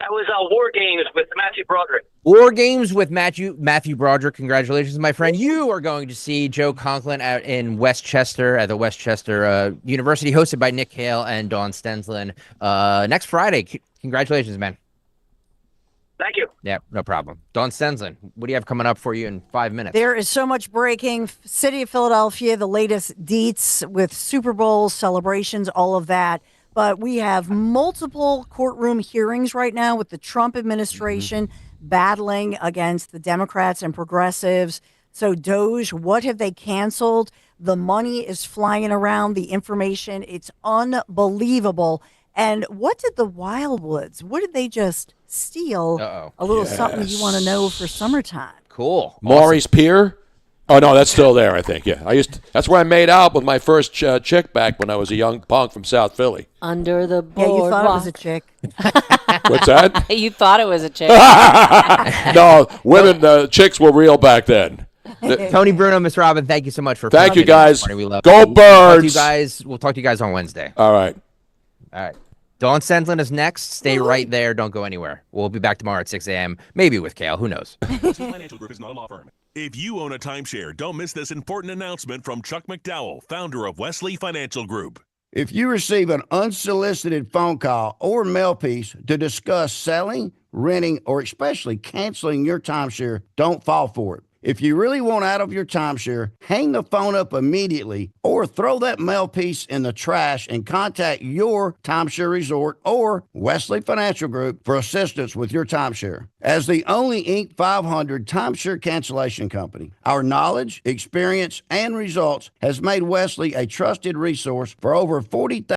That was War Games with Matthew Broderick. War Games with Matthew Broderick. Congratulations, my friend. You are going to see Joe Conklin out in Westchester at the Westchester University, hosted by Nick Kayal and Dawn Stensland next Friday. Congratulations, man. Thank you. Yeah, no problem. Dawn Stensland, what do you have coming up for you in 5 minutes? There is so much breaking. City of Philadelphia, the latest deets with Super Bowl celebrations, all of that. But we have multiple courtroom hearings right now with the Trump administration battling against the Democrats and progressives. So Doge, what have they canceled? The money is flying around, the information, it's unbelievable. And what did the Wildwoods, what did they just steal? A little something you want to know for summertime. Cool. Maury's Pier? Oh, no, that's still there, I think. Yeah, that's where I made out with my first chick back when I was a young punk from South Philly. Under the Yeah, boardwalk. you thought it was a chick. What's that? You thought it was a chick. No, chicks were real back then. Tony Bruno, Miss Robin, thank you so much for Thank you, guys. We love Go you. Birds. We'll talk to you guys on Wednesday. All right. Dawn Stensland is next. Stay right there. Don't go anywhere. We'll be back tomorrow at 6 a.m. Maybe with Kayal. Who knows? Financial Group is not a law firm. If you own a timeshare, don't miss this important announcement from Chuck McDowell, founder of Wesley Financial Group. If you receive an unsolicited phone call or mail piece to discuss selling, renting, or especially canceling your timeshare, don't fall for it. If you really want out of your timeshare, hang the phone up immediately or throw that mail piece in the trash and contact your timeshare resort or Wesley Financial Group for assistance with your timeshare. As the only Inc. 500 timeshare cancellation company, our knowledge, experience, and results has made Wesley a trusted resource for over 40,000